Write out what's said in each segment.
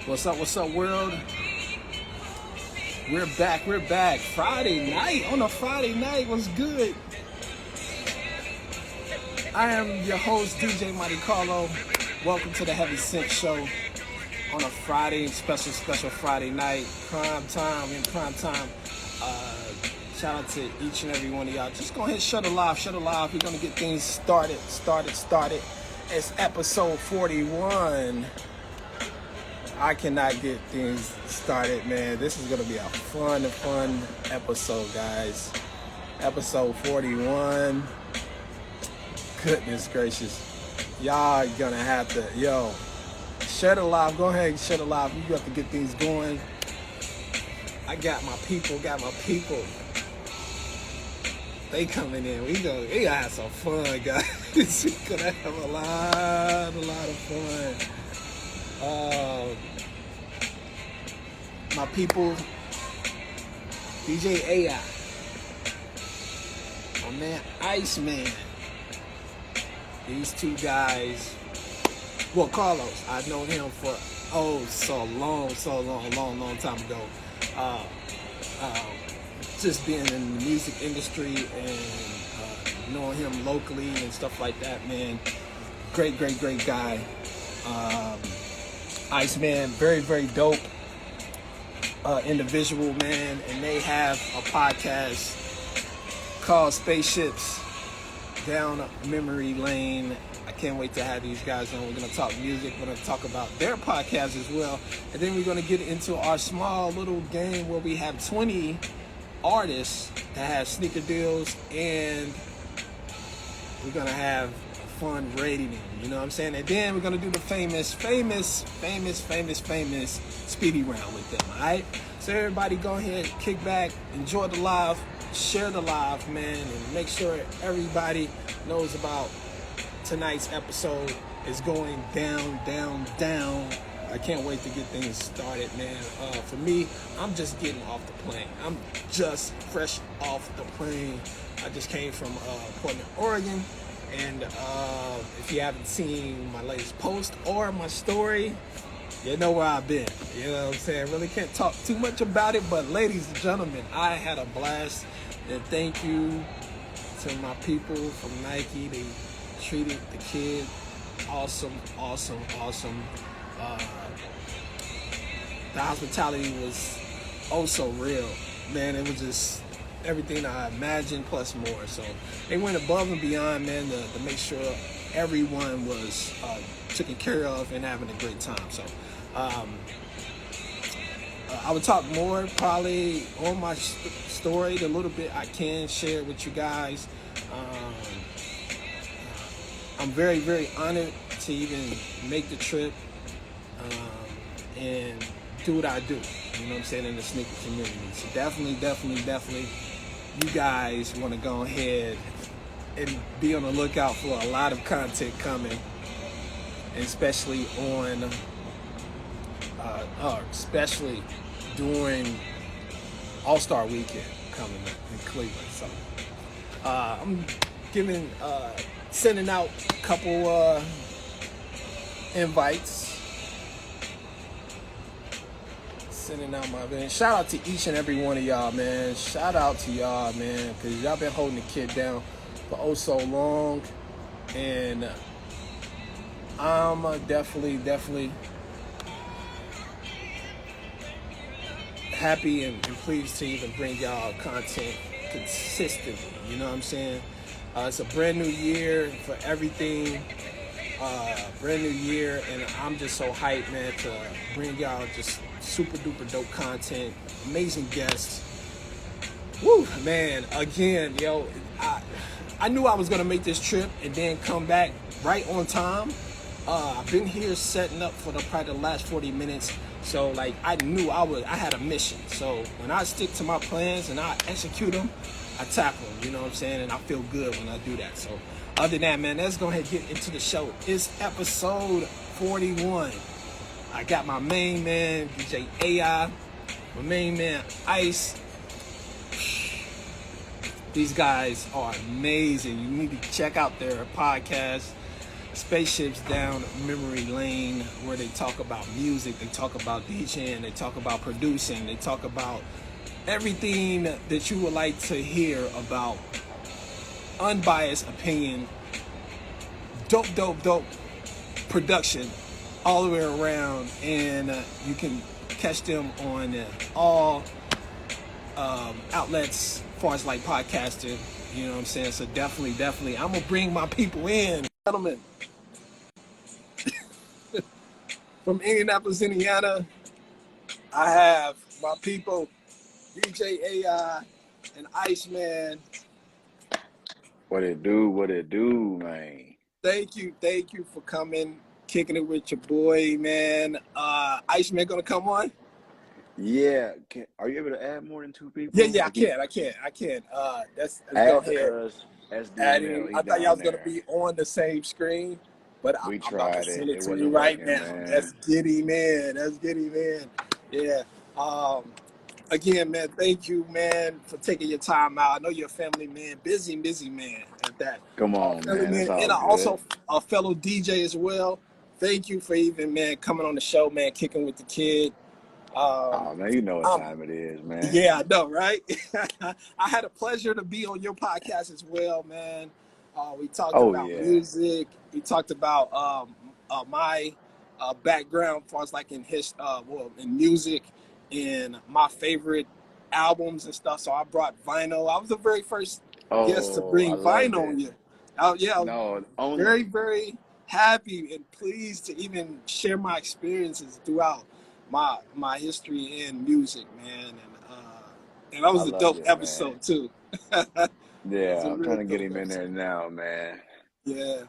What's up, world? We're back. Friday night, on a Friday night, what's good? I am your host, DJ Monte Carlo. Welcome to the Heavy Sync Show on a Friday, special Friday night. Prime time. Shout out to each and every one of y'all. Just go ahead, shut it live. We're going to get things started. It's episode 41. I cannot get things started, man. This is going to be a fun episode, guys. Episode 41. Goodness gracious. Y'all going to have to, shut it live. Go ahead and shut it live. You got to get things going. I got my people. They coming in. We gonna have some fun, guys. We're gonna have a lot of fun. My people, DJ A.I, my man Iceman. These two guys. Well, Carlos, I've known him for so long time ago. Just being in the music industry and knowing him locally and stuff like that, man. Great guy. Iceman, very dope individual, man. And they have a podcast called Spaceships Down Memory Lane. I can't wait to have these guys on. We're going to talk music. We're going to talk about their podcast as well. And then we're going to get into our small little game where we have 20 artists that have sneaker deals, and we're gonna have a fun rating them, you know what I'm saying? And then we're gonna do the famous speedy round with them. All right, so everybody go ahead, kick back, enjoy the live, share the live, man, and make sure everybody knows about tonight's episode. Is going down. I can't wait to get things started, man. For me, I'm just getting off the plane. I'm just fresh off the plane. I just came from Portland, Oregon. And if you haven't seen my latest post or my story, you know where I've been. You know what I'm saying? Really can't talk too much about it. But ladies and gentlemen, I had a blast. And thank you to my people from Nike. They treated the kid awesome. The hospitality was so real, man. It was just everything I imagined plus more. So they went above and beyond, man, to make sure everyone was taken care of and having a great time. So I would talk more probably on my story, the little bit I can share with you guys. I'm very honored to even make the trip and do what I do, you know what I'm saying, in the sneaker community. So definitely, you guys want to go ahead and be on the lookout for a lot of content coming, and especially especially during All-Star Weekend coming up in Cleveland. So I'm sending out a couple invites. Sending out my man. Shout out to each and every one of y'all, man. Shout out to y'all, man, because y'all been holding the kid down for so long. And I'm definitely happy and pleased to even bring y'all content consistently. You know what I'm saying? It's a brand new year for everything. Brand new year, and I'm just so hyped, man, to bring y'all just super duper dope content, amazing guests. Woo, man, again, I knew I was gonna make this trip and then come back right on time. I've been here setting up for probably the last 40 minutes, so like I knew I had a mission. So when I stick to my plans and I execute them, I tackle them, you know what I'm saying, and I feel good when I do that. So other than that, man, let's go ahead and get into the show. It's episode 41. I got my main man, DJ A.I, my main man, Ice. These guys are amazing. You need to check out their podcast. spaceships down memory lane where they talk about music, they talk about DJing, they talk about producing, they talk about everything that you would like to hear about unbiased opinion, dope production all the way around, and you can catch them on all outlets as far as like podcasting, you know what I'm saying? So definitely, I'm gonna bring my people in. Gentlemen, from Indianapolis, Indiana, I have my people, DJ A.I and Iceman. What it do, man? Thank you for coming, kicking it with your boy, man. Iceman gonna come on? Yeah, are you able to add more than two Yeah, people? I can. Let's go Add ahead. to us Add SDML. him. He I thought y'all down was gonna there. be on the same screen, but We I'm about to tried it. send it It to you wasn't right working, now. Let's man. get him in. Let's get him in. Yeah. Again, man, thank you, man, for taking your time out. I know you're a family man, busy man at that. Come on, Family man. It's man, all and good. also a fellow DJ as well. Thank you for even, man, coming on the show, man, kicking with the kid. Oh, man, you know what Um, time it is, man. yeah, I know, right? I had a pleasure to be on your podcast as well, man. We talked Oh, about yeah. music. We talked about my background, as far as like in in music, and my favorite albums and stuff. So I brought vinyl. I was the very first guest to Oh, I bring loved vinyl it. on you. Yeah, I was No, only. very happy and pleased to even share my experiences throughout my history in music, man, and that I was a loved dope it, man. episode too. It was Yeah, a I'm real trying to get dope him in there episode. now, man. Yeah.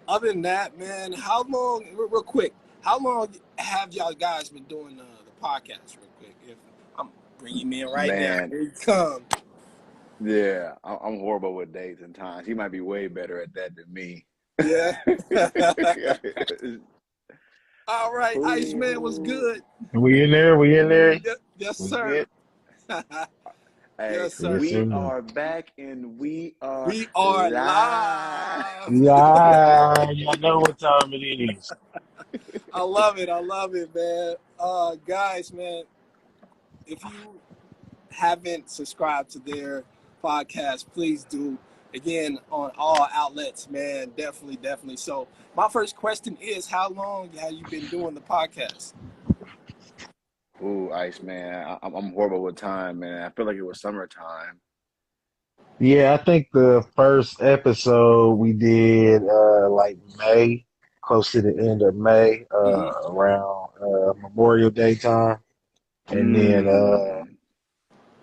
Other than that, man, how long? Real quick, how long have y'all guys been doing the podcast? Real quick, if I'm bringing him in right now. Man, Here he come. yeah, I'm horrible with dates and times. He might be way better at that than me. Yeah. All right, Iceman was Ooh. good. We in there. We in there. Yes, We sir. good. Hey, Yes, sir. Yes, we sir. are back and we are We are live. live. Yeah, y'all know what time it is. I love it, man. Guys, man, if you haven't subscribed to their podcast, please do. Again, on all outlets, man, definitely. So, my first question is, how long have you been doing the podcast? Ooh, Ice man, I'm horrible with time, man. I feel like it was summertime. Yeah, I think the first episode we did like May, close to the end of May, Mm-hmm. around Memorial Day time, and then uh Mm.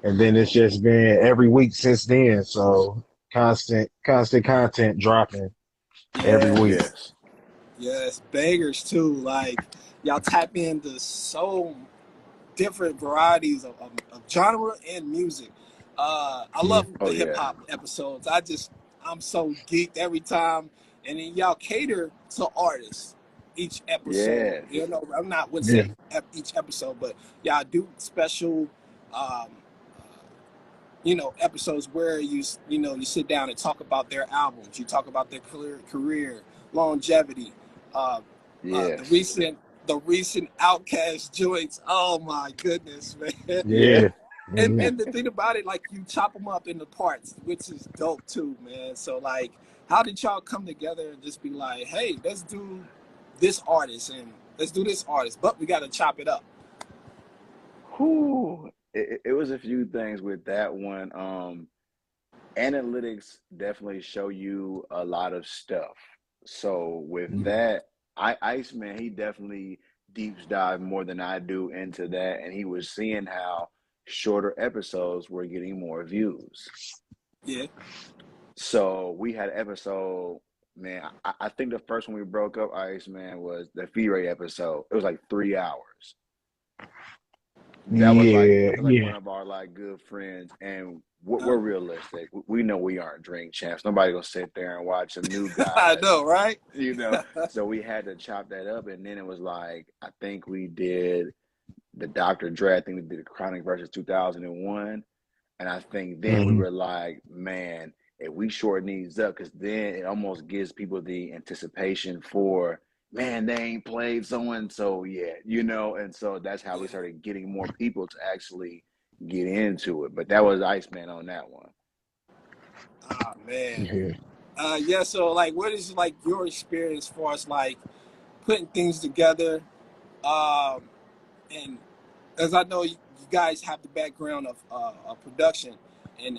and then it's just been every week since then. So constant content dropping every Yeah, week. Yes. yes, bangers too. Like y'all tap into so different varieties of genre and music. I Yeah. love Oh the hip yeah. hop episodes. I'm so geeked every time, and then y'all cater to artists each episode. Yes. You know, I'm not would Yeah. say each episode, but y'all do special, um, episodes where you sit down and talk about their albums. You talk about their career longevity. Uh, the Yes. recent Outcast joints. Oh my goodness, man! Yeah. Yeah. Yeah. And the thing about it, like you chop them up into parts, which is dope too, man. So like, how did y'all come together and just be like, hey, let's do this artist and let's do this artist, but we got to chop it up. Whew. It was a few things with that one. Analytics definitely show you a lot of stuff. So with Yeah. that, Iceman, he definitely deeps dive more than I do into that, and he was seeing how shorter episodes were getting more views. Yeah. So we had an episode, man. I think the first one we broke up, Iceman, was the F.I.R.E. episode. It was like 3 hours. That was like Yeah. that's like Yeah. one of our like good friends, and we're Uh, realistic. We know we aren't drink champs. Nobody gonna sit there and watch some new I guys, know, right? you know. So we had to chop that up, and then it was like I think we did the Dr. Dre. I think we did the Chronic versus 2001, and I think then we Mhm. were like, man, if we shorten these up, because then it almost gives people the anticipation for, man, they ain't played so and so yet, and so that's how we started getting more people to actually get into it. But that was Iceman on that one. Ah, man. Yeah. So like, what is like your experience as far as like putting things together? And as I know, you guys have the background of production and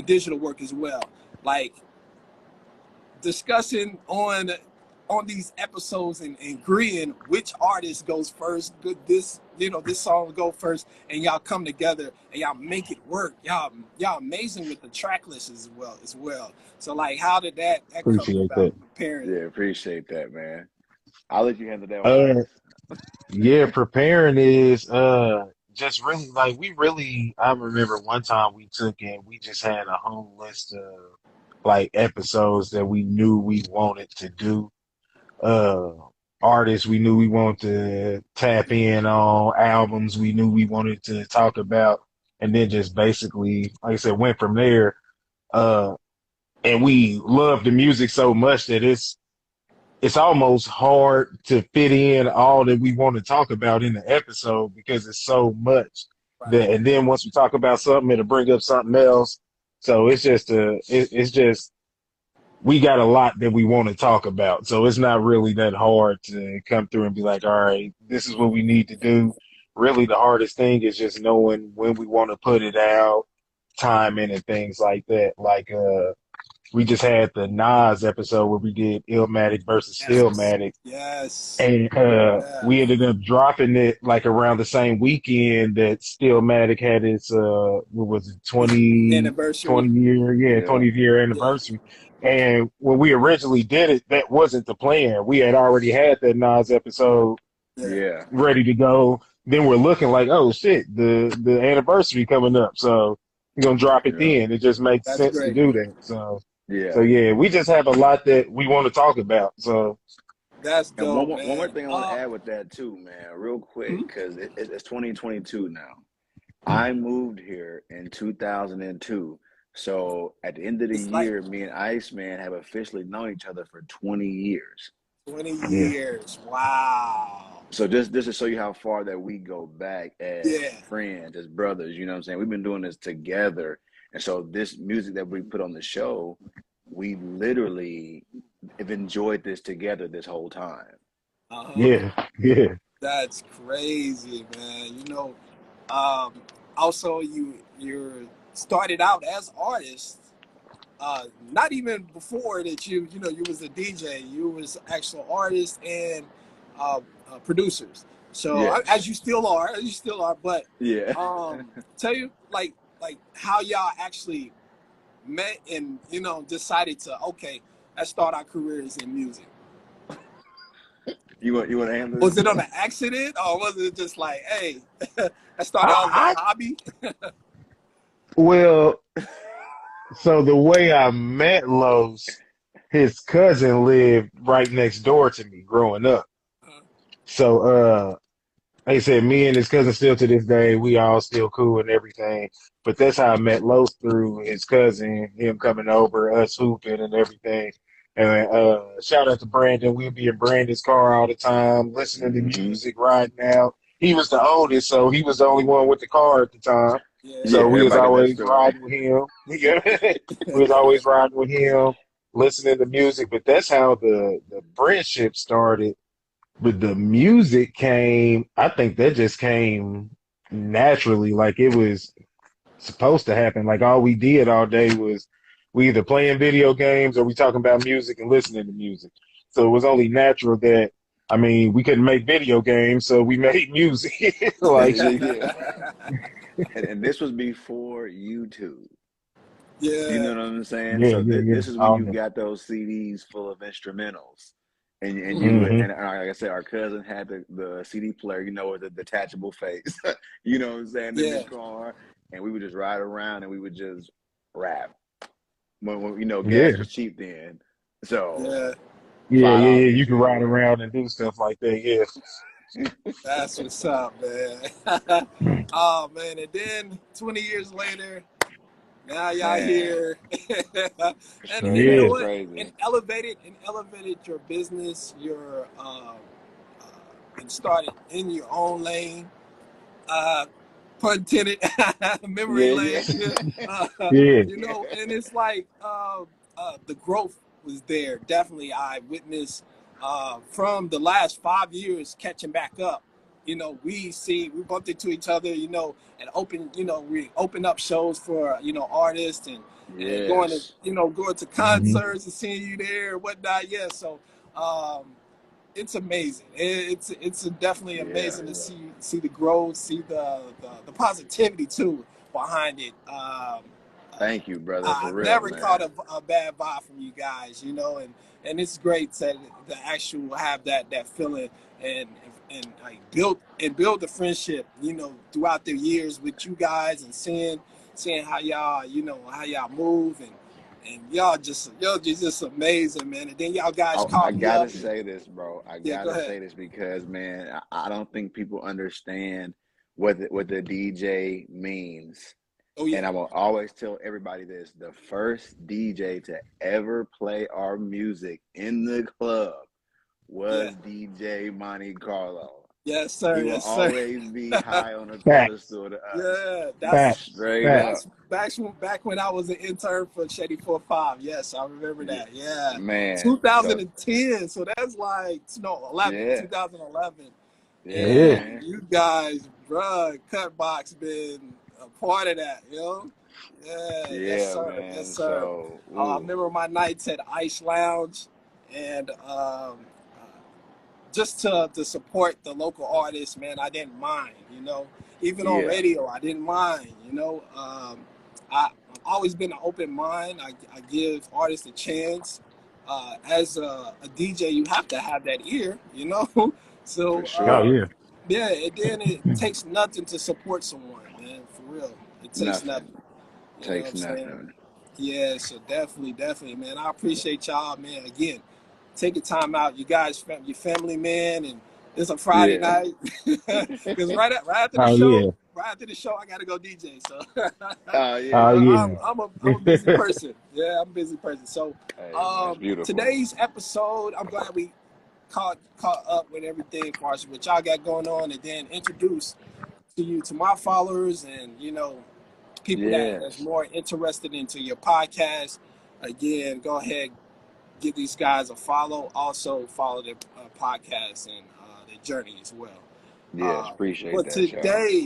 digital work as well. Like discussing on these episodes and agreeing which artist goes first. Good, this song go first, and y'all come together and y'all make it work. Y'all amazing with the track list as well. So like, how did that come Appreciate about? that. Preparing. Yeah, appreciate that, man. I'll let you handle that one, Uh, Ice. yeah, preparing is just really like I remember one time we took and we just had a whole list of like episodes that we knew we wanted to do. Uh, artists we knew we wanted to tap in on, albums we knew we wanted to talk about, and then just basically, like I said, went from there. Uh, and we love the music so much that it's almost hard to fit in all that we want to talk about in the episode because it's so much Right. that, and then once we talk about something, it'll bring up something else. So it's just we got a lot that we want to talk about. So it's not really that hard to come through and be like, all right, this is what we need to do. Really, the hardest thing is just knowing when we want to put it out, timing and things like that. Like, we just had the Nas episode where we did Illmatic versus Stillmatic. Yes. And Yeah. we ended up dropping it like around the same weekend that Stillmatic had its what was it, 20 Anniversary. year, yeah, Yeah. 20th year Yeah. anniversary. And when we originally did it, that wasn't the plan. We had already had that Nas episode Yeah. Yeah. ready to go. Then we're looking like, oh shit, the anniversary coming up. So we're gonna drop it Yeah. then. It just makes That's sense to great. do that. So Yeah. yeah, we just have a lot that we want to talk about. So That's And one dope, more, one more man. thing I want to add with that too, man, real quick, Mhm. because it's 2022 now. I moved here in 2002. So at the end of the It's like year, me and Iceman have officially known each other for 20 years. 20 yeah, years. Wow. So just to show you how far that we go back as Yeah. friends, as brothers, you know what I'm saying? We've been doing this together. And so this music that we put on the show, we literally have enjoyed this together this whole time. Uh-huh. yeah. That's crazy, man. Um, also you're started out as artists. Not even before that you was a DJ. You was actual artist and uh, producers. So Yes. as you still are. But Yeah. tell you like how y'all actually met and decided to let's start our careers in music. You want to handle Was this? it on an accident or was it just like, hey, I started out as I a hobby? well, so the way I met Los, his cousin lived right next door to me growing up. So like I said, me and his cousin still to this day, we all still cool and everything. But that's how I met Los, through his cousin, him coming over, us hooping and everything. And shout out to Brandon. We'll be in Brandon's car all the time, listening to Mm-hmm. music, riding out. He was the oldest, so he was the only one with the car at the time. Yeah, So Yeah, we was everybody got that always story. riding with him. Yeah. We was always riding with him, listening to music. But that's how the friendship started. But the music came, I think that just came naturally, like it was supposed to happen. Like all we did all day was we either playing video games or we talking about music and listening to music. So it was only natural that, I mean, we couldn't make video games, so we made music. Yeah, Like, yeah, yeah. And this was before YouTube. You yeah. know what I'm saying? yeah, So yeah, yeah. this is when All you that. got those CDs full of instrumentals. And you Hmm. and like I said, our cousin had the CD player, with the detachable face, you know what I'm saying, in the Yeah, car, and we would just ride around and we would just rap. When gas Yeah. was cheap then, so yeah. Yeah, yeah, $5 yeah. to get You can you ride anywhere. around and do stuff like that. Yeah. That's what's up, man. Oh man, and then 20 years later, Now y'all Man, here, and you know Yeah. that's what? crazy. And elevated your business, and started in your own lane. Uh, Pun intended, memory Yeah, lane. yeah. Uh, Yeah. you know, and it's like the growth was there. Definitely, I witnessed from the last 5 years catching back up. You know, we bumped into each other. You know, and we open up shows for artists and Yes. going to Hmm. concerts and seeing you there and whatnot. Yeah, so. It's amazing. It's definitely Yeah. amazing to see the growth, see the positivity too behind it. Uh, Thank you, brother, for I've real, never caught man. a bad vibe from you guys, and it's great to actual have that feeling and and like build the friendship, throughout the years with you guys and seeing how y'all move and y'all just amazing, man. And then y'all guys I called me gotta up. say this, bro. I Yeah, go gotta ahead. say this because, man, I don't think people understand what the DJ means. Oh And yeah, I will always tell everybody this: the first DJ to ever play our music in the club yeah, was DJ Monte Carlo. yes sir, He will yes sir. always be high on a Facts. pedestal to us. Yeah, Facts. Straight Facts. up. that's back when I was an intern for Shady 45. Yes, I remember Yeah, that. Yeah, man. So 2010. So that's like 11, yeah, 2011. yeah, Yeah. And man. you guys, bruh, Cutbox been a part of that, Yeah, yes Yeah, sir, yes man. sir. So, I ooh, remember my nights at Ice Lounge, and just to support the local artists, man, I didn't mind, Even on yeah, radio, I didn't mind, I've always been an open mind. I give artists a chance. As a DJ, you have to have that ear. for So, Oh sure. yeah. yeah, and then it takes nothing to support someone, man, for real. It takes Nothing. nothing. You know what Takes I'm saying? nothing. Yeah, so definitely, man. I appreciate y'all, man. Again, take your time out. You guys, your family, man, and it's a Friday Yeah. night because right after the Oh yeah. show, I gotta go DJ. So Oh yeah, Oh yeah. I'm yeah. I'm a I'm a busy person. Yeah, I'm a busy person. So Hey man, it's beautiful. today's episode, I'm glad we caught up with everything for us, what y'all got going on, and then introduce to my followers and people that's Yes. more interested into your podcast. Again, go ahead, give these guys a follow. Also, follow their podcast and their journey as well. Yes, Uh, appreciate but that, y'all.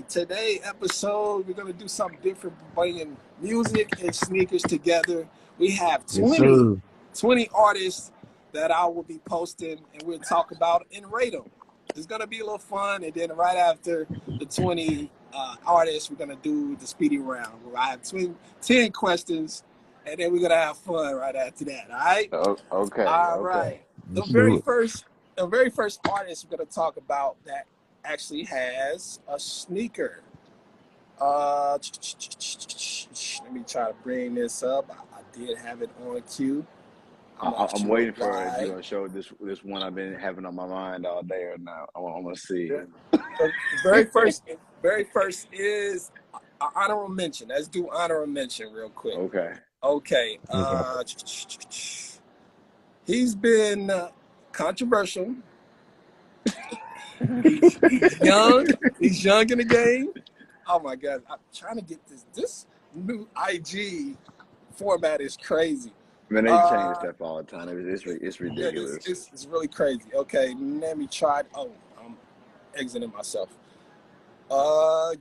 today episode, we're gonna do something different, bringing music and sneakers together. We have Yes, 20 sir. 20 artists that I will be posting, and we'll talk about and rate them. It's gonna be a little fun, and then right after the 20 artists, we're gonna do the speedy round, where I have 10 questions, and then we're gonna have fun right after that. All right. Oh, okay, All okay. right. The Let's very do it. first, the very first artist we're gonna talk about that actually has a sneaker. Let me try to bring this up. I did have it on cue. I'm not I'm sure waiting for if you're why. gonna show this one I've been having on my mind all day or not. I'm gonna see. The very first is honorable mention. Let's do honorable mention real quick. Okay. Okay. Okay. He's been controversial. He's young. He's young in the game. Oh my God! I'm trying to get this. This new IG format is crazy. Man, they change Uh, stuff all the time. It's yeah, it's, ridiculous. it's, it's really crazy. Okay, let me try. Oh, I'm exiting myself.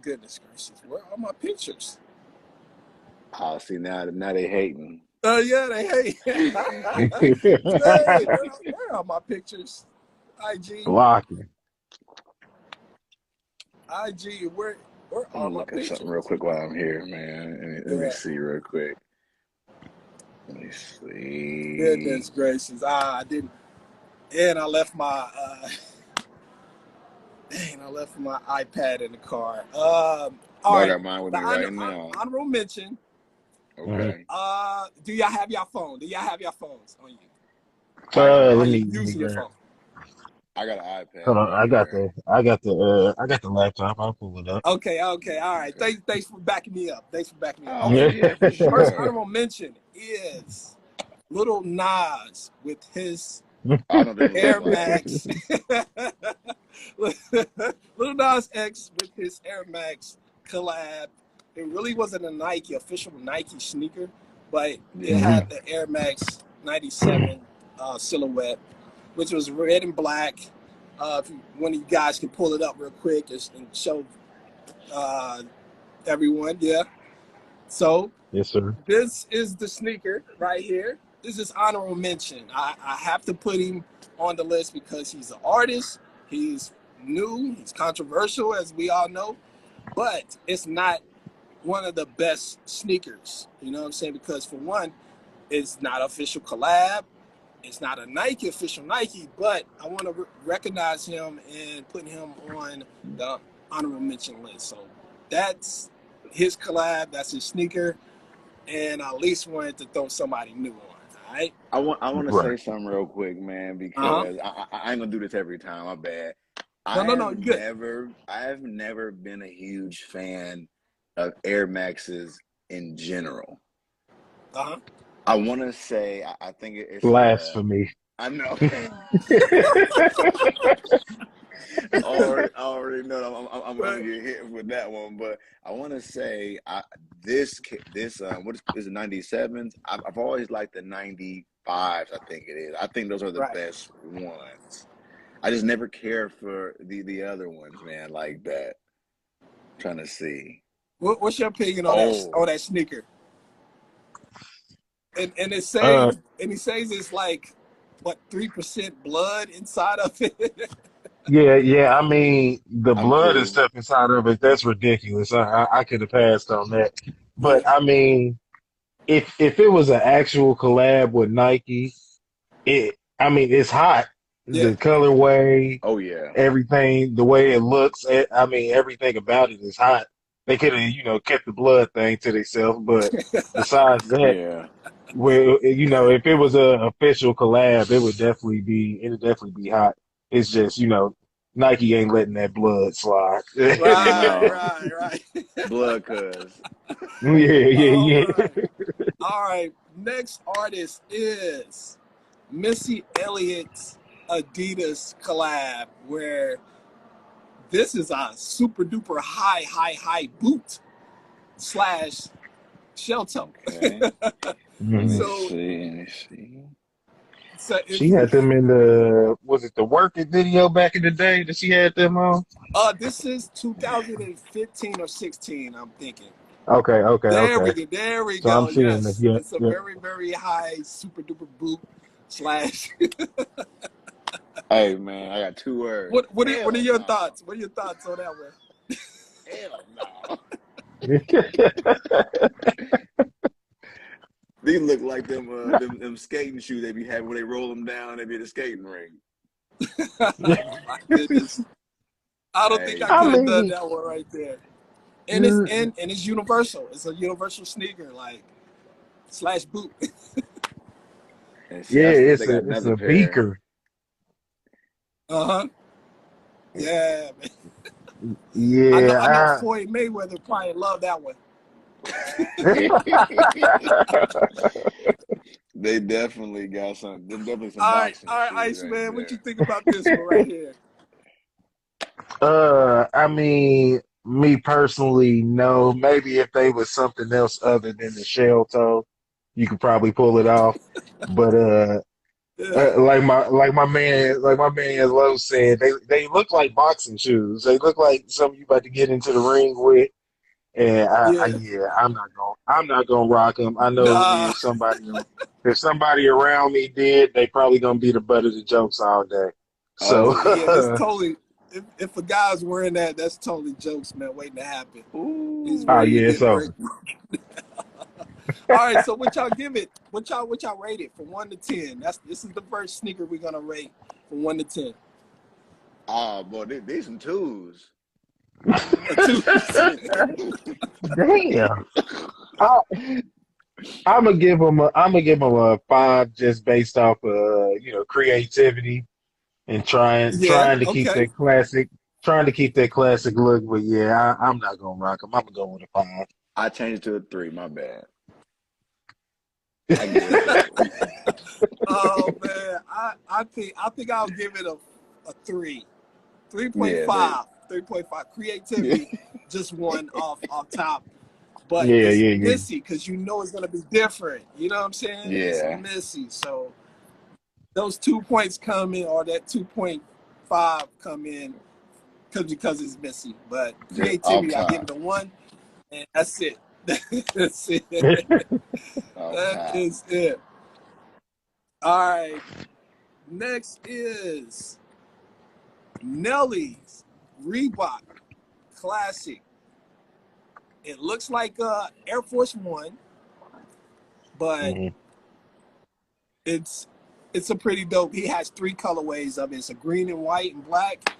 Goodness gracious, where are my pictures? Oh, see now they hating. Yeah, they hate. Hey, where are my pictures? IG, Blocking. IG, where I'm are gonna my look at something real pictures? quick while I'm here, man. Let me Yeah, see real quick. Let me goodness see. gracious. I didn't, and I left my iPad in the car. All But I right, got mine with the me right now. honorable mention. Mhm. Okay. Do y'all have your phone? Do y'all have your phones on you? I Are Let you me using your grab. phone? I got an Hold iPad on, right here. I got the laptop. I'll pull it up. Okay, all right. Okay. Thanks for backing me up. Oh, Okay, okay, yeah, for first sure. honorable mention is Little Nas with his I know what this looks Air like. Max. Little Nas X with his Air Max collab. It really wasn't a Nike official Nike sneaker, but it Yeah. had the Air Max 97 silhouette, which was red and black. If one of you guys can pull it up real quick and show uh, everyone, yeah. So Yes, sir. this is the sneaker right here. This is honorable mention. I have to put him on the list because he's an artist. He's new. He's controversial, as we all know. But it's not one of the best sneakers. You know what I'm saying? Because for one, it's not official collab. It's not a Nike official Nike. But I want to recognize him and put him on the honorable mention list. So that's his collab. That's his sneaker. And I at least wanted to throw somebody new on. All right. I want to say Right. something real quick, man, Uh huh. because I ain't gonna do this every time. My bad. No. Good. I have never been a huge fan of Air Maxes in general. Uh huh. I want to say I think it's Blasphemy. I know. already know I'm gonna But get hit with that one, but I want to say this what is it 97s? I've always liked the 95s. I think it is. I think those are the right. best ones. I just never cared for the other ones, man, like that. I'm trying to see. What's your opinion on Oh, that sneaker? And it Uh, says it's like what 3% blood inside of it. yeah. I mean, the I'm blood and cool. stuff inside of it, that's ridiculous. I could have passed on that. But Yeah. I mean, if it was an actual collab with Nike, I mean, it's hot. Yeah. The colorway, Oh yeah, everything, the way it looks, I mean, everything about it is hot. They could have, kept the blood thing to themselves, but besides that, yeah. well, if it was a official collab, it'd definitely be hot. It's just, Nike ain't letting that blood slide. No Right. blood, cuz. Yeah, yeah, All yeah. right. All right. Next artist is Missy Elliott's Adidas collab, where this is a super duper high boot slash shell toe. Okay. Let me Mhm. So, see. Let me see. so She if had them in was it the Work It video back in the day that she had them on? this is 2015 or 16, I'm thinking. Okay. There we So I'm go. seeing the Yes, yeah, it's a yeah. very high super duper boot slash. Hey man, I got two words. What are Hell your no. thoughts? What are your thoughts on that one? Hell no. These look like them skating shoes they be having when they roll them down. They be at the skating ring. My goodness, I don't think Hey I I could have man. done mean, that one right there. And it's mm, and it's universal. It's a universal sneaker, like slash boot. And see, yeah, they got it's another a pair. beaker. Uh-huh. Yeah, man. I know Yeah, Floyd Mayweather probably loved that one. They definitely got some. Them definitely some boxing All right, shoes right Iceman, what you there. think about this one right here? I mean, me personally, no. Maybe if they was something else other than the shell toe, you could probably pull it off. But Yeah, like my man Lowe said, they look like boxing shoes. They look like something you about to get into the ring with. And yeah. yeah, I'm not gonna rock them. I know Nah. if somebody around me did, they probably gonna be the butt of the jokes all day. Oh So Yeah, it's yeah. totally. If a guy's wearing that, that's totally jokes, man, waiting to happen. He's oh ready to Ooh. yeah, it's get over. break. All right, so what y'all give it? What y'all rate it from 1 to 10? This is the first sneaker we're gonna rate from 1 to 10. Oh boy, these some twos. A two. Damn. I, I'm gonna give them a 5 just based off creativity. and trying Yeah. trying to keep Okay. that classic look. But yeah, I'm not gonna rock them. I'm gonna go with a 5. I changed it to a 3. My bad. I give it a 3. Oh man, I think I'll give it a 3. Yeah, they. 3.5. 3.5. Yeah. Creativity just one off top. But Yeah, it's yeah, yeah. Missy because you know it's gonna be different. You know what I'm saying? It's Yeah. Missy. So those 2 points come in, or that 2.5 come in because it's Missy. But Just off creativity, I give top. it a 1, and that's it. That's it. Off That top. is it. All right. Next is Nelly's Reebok Classic. It looks like Air Force One, but Mhm. it's a pretty dope. He has 3 colorways of it. It's a green and white and black.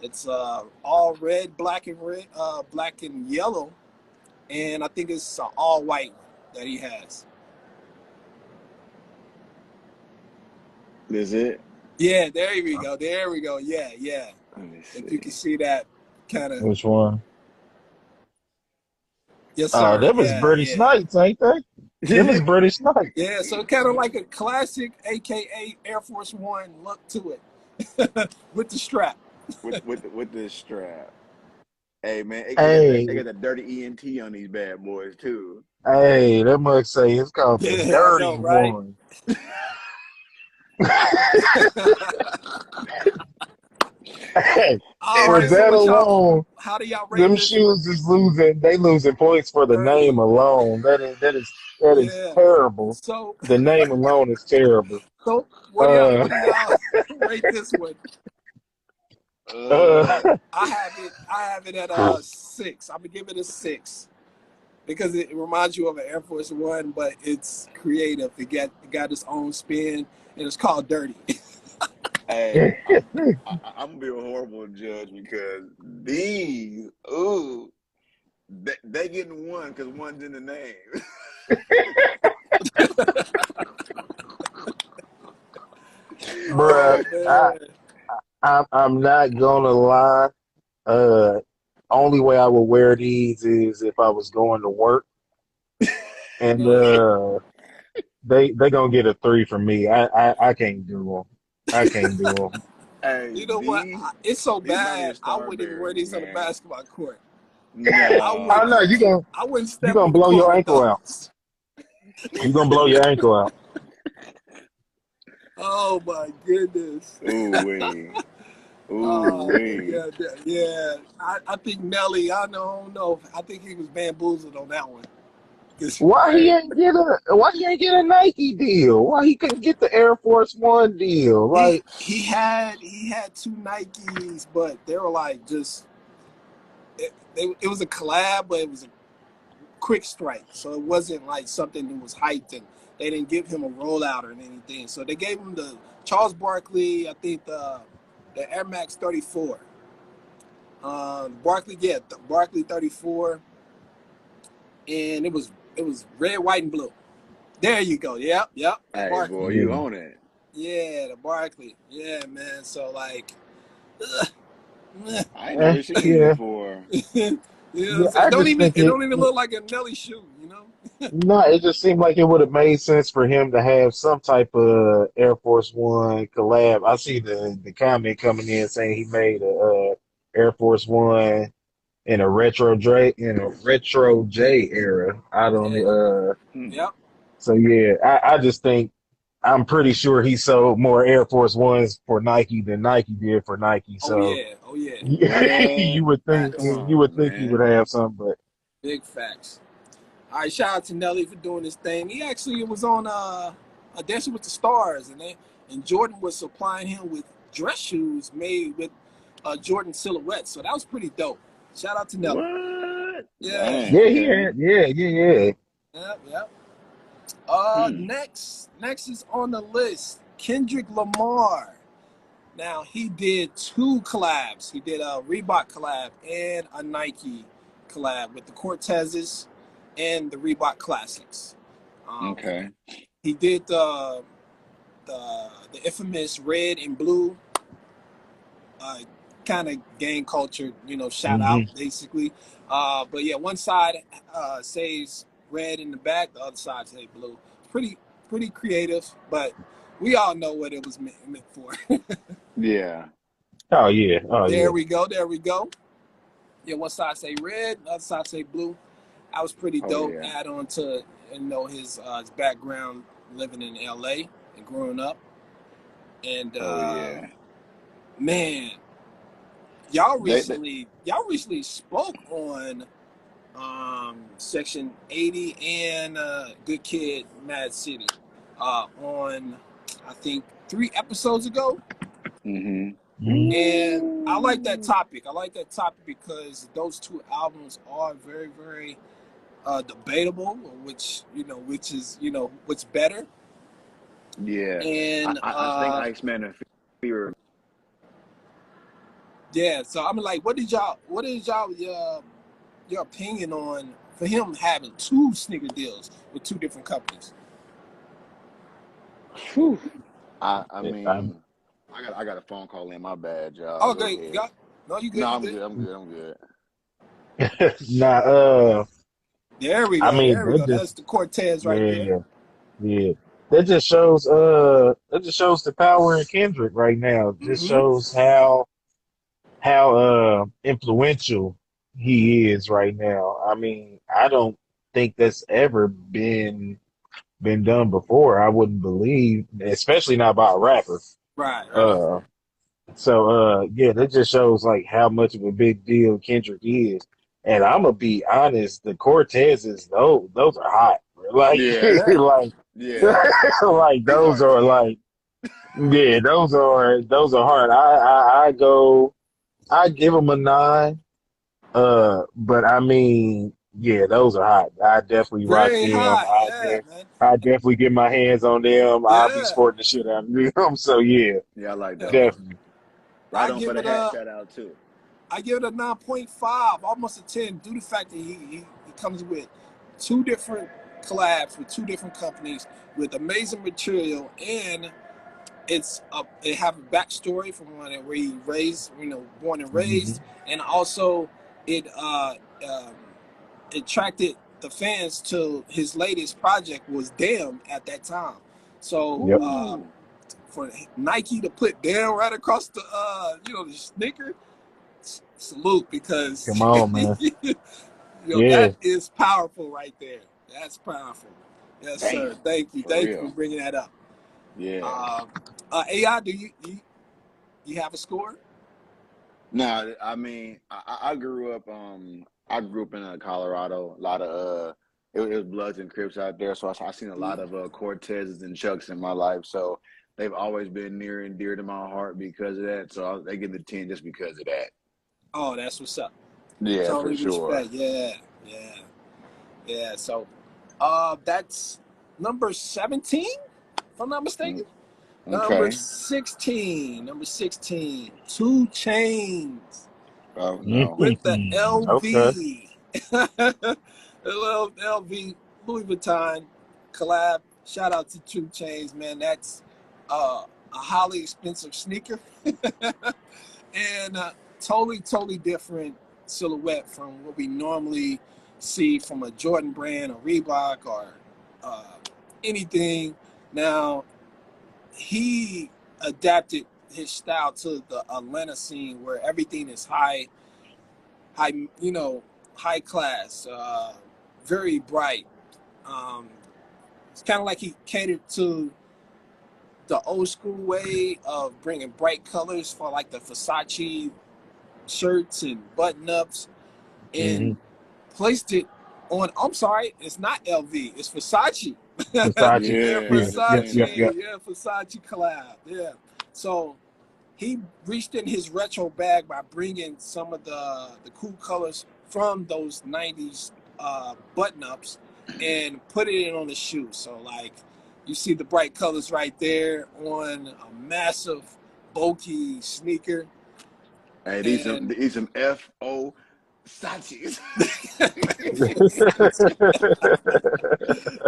It's all red, black and red, black and yellow, and I think it's all white that he has. Is it? Yeah, there we go. There we go. Yeah, yeah. Let me If you see. can see that, kind of. Which one? Yes, Oh, sir. them is Yeah, British yeah. Knights, ain't they? Them is British Knights. Yeah, so kind of like a classic, aka Air Force One look to it, with the strap. with this strap. Hey man, they Hey, got the dirty ENT on these bad boys too. hey, that must say it's called the Yeah, I know, Dirty right? One. Hey, All for right, so that what y'all? alone, How do y'all rate them this one? shoes is losing. They losing points for the 30. name alone. That is Yeah. terrible. So The name alone is terrible. so Uh, what do y'all rate this one? Uh, uh, I have it at 6. I'm gonna give it a 6 because it reminds you of an Air Force One, but it's creative. It got its own spin, and it's called Dirty. hey, I'm gonna be a horrible judge because these, ooh, they getting one because one's in the name. bruh, Oh man. I'm not gonna lie. Uh, Only way I would wear these is if I was going to work, and Uh, they gonna get a 3 from me. I can't do them. I can't do them. Hey, you know what? these It's so these might be the bad. I wouldn't even wear Starberries, these on the man. basketball court. I No, Oh wouldn't. no, I wouldn't you step gonna on the blow court your with ankle out. those. You gonna blow your ankle out. Oh my goodness. ooh wee, ooh wee. Yeah, yeah, yeah. I think Nelly. I don't know. I think he was bamboozled on that one. 'Cause Hey, Why he ain't get a Nike deal? Why he couldn't get the Air Force One deal? Like, he had 2 Nikes, but they were like just it was a collab, but it was a quick strike, so it wasn't like something that was hyped, and they didn't give him a rollout or anything. So they gave him the Charles Barkley, I think the Air Max 34. Barkley, yeah, the Barkley 34, and it was red, white, and blue. There you go. Yep, yep. The hey, Barkley. boy, you yeah, own it. Yeah, the Barkley. Yeah, man. So like, ugh, meh. I ain't never seen these yeah, before. You know what yeah. I'm saying? I just think It don't even look like a Nelly shoe. You know? no, it just seemed like it would have made sense for him to have some type of Air Force One collab. I see the comment coming in saying he made a Air Force One in a retro J era. I don't Yeah. Hmm. Yep. so yeah, I just think I'm pretty sure he sold more Air Force Ones for Nike than Nike did for Nike. Oh So yeah. Oh yeah. What? Facts. Come you would on, think he would man. have some, but Big facts. All right. Shout out to Nelly for doing this thing. He actually was on Dancing with the Stars, and Jordan was supplying him with dress shoes made with Jordan silhouettes. So that was pretty dope. Shout out to Nelly. What? Yeah. Dang. yeah, he Okay. had yeah. Yep. Yep. Hmm. Next is on the list, Kendrick Lamar. Now he did 2 collabs. He did a Reebok collab and a Nike collab with the Cortezes and the Reebok Classics. Um, Okay. he did the infamous red and blue kind of gang culture, shout out Hmm. basically. But yeah, one side says red in the back, the other side says blue. Pretty creative, but we all know what it was meant for. Yeah. Oh yeah. Oh There yeah. we go. There we go. Yeah, one side say red, the other side say blue. I was pretty Oh dope. yeah. Add on to his background living in LA and growing up. And Oh yeah. man, y'all They recently spoke on Section 80 and Good Kid, Mad City on I think 3 episodes ago. mm-hmm. And I like that Ooh. topic. I like that topic because those two albums are very, very debatable, which is what's better. Yeah. And I think Iceman and Fear. yeah, so I'm like, what is y'all your opinion on for him having two sneaker deals with two different companies? Whew. I Yeah, I'm- mean, I got a phone call in. My bad, y'all. Oh, Go okay, ahead. no, you No, good, you I'm good. good. I'm good. I'm good. nah. There we I go, mean, there we that go. That's just the Cortez right there. yeah, yeah. That just shows the power in Kendrick right now. It just Mm-hmm. shows how influential he is right now. I mean, I don't think that's ever been done before. I wouldn't believe, especially not by a rapper. Right, right. Uh, yeah, that just shows like how much of a big deal Kendrick is. And I'm gonna be honest, the Cortezes, those are hot. Like, Yeah. Yeah. like, Yeah. like These those are are heat. like, yeah, those are hard. I give them a 9. But I mean, yeah, those are hot. I definitely rock Very them. high. Yeah, man. I definitely get my hands on them. I'll be Yeah. sporting the shit out of them. So yeah, Yeah, I like Yeah. those. definitely. Right I on for give the it hat a shout out too. I give it a 9.5, almost a 10, due to the fact that he comes with two different collabs with two different companies with amazing material, and it have a backstory from where he raised, born and Hmm. raised, and also it attracted the fans to his latest project was Damn at that time. So Yep. Ooh. for Nike to put Damn right across the sneaker, salute, Come because on, man. that Yeah. is powerful right there. That's powerful. Yes, sir. Damn. For Thank you for real. bringing that up. Yeah. Uh, AI, do you have a score? No, I mean, I grew up. I grew up in Colorado. A lot of it was Bloods and Crips out there. So I seen a lot of Cortezes and Chucks in my life. So they've always been near and dear to my heart because of that. So they give the 10 just because of that. Oh, that's what's up. Yeah, for Totally sure. respect. Yeah, yeah, yeah. So, that's number 17, if I'm not Mm, mistaken. Number okay. 16. Number 16. 2 Chains Oh no. with the Okay. LV. The little LV Louis Vuitton collab. Shout out to 2 Chains, man. That's a highly expensive sneaker. And totally different silhouette from what we normally see from a Jordan brand or Reebok or uh, anything. Now, he adapted his style to the Atlanta scene where everything is high, high class, very bright. Um, it's kind of like he catered to the old school way of bringing bright colors for like the Versace shirts and button ups, Hmm. and placed it on. I'm sorry, it's not LV, it's Versace. Yeah, Versace. Yeah, I Yeah. just Yep. seen Yep. that. Versace. Yep. Yeah, Versace collab. Yeah. So he reached in his retro bag by bringing some of the cool colors from those 90s button ups and put it in on the shoe. So, like, you see the bright colors right there on a massive, bulky sneaker. Hey, And these some FO Sachis.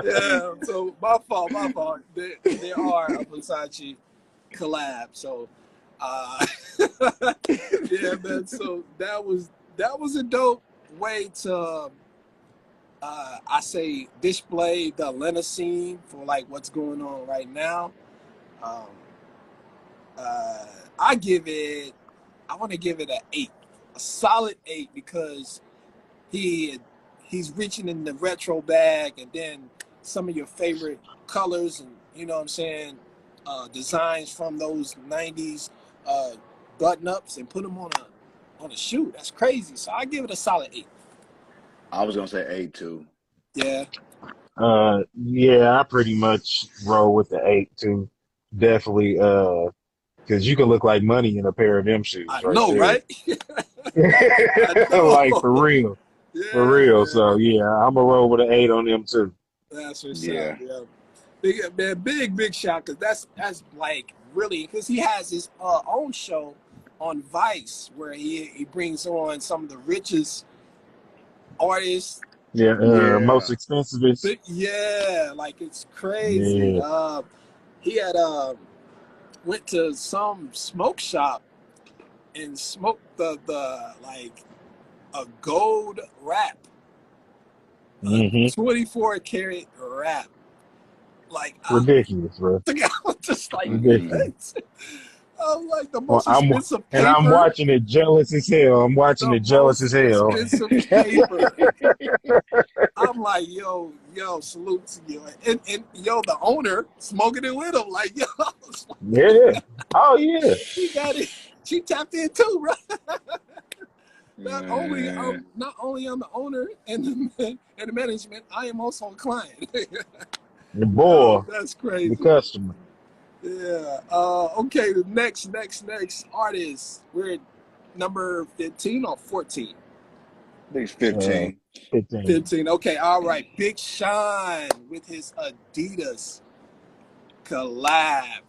yeah, so my fault. There are a Versace collab. So Uh, yeah, man. So that was a dope way to I say display the Atlanta scene for like what's going on right now. Um, uh, I want to give it an 8, a solid 8, because he he's reaching in the retro bag, and then some of your favorite colors, and you know what I'm saying, designs from those '90s button ups, and put them on a shoe. That's crazy. So I give it a solid 8. I was gonna say 8 too. Yeah, Yeah, I pretty much roll with the 8 too. Definitely, because you can look like money in a pair of them shoes I right know, there. right? I Like for know. real, for Yeah, real. So man. yeah, I'm gonna roll with an 8 on them too. That's what's up. Yeah. Yeah, big man, big shot, because that's like really, because he has his own show on Vice where he brings on some of the richest artists. Yeah, most Yeah. expensive is But yeah, like it's crazy. yeah. He had went to some smoke shop and smoked the like a gold wrap, a Hmm. 24 karat wrap. Like Ridiculous, bro. I was just like, Ridiculous. Mm-mm. what? I'm like the Well, most expensive I'm paper, watching it jealous as hell. I'm watching the it jealous as most hell. expensive paper. I'm like, yo, salute to you. And yo, the owner smoking it with him. Like, yo, I was Yeah. Oh yeah. he got it. She tapped in too, bro. Man. Not only I'm the owner and the management, I am also a client. The Yo, boy, that's the crazy. customer. Yeah. Okay. The next artist. We're at number 15 or 14. I think it's Uh, 15. 15. 15. Okay. All right. Big Sean with his Adidas collab.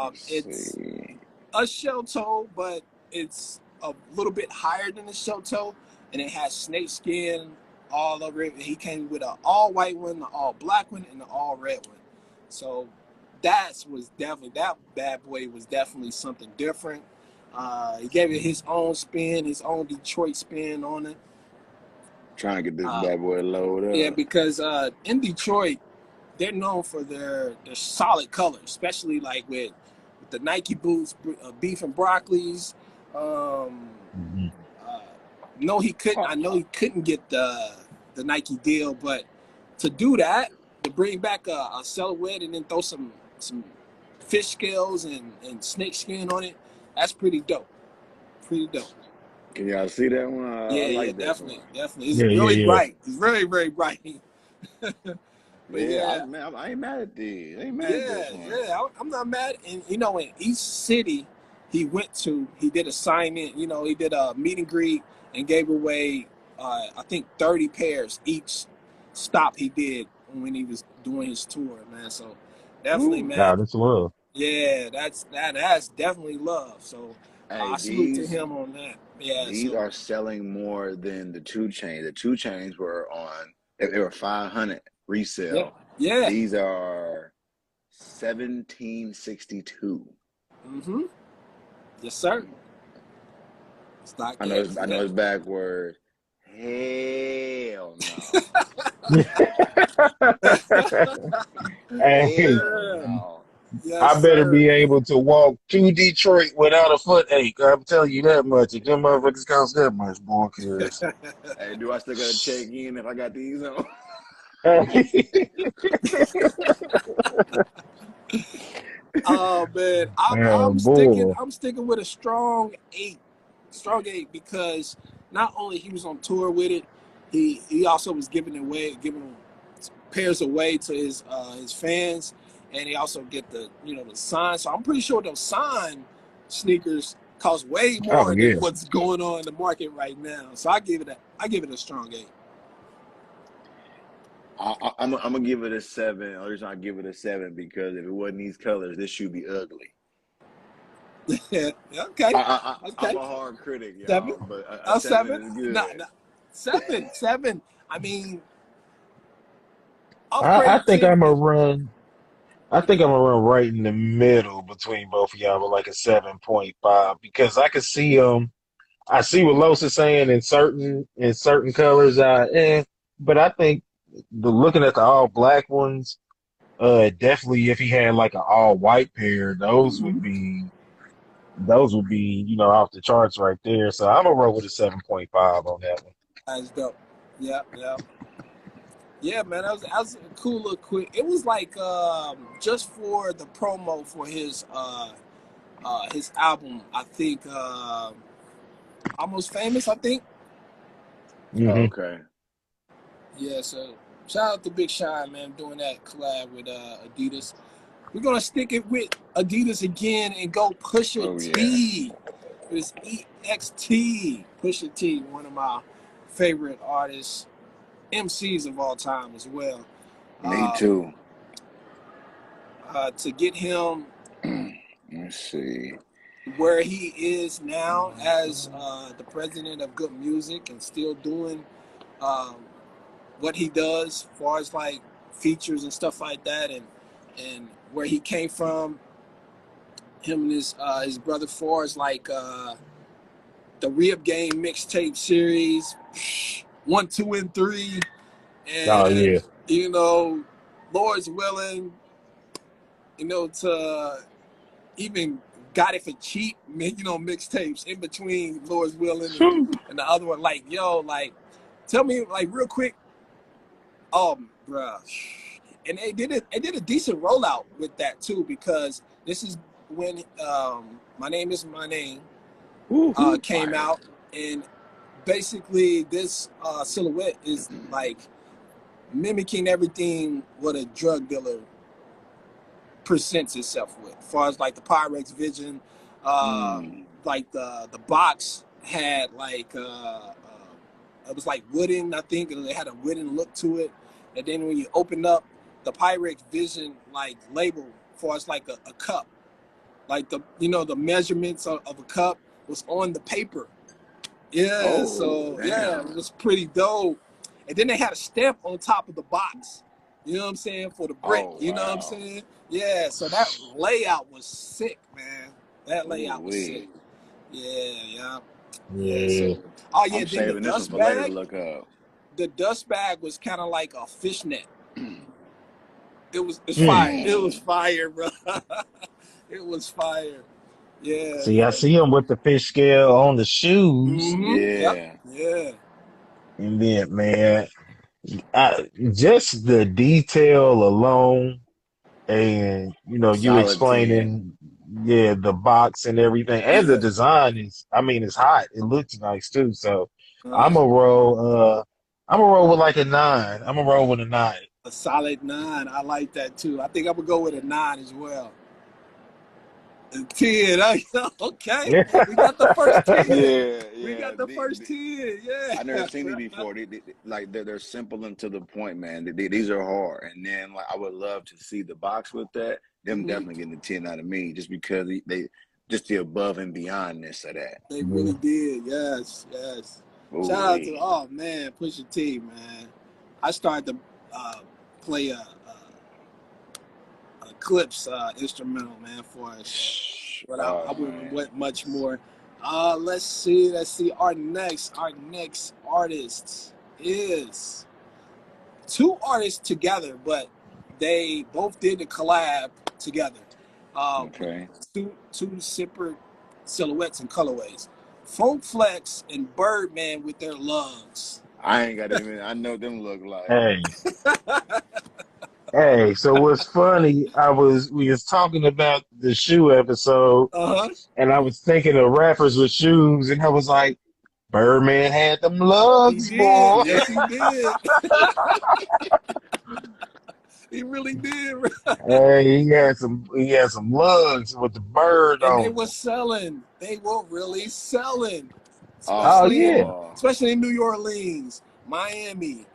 Let's It's see. a shell toe, but it's a little bit higher than the shell toe, and it has snake skin all over it. He came with an all white one, an all black one, and an all red one. So that bad boy was definitely something different. He gave it his own spin, his own Detroit spin on it. Trying to get this Uh, bad boy load yeah, up. because in Detroit, they're known for their solid colors, especially like with the Nike boots, beef and broccolis. Um, Mhm. uh, no, he couldn't. Oh, I know he couldn't get the Nike deal, but to do that, to bring back a silhouette and then throw some fish scales and snake skin on it, that's pretty dope. Pretty dope. can y'all see that one? I Yeah, like this definitely, one. definitely. It's Yeah, yeah, really yeah. bright. It's very, very bright. But Yeah, yeah, I ain't mad at these. I ain't mad at yeah, this one. yeah. I'm not mad. And you know, in each city he went to, he did a sign in. You know, he did a meet and greet and gave away, I think 30 pairs each stop he did when he was doing his tour, man. So definitely, Ooh. man. Nah, that's love. Yeah, that's definitely love. So Hey, I salute to him on that. Yeah. these So are selling more than the 2 chains. The 2 chains were on they were 500 yeah, resale. yeah. These are 1762. Mm-hmm. Yes, sir. Stock X. I know Yeah. it's backwards. Hell no. Hey, Hell Yeah. no. Yes, I better sir. be able to walk to Detroit without a foot ache. I'm telling you that much. If them motherfuckers cost that much, boy, cause Hey, do I still gotta check in if I got these on? Oh man, oh boy. I'm sticking with a strong 8, because not only he was on tour with it, he also was giving pairs away to his fans, and he also get the sign. So I'm pretty sure those sign sneakers cost way Oh more than yeah. what's going on in the market right now. So I give it a strong 8. I'm gonna give it a 7. The only reason I give it a 7 because if it wasn't these colors, this should be ugly. Yeah, okay, I'm okay. a hard critic, 7, y'all, but a a 7 7, is no, good. no, 7. I mean, I upgrade think 10. I'm a run. I think I'm gonna run right in the middle between both of y'all with like a 7.5 because I can see I see what Los is saying in certain colors. But I think the looking at the all black ones, definitely if he had like an all white pair, those would be off the charts right there. So I'm gonna roll with a 7.5 on that one. That's dope. Yeah, yeah. Yeah, man, that was a cool little quick. It was like just for the promo for his album, I think Almost Famous, I think. Hmm. Okay. Yeah, so shout out to Big Shine, man, doing that collab with Adidas. We're gonna stick it with Adidas again and go Pusha Oh yeah. T. It's EXT. Pusha T, one of my favorite artists, MCs of all time as well. Me too. To get him Let's see. where he is now as the president of Good Music and still doing um, what he does as far as like features and stuff like that, and where he came from, him and his brother Forrest, like the Rib Game mixtape series, 1, 2, and 3, Oh and yeah. Lord's willing, to even got it for cheap, mixtapes in between Lord's willing and the other one. Like, like, tell me, like, real quick. Bruh. And they did a decent rollout with that too, because this is when My Name Is My Name came Fire. out, and basically this silhouette is like mimicking everything what a drug dealer presents itself with, as far as like the Pyrex vision, like the box had like it was like wooden, I think, and it had a wooden look to it. And then when you open up the Pyrex Vision like label, as far as like a cup, like the measurements of a cup was on the paper. Yeah, so yeah, it Damn. was pretty dope. And then they had a stamp on top of the box. You know what I'm saying, for the brick. Oh You know what I'm wow. saying? Yeah, so that layout was sick, man. That layout was sick. Ooh-wee. Yeah. Yeah. So, I'm then the saving this one dust for later to bag. look up. The dust bag was kind of like a fishnet. It's Mm. fire. It was fire, bro. It was fire. Yeah. See, I see him with the fish scale on the shoes, Mm-hmm. Yep. Yeah. Yeah. and then man, just the detail alone, and you Solid 10. explaining, yeah, the box and everything, and the Yeah. design I mean, it's hot. It looks nice too. So Uh, I'm a roll. I'm gonna roll with like a 9. I'm gonna roll with a 9. a solid 9. I like that too. I think I would go with a 9 as well. A 10. Okay. We got the first 10. Yeah, We yeah. got the first 10. Yeah. I never seen these before. Like they're simple and to the point, man. These are hard. And then like I would love to see the box with that. Them Mm-hmm. definitely getting the 10 out of me, just because they just the above and beyondness of that. They really did. Yes. Shout out to, Ooh-wee. oh man, Pusha T, man. I started to play a Clips instrumental, man, for us. But I Oh wouldn't man. want much more. Let's see. Our next artist is two artists together, but they both did the collab together with Okay. two separate silhouettes and colorways. Funk Flex and Birdman with their lugs. I ain't got even. I know them look like. Hey, hey. So what's funny? We was talking about the shoe episode, Uh-huh. and I was thinking of rappers with shoes, and I was like, Birdman had them He lugs, did. boy. Yes, he did. He really did. Hey, he had some lugs with the bird And they on were them. selling. They were really selling, Oh especially yeah. Oh. in New Orleans, Miami,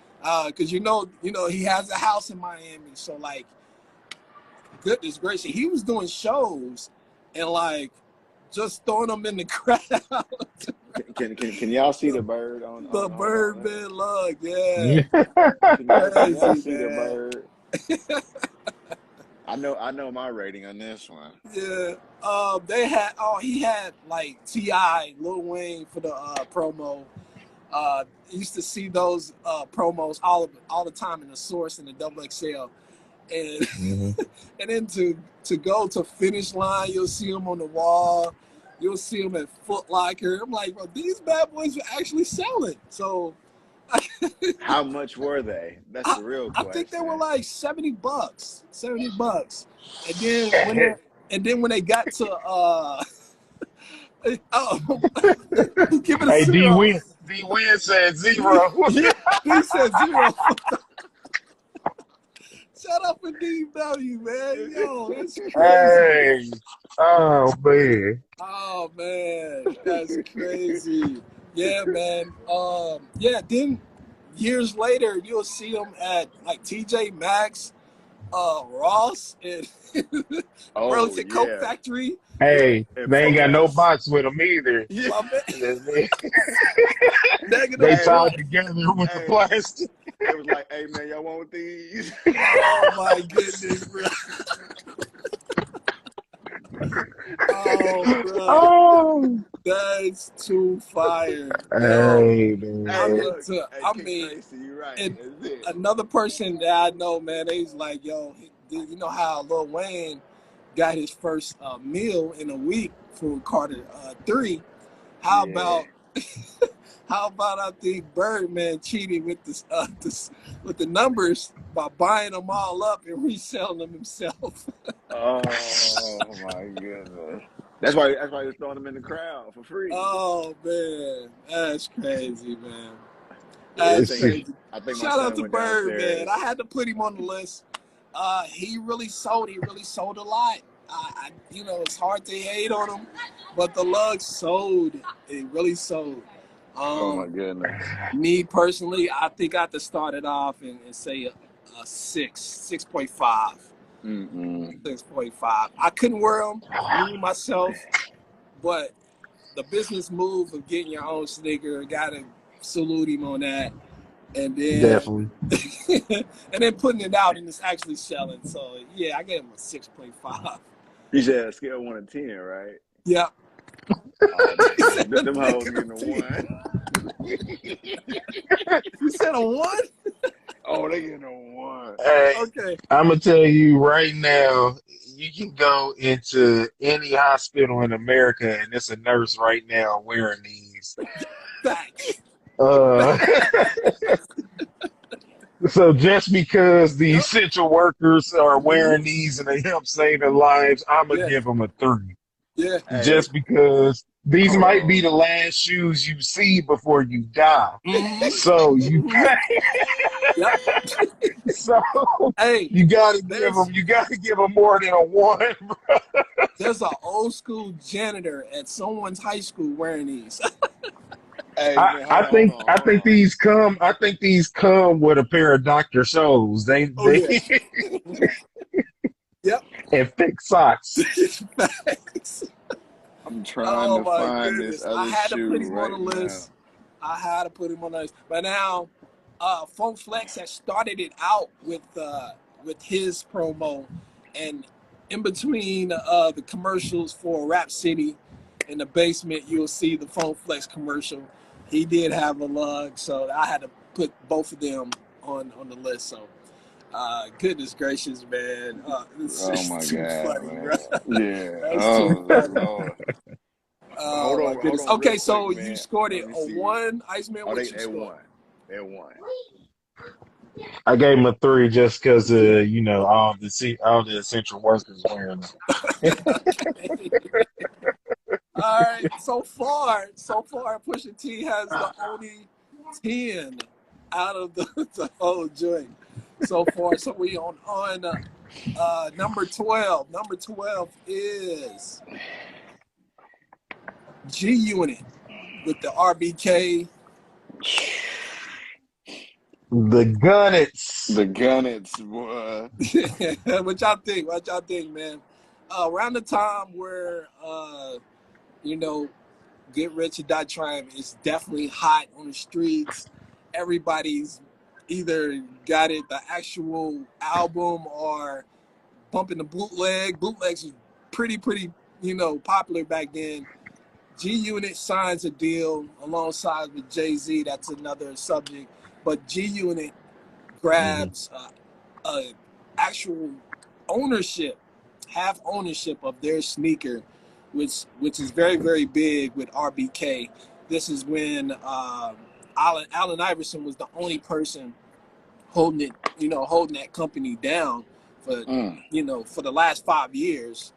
because he has a house in Miami. So like, goodness gracious, he was doing shows and like just throwing them in the crowd. Can y'all see the bird on The hold on? Birdman lug, yeah, Can y'all crazy see the man. bird? I know my rating on this one. Yeah. He had like T.I., Lil Wayne for the promo. Used to see those promos all the time in the Source and the Double XL. And Mhm. and then to go to Finish Line, you'll see them on the wall. You'll see them at Foot Locker. I'm like, bro, these bad boys are actually selling. So How much were they? That's I, the real I think they were question. like $70. $70. And then when they got to give it a Hey, D zero. Win, D Win said zero. Yeah, he said zero. Shut up for DW, man. Yo, that's crazy. Hey, oh man, Oh man, that's crazy. Yeah, man. Then years later, you'll see them at like TJ Maxx, Ross, and Oh Burlington Coat yeah. Factory. hey, And they ain't got no Foamposite. box with them either. Yeah. My man, They negative Hey, tied one. together with the hey, plastic. it was like, hey man, y'all want these? Oh my goodness, bro. Oh, bro. Oh, That's too fire. Yo, hey Hey, man, look, hey, I King mean, Tracy, you're right. and That's it. another person that I know, man, he's like, yo, you know how Lil Wayne got his first meal in a week from Carter 3. How Yeah. about I think Birdman cheated with with the numbers by buying them all up and reselling them himself. Oh my goodness. That's why you're throwing them in the crowd for free. Oh man, that's crazy, man. Yeah, That's it's crazy. I think my Shout out son to went Birdman. downstairs. I had to put him on the list. He really sold. He really sold a lot. It's hard to hate on him, but the lug sold. It really sold. Oh my Um, goodness. Me personally, I think I have to start it off and say a 6.5. Mm-mm. 6.5. I couldn't wear them, me myself, but the business move of getting your own sneaker, gotta salute him on that. And then definitely. and then putting it out and it's actually selling. So yeah, I gave him a 6.5. You said a scale 1 to 10, right? Yeah. Oh He man, said a them hoes getting negative a 10. 1. You said a 1? Oh, they getting a 1. Hey, Okay. I'm gonna tell you right now, you can go into any hospital in America and it's a nurse right now wearing these. Facts. Uh, so just because the Yep. essential workers are Mm-hmm. wearing these and they help save their lives, I'm gonna Yeah. give them a 3. Yeah. Hey, Just because these hold might be on. the last shoes you see before you die. Mm-hmm. So you Mm-hmm. Yep. so Hey, there's you gotta give them more than a 1. there's an old school janitor at someone's high school wearing these. Hey man, I hold think on. these come with a pair of Dr. Scholl's. Oh They yeah. Yep. and thick socks. Facts. I'm trying Oh to my find this goodness. I other had to put shoe him on the right now. list. I had to put him on the list. But now, Funk Flex has started it out with his promo, and in between the commercials for Rap City in the basement, you'll see the Funk Flex commercial. He did have a lug, so I had to put both of them on the list. So, goodness gracious, man, it's Oh just my too God, funny, bro. man. Yeah. That's too Oh funny. Lord. Oh my Hold goodness. on real Okay, quick, so you man. scored it Let me a see. 1, Iceman. Oh, What you they score? won. They won. I gave him a 3 just because all the essential workers wearing them. Okay. All right. So far, Pusha T has the only 10 out of the whole joint. So far, so we on number 12. Number 12 is G Unit with the RBK. The Gunnets. The Gunnets, boy. What y'all think? What y'all think, man? Around the time where you know, Get Rich or Die Trying is definitely hot on the streets. Everybody's either got it the actual album or bumping the bootleg. Bootlegs was pretty, popular back then. G Unit signs a deal alongside with Jay-Z. That's another subject. But G Unit grabs actual ownership, half ownership of their sneaker, which is very, very big with RBK. This is when Allen Iverson was the only person holding that company down for for the last 5 years,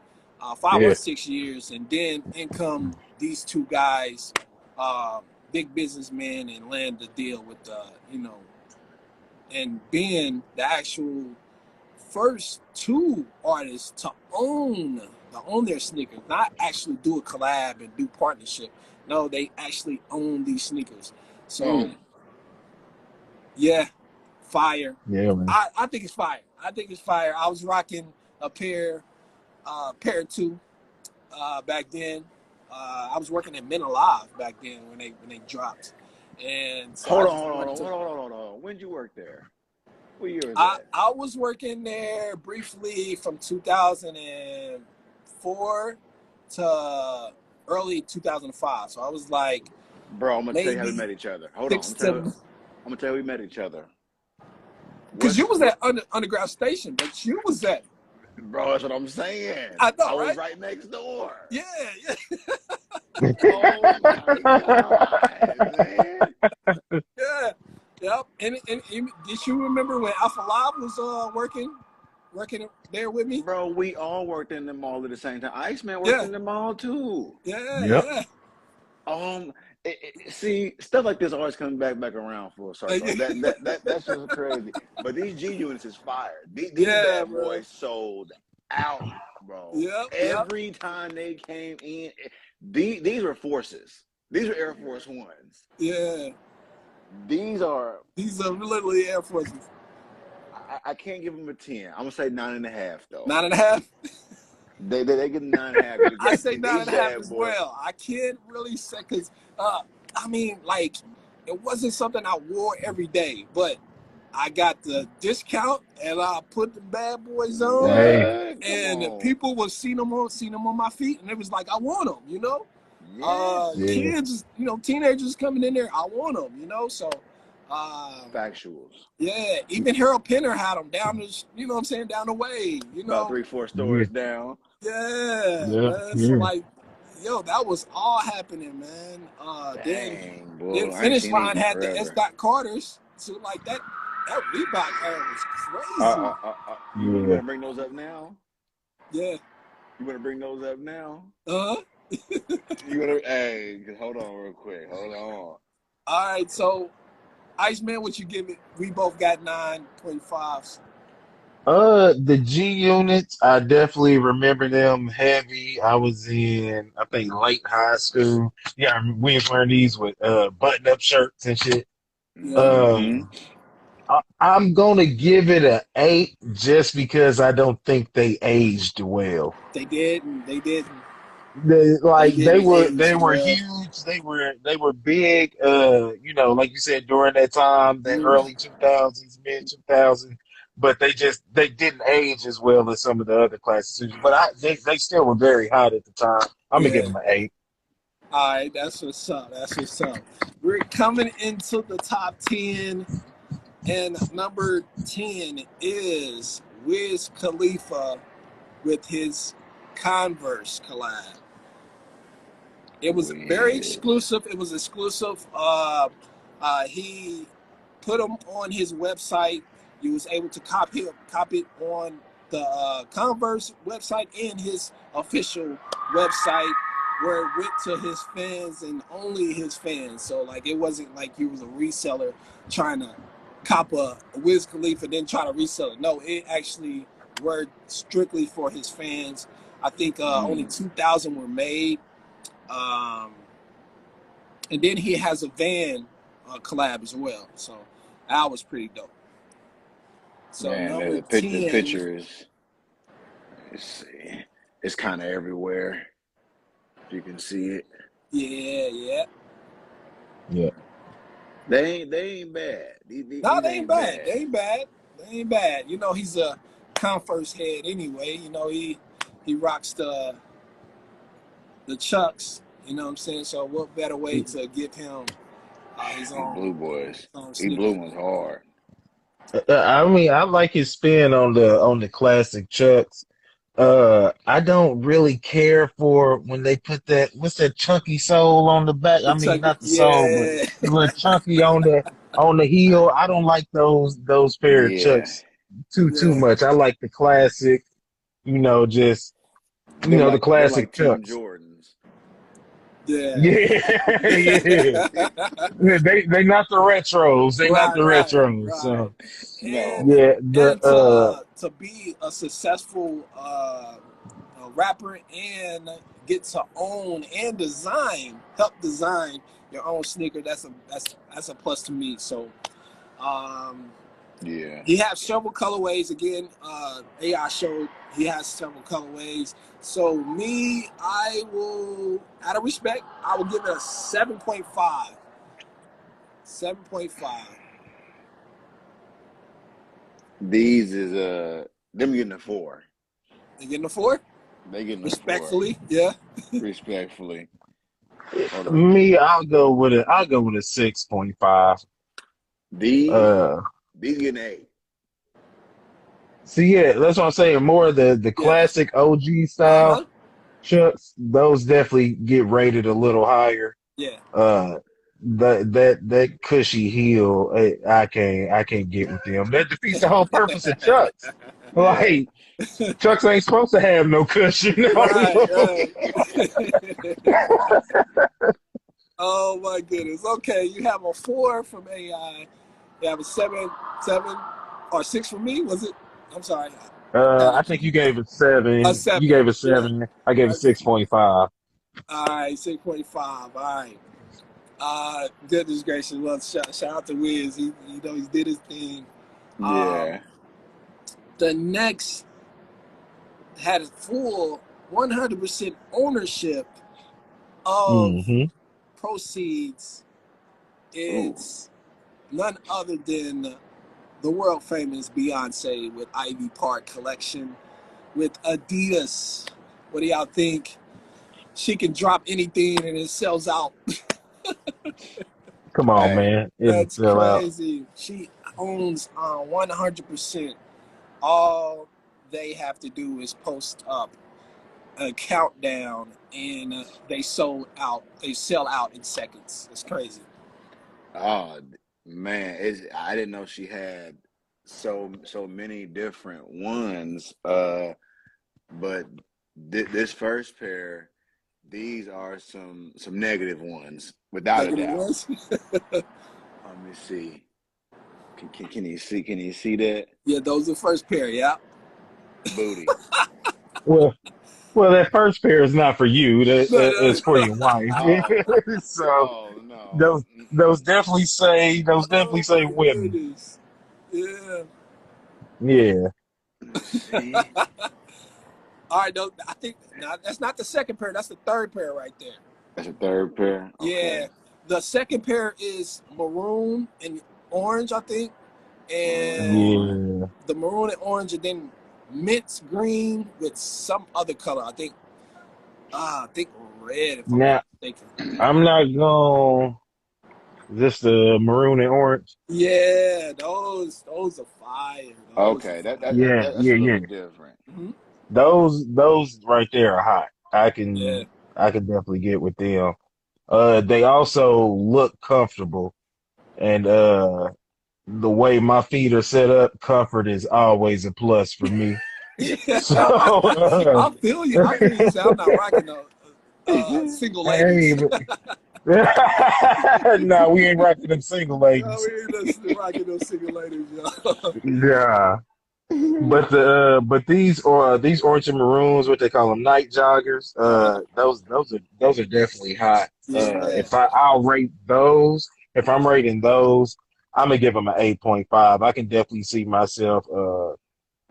6 years, and then in come these two guys, big businessmen, and land the deal with and being the actual first two artists to own their sneakers, not actually do a collab and do partnership. No, they actually own these sneakers. So yeah, fire. Yeah, man. I think it's fire. I was rocking a pair two back then. I was working at Men Alive back then when they dropped. And so Hold on. When did you work there? What year was that? I was working there briefly from 2004 to early 2005. So I was like, bro, I'm gonna tell you how we met each other. Hold on, I'm gonna tell you how we met each other. Because you was at Underground Station, but you was at. Bro, that's what I'm saying. I know, I was right? right next door. Yeah. Oh my God, man. Yeah. Yep. And did you remember when Alpha Live was working there with me? Bro, we all worked in the mall at the same time. Iceman worked in the mall too. Yeah. See, stuff like this always comes back around full circle. That's just crazy. But these G units is fire. These bad boys sold out, bro. Every time they came in, these were forces. These were Air Force Ones. Yeah. These are literally Air Forces. I can't give them a 10. I'm gonna say 9.5 though. 9.5. They get 9.5. I say 9.5 as well. I can't really say because I mean, like, it wasn't something I wore every day, but I got the discount and I put the bad boys on, and people would see them on my feet, and it was like, I want them, you know. Kids, teenagers coming in there, I want them, so. Factuals. Yeah, even Harold Penner had them down the, down the way, About 3-4 stores down. So like, yo, that was all happening, man. Dang, boy, then Finish Line had the S. Carters, so like that Reebok era was crazy. You want to bring those up now? Yeah. You want to bring those up now? You want to? Hey, hold on real quick. Hold on. All right, so Iceman, what you give it? We both got 9.5s. The G units, I definitely remember them heavy. I was in, I think, late high school. Yeah, we was wearing these with button-up shirts and shit. I'm gonna give it an 8 just because I don't think they aged well. They didn't. They were well. huge. They were big. Like you said, during that time, the early 2000s, mid 2000s. But they didn't age as well as some of the other classics. But they still were very hot at the time. I'm gonna give them an 8. All right, that's what's up. We're coming into the top 10, and number 10 is Wiz Khalifa with his Converse collab. It was very exclusive. It was exclusive. He put them on his website. You was able to copy it on the Converse website and his official website, where it went to his fans and only his fans. So like, it wasn't like you was a reseller trying to cop a Wiz Khalifa then try to resell it. No, it actually were strictly for his fans. I think only 2,000 were made. And then he has a Van collab as well. So that was pretty dope. So man, the picture is, let's see, it's kind of everywhere. You can see it. Yeah. They ain't bad. They ain't bad. They ain't bad. Converse head anyway. You know, he rocks the Chucks. You know what I'm saying? So what better way to give him his He own Blue Boys. He sneaker? blew ones hard. I mean, I like his spin on the classic Chucks. I don't really care for when they put that what's that chunky sole on the back. I It's mean, like, not the sole, but yeah, the little chunky on the heel. I don't like those pair of Yeah. Chucks too yeah, much. I like the classic, just Them the like classic Team Chucks. Jordans. yeah. Yeah, yeah. They not the retros. They not Right, the right, retros. right. So And No. yeah, and the to be a successful rapper and get to own and help design your own sneaker. That's a plus to me. So Yeah. he has several colorways. Again, AI showed he has several colorways. So me, I will, out of respect, I will give it a 7.5. 7.5. These is them getting a 4. They getting a 4? They getting a 4. Respectfully, yeah. Respectfully. Hold on. me, I'll go with a 6.5. These Uh, getting 8. See, yeah, that's what I'm saying. More of the Yeah. classic OG style Uh-huh. chucks, those definitely get rated a little higher. Yeah. Uh, that cushy heel, I can't get with them. That defeats the whole purpose of chucks. Yeah. Like chucks ain't supposed to have no cushion. Right, right. Oh my goodness. Okay, you have a 4 from AI. You have a 7 or 6 from me, was it? I'm sorry. I think you gave it A 7. You 7, gave it yeah. 7. I gave it 6.5. All right, 6.5. All right. Goodness gracious. Well, shout out to Wiz. He did his thing. Yeah. The next had a full 100% ownership of Hmm. proceeds. Ooh. It's none other than the world famous Beyonce with Ivy Park collection with Adidas. What do y'all think? She can drop anything and it sells out. Come on, Hey. man. It'll That's sell out. crazy. She owns 100%. All they have to do is post up a countdown and they sold out. They sell out in seconds. It's crazy. Oh man, I didn't know she had so many different ones. But this first pair, these are some negative ones, without a Negative doubt. ones. Let me see. Can you see? Can you see that Yeah, those are the first pair. Yeah. booty? Well, that first pair is not for you. No, It's for no. your wife. Oh, So oh no. those those definitely Oh say my women. goodness. Yeah. Yeah. Let me see. All right, no, I think now that's not the second pair. That's the third pair right there. That's a third pair. Yeah, Okay. the second pair is maroon and orange, I think, Maroon and and orange. Yeah. the maroon and orange, and then mint green with some other color. I think red, if I'm not Now mistaken. I'm not going just the maroon and orange. Yeah, those are fire. Those are Okay, fire. that's a Yeah. little different. Hmm. Those right there are hot. Yeah. I can definitely get with them. They also look comfortable, and the way my feet are set up, comfort is always a plus for me. So, I feel you. I feel you. Say I'm not rocking no single hey, ladies. no, we ain't rocking them single No, ladies. we ain't listening rocking no single ladies, y'all. Yeah, but these orange and maroons, what they call them, night joggers. Those are definitely hot. Yeah. I'll rate those, if I'm rating those, I'm gonna give them an 8.5. I can definitely see myself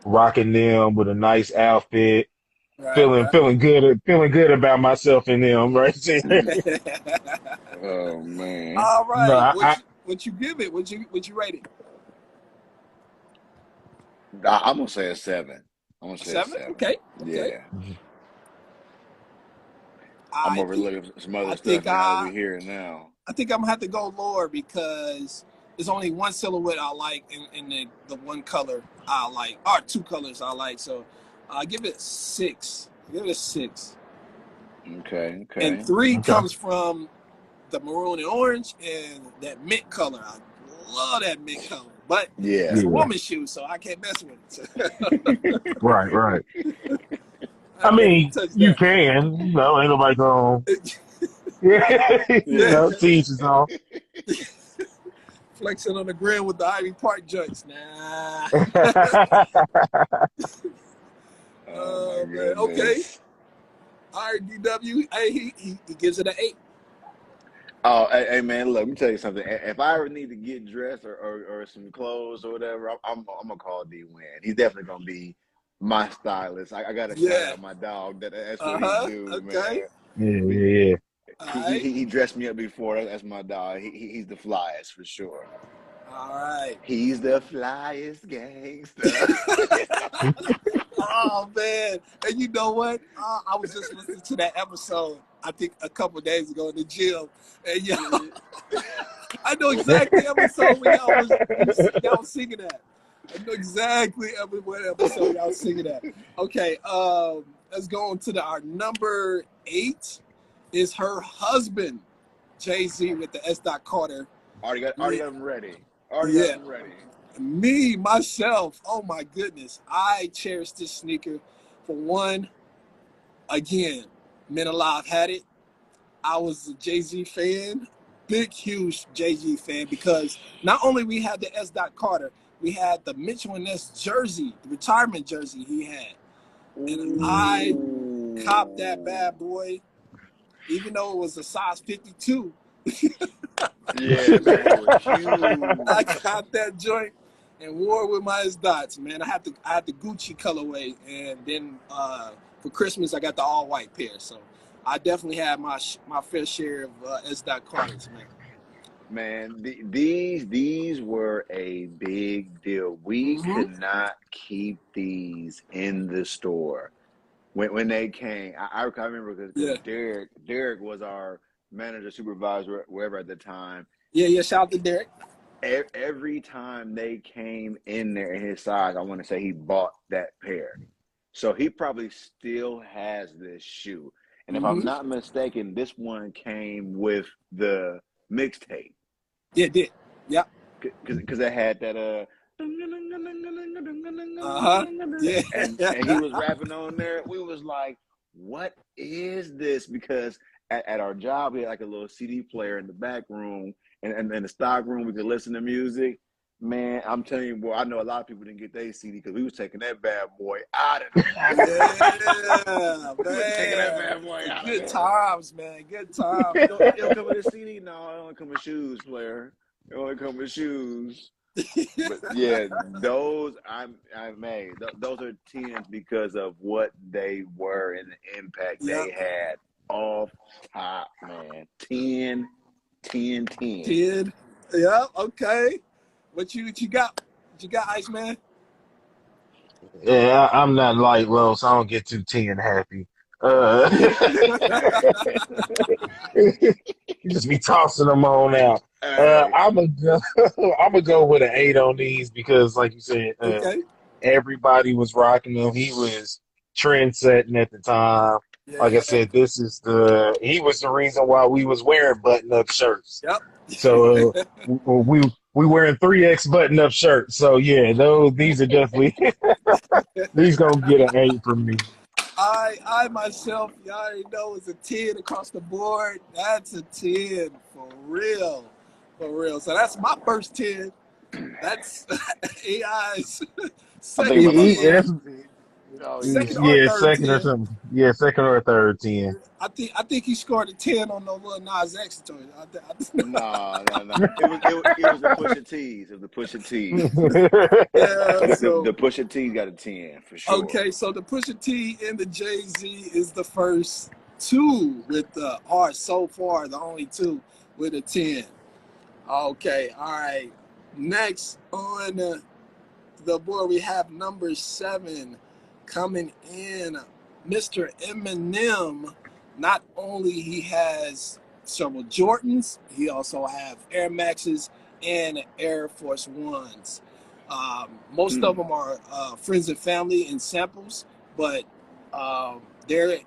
rocking them with a nice outfit, Right, right. feeling good about myself in them right there. Oh man. All No, right. What you give it? Would you rate it? I'm gonna say a 7. I'm gonna A say a 7? 7. Okay. Okay. Yeah. I'm I overlooking some I other stuff think now that I we hear it now. I think I'm gonna have to go lower because there's only one silhouette I like in the one color I like, or two colors I like. So I give it 6. Give it a 6. Okay, And okay. 3 Okay. comes from the maroon and orange and that mint color. I love that mint color, but Yeah. it's a Yeah. woman's shoe, so I can't mess with it. Right. Right. I I can't mean, touch you that. can. You know, ain't nobody going. Yeah. You Yeah, know, teach his own. flexing on the grill with the Ivy Park joints. Nah. Oh my Oh man. Okay. goodness. All right, DW. Hey, he gives it an 8. Oh, hey, man, look, let me tell you something. If I ever need to get dressed or some clothes or whatever, I'm gonna call D Win. He's definitely gonna be my stylist. I gotta shout Yeah. out my dog. That's what he Uh-huh. do, Okay. man. Yeah. We Yeah. All right. he dressed me up before. That's my dog. He's the flyest for sure. All right. He's the flyest gangster. Oh man. And you know what? I was just listening to that episode, I think a couple of days ago in the gym. And I know exactly episode when y'all was singing that. I know exactly what episode y'all was singing that. Okay, let's go on to our number 8 is her husband, Jay-Z with the S. Carter. Already got him ready. Already got Yeah, him ready. me, myself, oh my goodness. I cherish this sneaker. For one, again, Men Alive had it. I was a Jay-Z fan, big, huge Jay-Z fan, because not only we had the S. Carter, we had the Mitchell and Ness jersey, the retirement jersey he had. And I copped that Ooh. bad boy, even though it was a size 52. Yeah, man, it was I huge. got that joint and wore it with my S dots, man. I had the Gucci colorway, and then for Christmas I got the all white pair. So I definitely had my fair share of S. Carters, man. Man, these were a big deal. We Mm-hmm. could not keep these in the store when they came. I remember because Yeah, Derek was our manager supervisor wherever at the time. yeah. Shout out to Derek. Every time they came in there in his size, I want to say he bought that pair. So he probably still has this shoe. And if I'm Mm-hmm. not mistaken, this one came with the mixtape. Yeah, did. Yep. Because it had that Uh-huh. Yeah. and he was rapping on there. We was like, what is this? Because at our job we had like a little CD player in the back room, and in the stock room we could listen to music. Man, I'm telling you, boy, I know a lot of people didn't get their CD because we was taking that bad boy out of Yeah, we was taking that man. bad boy out of Good there. times, man. Good times. It don't come with a CD. No, it only come with shoes, player. It only come with shoes. But yeah, those I made. Those are 10s because of what they were and the impact Yep. they had off top, man. 10, 10, 10. 10. Yep. Okay. What you got? What you got, Iceman? Yeah. I'm not light low, so I don't get too 10 happy. You just be tossing them on out. Hey, I'm gonna go, I'm gonna go with an 8 on these because, like you said, Okay. everybody was rocking them. He was trend setting at the time. Like I Yeah. said, he was the reason why we was wearing button up shirts. Yep. So we wearing 3X button up shirts. So yeah, these are definitely these gonna get an 8 from me. I myself, y'all already know, is a 10 across the board. That's a 10 for real. For real. So that's my first 10. That's AI's I'm thinking second about my That's, 10. first. Oh Second or yeah. yeah, third second or 10. something. Yeah, second or third 10. I think he scored a 10 on the little Nas X joint. No. It was the Pusha T's. It was the Pusha T's. Yeah, The so Pusha T's got a 10 for sure. okay, so the Pusha T and the Jay-Z is the first two with the are so far the only two with a 10. Okay, all right. Next on the boy, we have number 7 coming in, Mr. Eminem. Not only he has several Jordans, he also have Air Maxes and Air Force Ones. Most of them are friends and family and samples, but there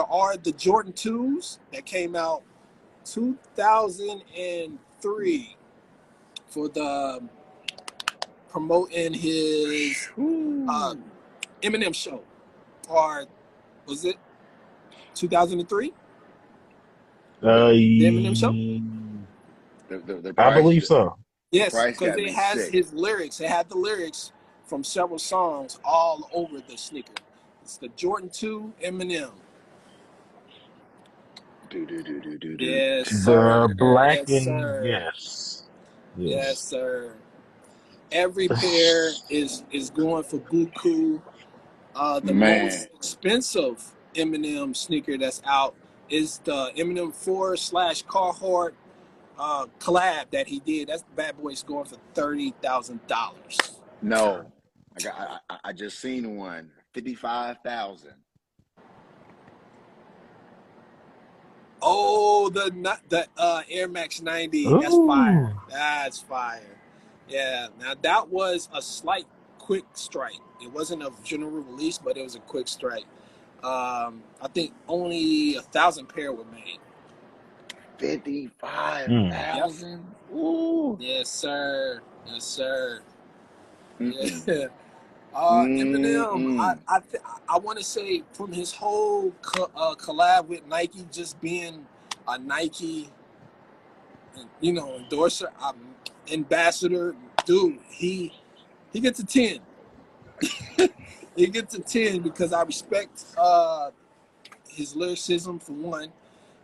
are the Jordan 2s that came out 2003 for the promoting his Eminem show, or was it 2003? The Eminem show? The I price, believe so. Yes, price because got it me has sick. his lyrics. It had the lyrics from several songs all over the sneaker. It's the Jordan 2 Eminem. Yes, sir. The black Yes, and sir. yes, Yes, yes. sir. Every pair is going for buku. The Man, most expensive Eminem sneaker that's out is the Eminem 4/Carhartt collab that he did. That's bad boy's going for $30,000. no. I just seen one. 55,000. Oh, the Air Max 90. That's fire. Ooh. That's fire. Yeah. Now that was a slight quick strike. It wasn't a general release, but it was a quick strike. I think only 1,000 pair were made. 55,000. Ooh. Yes, sir. Yes, sir. Mm-mm. Yeah. Eminem, Mm-mm. I want to say from his whole collab with Nike, just being a Nike, endorser, ambassador, dude, he gets a 10. He gets a 10 because I respect his lyricism for one.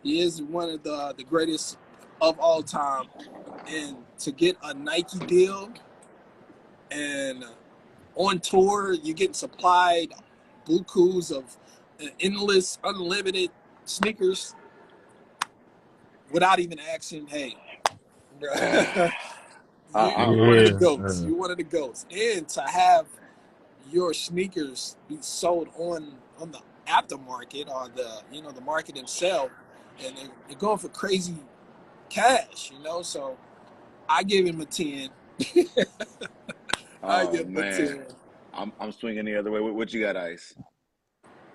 He is one of the greatest of all time, and to get a Nike deal and on tour, you're getting supplied bukus of endless, unlimited sneakers without even asking, hey, bro, you're one of the Yeah. goats. You're one of the goats. And to have your sneakers be sold on the aftermarket or the market itself, and they're going for crazy cash, so I give him a 10. I Oh give him a man, 10. I'm swinging the other way. What you got, Ice?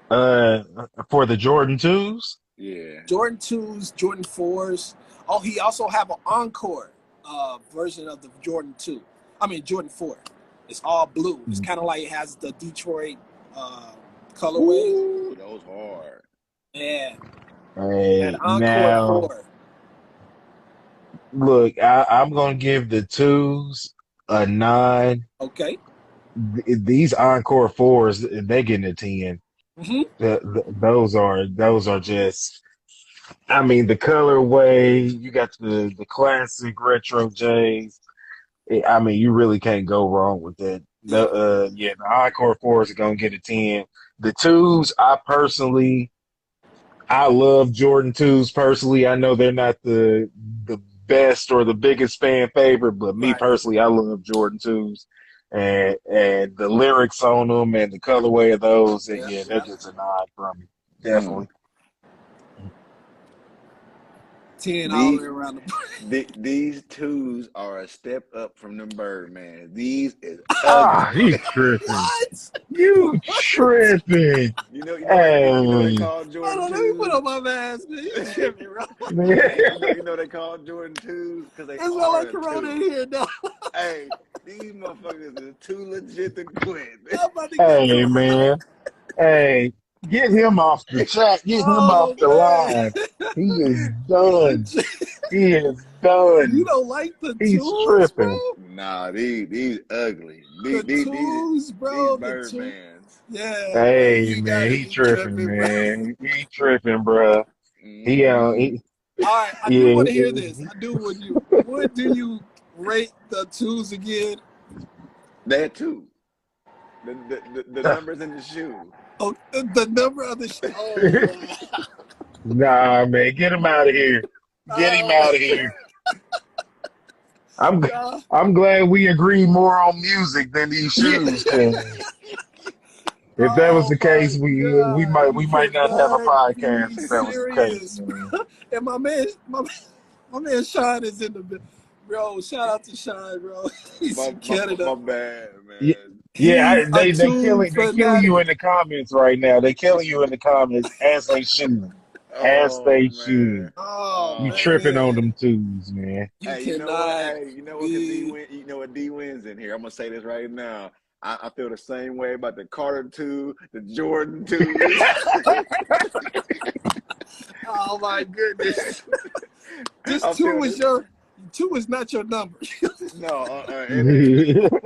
Uh, for the Jordan 2s? Yeah. Jordan 2s, Jordan 4s. Oh, he also have an encore version of the Jordan 2. I mean, Jordan 4. It's all blue. It's kind of like it has the Detroit colorway. Ooh, those hard. Yeah, that Hey, encore now 4. look, I'm gonna give the 2s a 9. Okay. These Encore 4s, they getting a 10. Mm-hmm. Those are just. I mean, the colorway. You got the classic retro J's. I mean, you really can't go wrong with that. Yeah. The Encore 4s are gonna get a 10. The 2s, I love Jordan 2s personally. I know they're not the best or the biggest fan favorite, but me Right. personally, I love Jordan 2s. And the lyrics on them and the colorway of those, and Yeah. yeah, they're Yeah. just a nod from me. Mm. Definitely. 10 all the The, way around these twos are a step up from them Birdman. These is Ah, ugly. you tripping. What? You What? tripping. You know they Hey. call Hold Jordan on, let me put twos. on my mask, man. You tripping, bro. You know they call Jordan twos because they It's not are like a Corona in two. here, no. Hey, these motherfuckers is too legit to quit. I'm about to get Hey, Corona. man. Hey, get him off the chat. Get him off Oh, the line. He is done. man. He is You done. don't like the He's tools, tripping. bro? Nah, these ugly. The tools, These bro. The tools. Birdmans. Yeah, bro. Hey, You man. gotta He be tripping, tripping, bro. man. He tripping, bruh. Mm-hmm. All right, I do Yeah. want to hear this. I do. What do you rate the tools again? They had two. The numbers in the shoe. Oh, the number of the. Oh, Nah, man. Get him out of here. Get him oh. out of here. I'm Uh, I'm glad we agree more on music than these shoes. Cause if that was oh the my case, we God, might you we might not have a cannot podcast be if that was the case, serious, man. bro. And my man Sean is in the bro. Shout out to Sean, bro. He's My in my Canada. my bad, Yeah, man. yeah, He's a tune they killing you fanatic. in the comments right now. They killing you in the comments as they should, as Oh they man. should. Oh You Oh tripping on man, them twos, man. you Hey, you know what? cannot Hey, you know what? Cause D be. win. You know what? D wins in here. I'm gonna say this right now. I feel the same way about the Carter two, the Jordan twos. Oh my goodness. This I feel two is not your number. no, it ain't.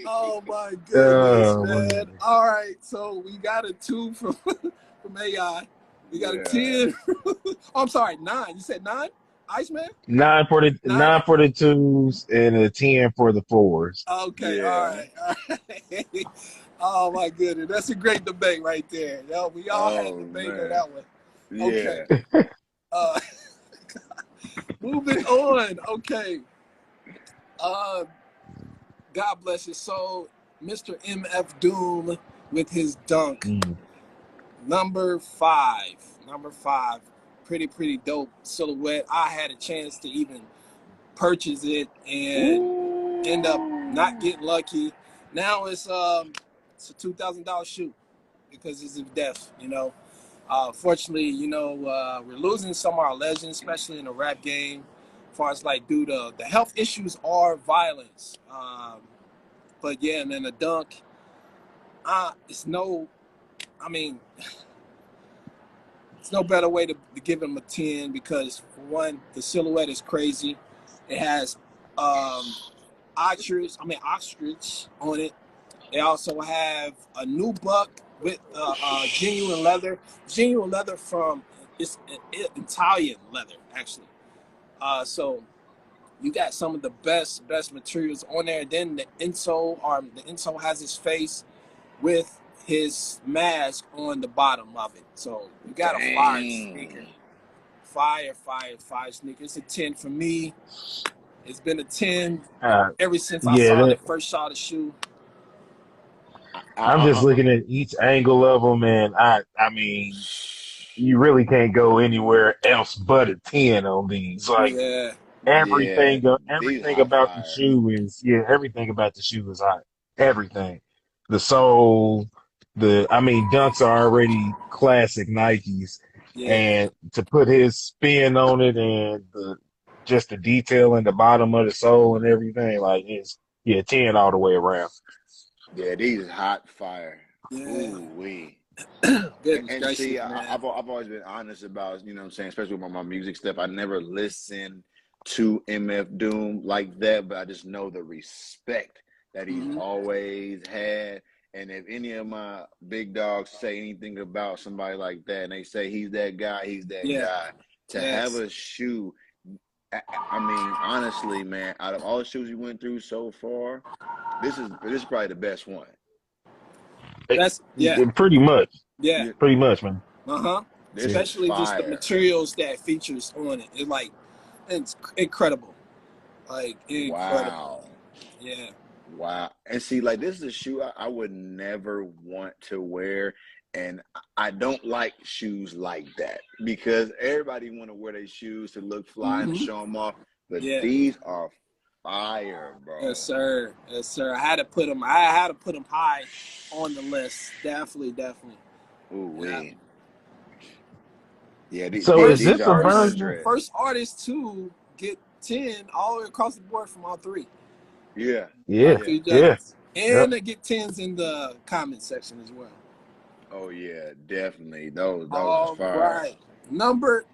Oh my goodness, Oh man. man. All right, so we got a 2 from from AI. We got a Yeah. 10. Oh, I'm sorry, 9. You said 9? Iceman? Nine 9? for the twos and a 10 for the fours. Okay, all Yeah. right. All right. Oh my goodness. That's a great debate right there. Yeah, we all had a Oh debate on man. that one. Okay. Yeah. Uh moving on. Okay. Uh God bless his soul. Mr. MF Doom with his dunk. Mm. Number 5. Number 5. Pretty dope silhouette. I had a chance to even purchase it and end up not Ooh. getting lucky. Now it's a $2,000 shoe because it's of death, you know. Fortunately, you know, we're losing some of our legends, especially in the rap game. As far as like, due to the health issues or violence. But yeah, and then the dunk, it's no, I mean, it's no better way to give him a 10 because, for one, the silhouette is crazy. It has ostrich on it. They also have a new buck with genuine leather from it's Italian leather actually. So you got some of the best materials on there. Then the insole has his face with his mask on the bottom of it. So you got a fire sneaker. Dang. Fire sneaker. It's a 10 for me. It's been a 10 Uh, ever since I yeah, saw the that, first shot of the shoe. I'm just I, looking at each angle of them, and I mean, you really can't go anywhere else but a 10 on these. Like Yeah. yeah, these everything hot about the fire. shoe is yeah, everything about the shoe is hot. Everything, the sole, I mean, dunks are already classic Nikes, Yeah. and to put his spin on it and just the detail in the bottom of the sole and everything, like it's yeah, 10 all the way around. Yeah, these hot fire. Yeah. Ooh wee. Goodness And gracious, see, man. I've always been honest about, you know what I'm saying, especially with my music stuff. I never listened to MF Doom like that, but I just know the respect that he's Hmm. always had. And if any of my big dogs say anything about somebody like that and they say he's that Yeah. guy, to have Yes. a shoe, I mean, honestly, man, out of all the shoes you went through so far, this is probably the best one. That's yeah. Pretty much, Yeah. Yeah, pretty much, man. Uh-huh. this Yeah. is Especially just the fire. materials that features on it. It's incredible. Like incredible. Wow. Yeah. Wow. And see, like this is a shoe I would never want to wear. And I don't like shoes like that because everybody want to wear their shoes to look fly and Hmm. show them off. But Yeah. these are fire, Yes, bro. sir. Yes, sir. I had to put them high on the list. Definitely. Ooh, Yeah. wee. Yeah, So is First, these this a are first, version? 100. first artist to get 10 all the way across the board from all three. Yeah. All Yeah, Yeah. three yeah, judges. yep. And they get 10s in the comment section as well. Oh, yeah, definitely. Those is All fire. right. Number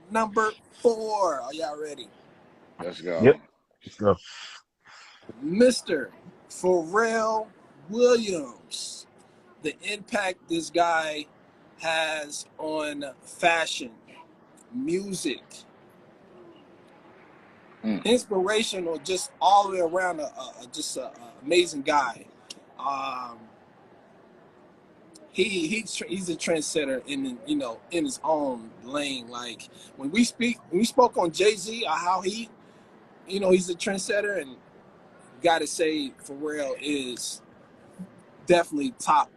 4. Are y'all ready? Let's Yep. go. Let's go. Mr. Pharrell Williams. The impact this guy has on fashion, music, Mm. inspirational, just all the way around. Just an amazing guy. Um, he's a trendsetter in his own lane. Like when we spoke on Jay-Z, how he you know, he's a trendsetter, and gotta say Pharrell is definitely top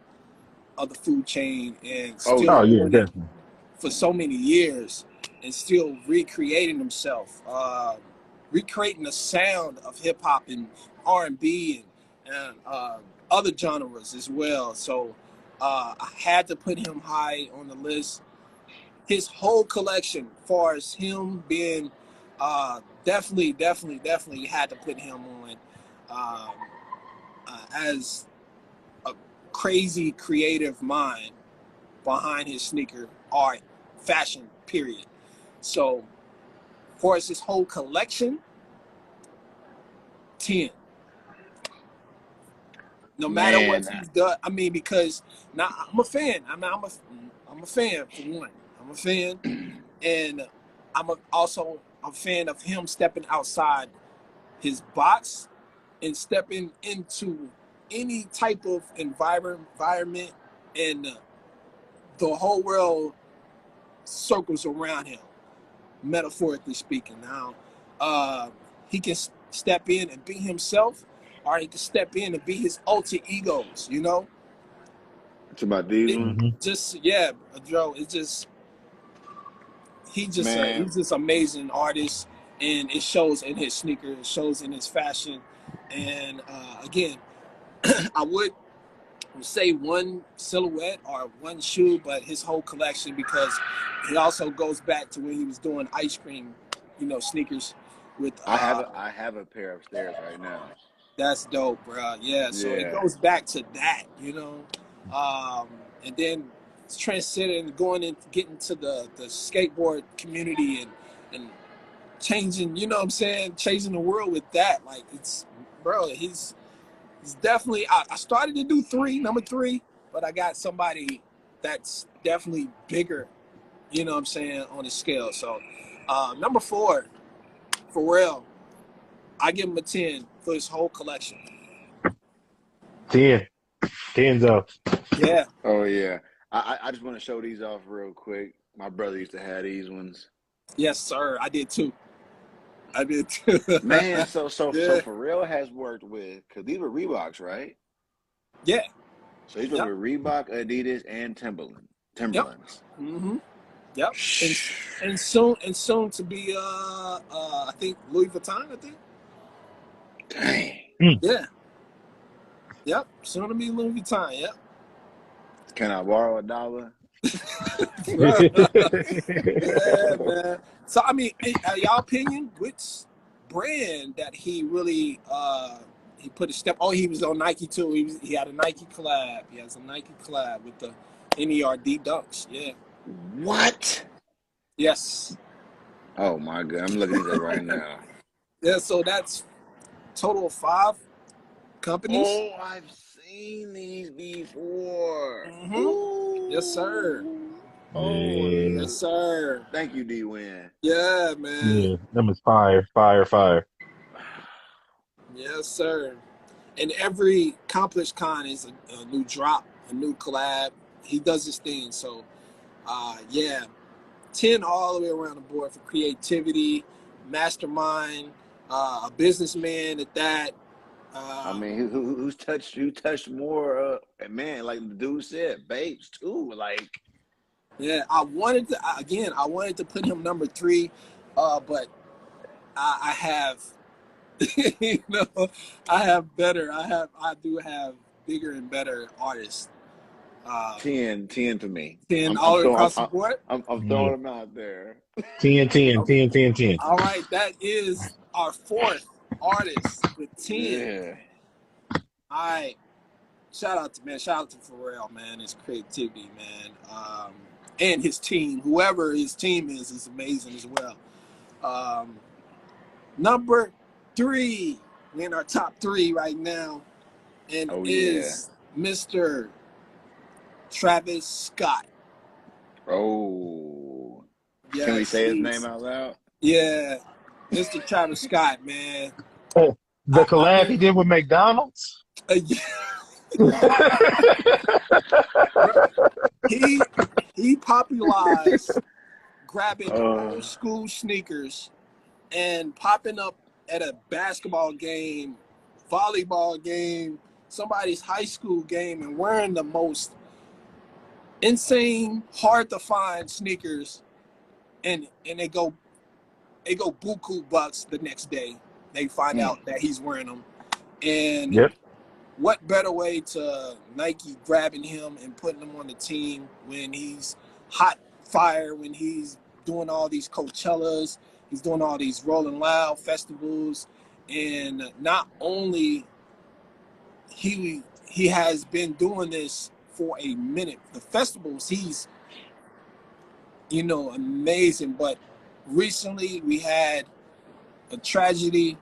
of the food chain and Oh still Oh yeah. yeah, doing it definitely. for so many years and still recreating himself, recreating the sound of hip hop and R&B and other genres as well. So I had to put him high on the list. His whole collection, far as him being, definitely had to put him on as a crazy creative mind behind his sneaker art, fashion, period. So, for us, his whole collection, 10. No matter what Man, he's done, I mean, because now I'm a fan. I'm a fan for one. I'm a fan, and also a fan of him stepping outside his box and stepping into any type of environment, and the whole world circles around him, metaphorically speaking. Now, he can step in and be himself, or he can step in and be his alter egos. You know, it's about these it ones. Hmm. just yeah, Joe. It's just Man, he's just amazing artist, and it shows in his sneakers, it shows in his fashion, and again, I would say one silhouette or one shoe, but his whole collection, because he also goes back to when he was doing ice cream, you know, sneakers with I have a pair upstairs right now. that's dope, bro. Yeah, so it Yeah. goes back to that, you know, and then transcending, going and getting to the skateboard community and changing, you know what I'm saying, changing the world with that. Like it's, bro, he's definitely. I started to do number three, but I got somebody that's definitely bigger. You know what I'm saying, on the scale. So number four, Pharrell, I give him a 10 for his whole collection. 10. 10's up. Yeah. Oh yeah. I just want to show these off real quick. My brother used to have these ones. Yes, sir. I did too. I did too. Man, so Yeah. Pharrell has worked with, because these were Reeboks, right? Yeah. So he's worked Yep. with Reebok, Adidas, and Yep. Timberlands. Mm-hmm. Yep. And Shh. soon to be I think Louis Vuitton. I think. Dang. Mm. Yeah. Yep. Soon to be Louis Vuitton. Yep. Can I borrow $1? Yeah, man. So I mean, y'all opinion, which brand that he really he put a step? Oh, he was on Nike too. He had a Nike collab. He has a Nike collab with the NERD Dunks. Yeah. What? Yes. Oh my God. I'm looking at that right now. Yeah. So that's total of 5 companies. Oh, I've seen these before. Mm-hmm. Yes, sir. Ooh. Oh, Yeah. Yes, sir. thank you, D-Win. Yeah, man. Yeah. Them is fire, fire, fire. Yes, sir. And every accomplished con is a new drop, a new collab. He does his thing. So, yeah, 10 all the way around the board for creativity, mastermind, a businessman at that. I mean, who touched more? Man, like the dude said, babes too. Like, Yeah, I wanted to put him number 3, but I have, you know, I do have bigger and better artists. 10 for me. 10 I'm all throwing across the board. I'm Yeah. throwing them out there. 10, 10, 10, 10, 10. All right, that is our 4th artist with 10. Yeah. All right, shout out to Pharrell, man, his creativity, man, and his team. Whoever his team is amazing as well. Number 3, we're in our top 3 right now, and Oh yeah. is Mr. Travis Scott. Oh. Yes, Can we say his name out loud? Yeah, Mr. Travis Scott, man. The I collab he mean, did with McDonald's. he popularized grabbing Uh, old school sneakers and popping up at a basketball game, volleyball game, somebody's high school game, and wearing the most insane, hard to find sneakers, and they go buku bucks the next day. They find out that he's wearing them, and what better way to Nike grabbing him and putting him on the team when he's hot fire, when he's doing all these Coachellas, he's doing all these Rolling Loud festivals, and not only he has been doing this for a minute. The festivals, he's, you know, amazing. But recently we had a tragedy.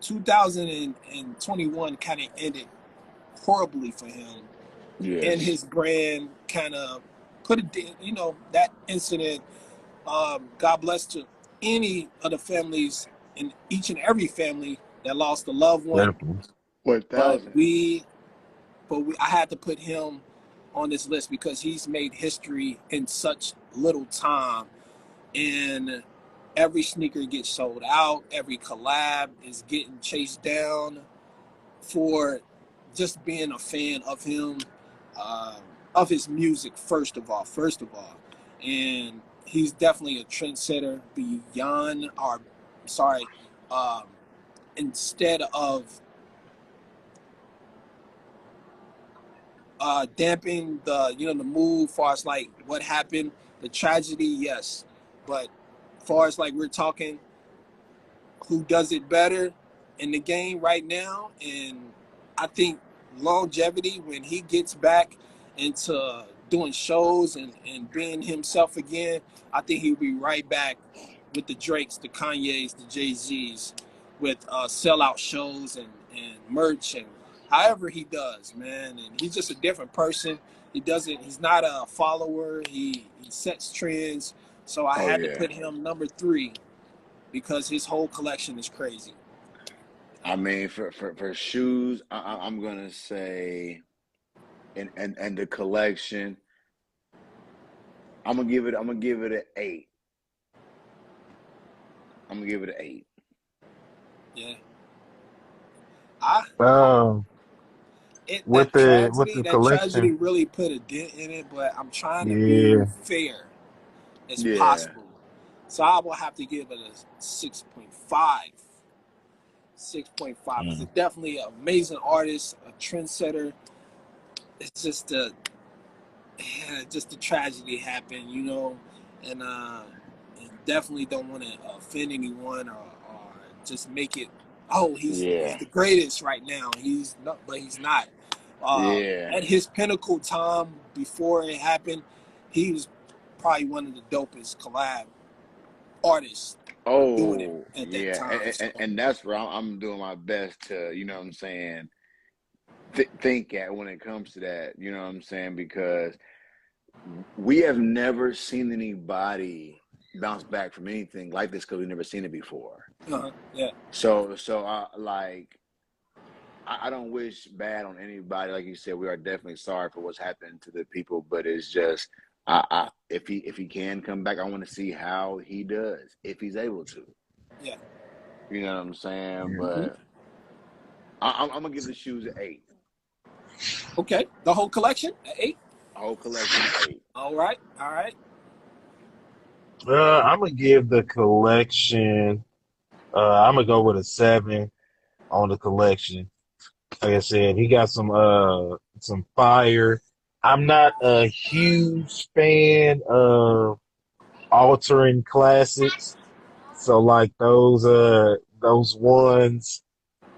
2021 kind of ended horribly for him. Yes. And his brand kind of put it, you know, that incident. God bless to any of the families in each and every family that lost a loved one. 1,000. I had to put him on this list because he's made history in such little time, and every sneaker gets sold out. Every collab is getting chased down for just being a fan of him, of his music. First of all, and he's definitely a trendsetter beyond our. Instead of damping the, you know, the mood, far as like what happened, the tragedy, yes, but far as like we're talking, who does it better in the game right now, and I think longevity, when he gets back into doing shows and being himself again, I think he'll be right back with the Drakes, the Kanyes, the Jay-Z's, with sellout shows and merch and however he does, man. And he's just a different person. He's not a follower. He sets trends. So I had to put him number 3 because his whole collection is crazy. I mean, for shoes, I'm gonna say, and the collection, I'm gonna give it an 8. I'm gonna give it an 8. Yeah. With the That tragedy collection, really put a dent in it, but I'm trying to be fair as possible. So I will have to give it a 6.5. 6.5 because it's definitely an amazing artist, a trendsetter. It's just the tragedy happened, you know, and definitely don't want to offend anyone or just make it. Oh, he's the greatest right now. He's not, but he's not. At his pinnacle time before it happened, he was probably one of the dopest collab artists doing it at that time. And that's where I'm doing my best to, you know what I'm saying, think at when it comes to that, you know what I'm saying, because we have never seen anybody bounce back from anything like this because we've never seen it before. So I don't wish bad on anybody. Like you said, we are definitely sorry for what's happened to the people, but it's just, if he can come back, I want to see how he does, if he's able to. Yeah. You know what I'm saying? But I'm gonna give the shoes an 8. Okay. The whole collection at 8? Whole collection 8. All right. I'm gonna give the collection. I'm gonna go with a 7 on the collection. Like I said, he got some fire. I'm not a huge fan of altering classics. So like those ones,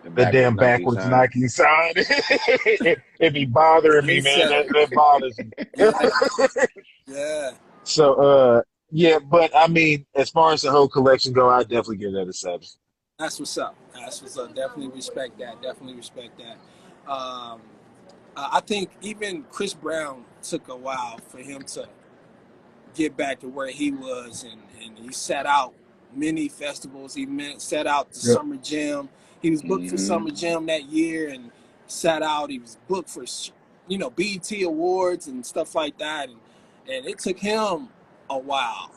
the damn backwards Nike sign. It be bothering me, man. That bothers me. Yeah. So but I mean, as far as the whole collection go, I definitely give that a 7. That's what's up. Definitely respect that. I think even Chris Brown took a while for him to get back to where he was, and he sat out many festivals. He sat out the Summer Jam. He was booked for Summer Jam that year and sat out. He was booked for, you know, BET Awards and stuff like that, and it took him a while,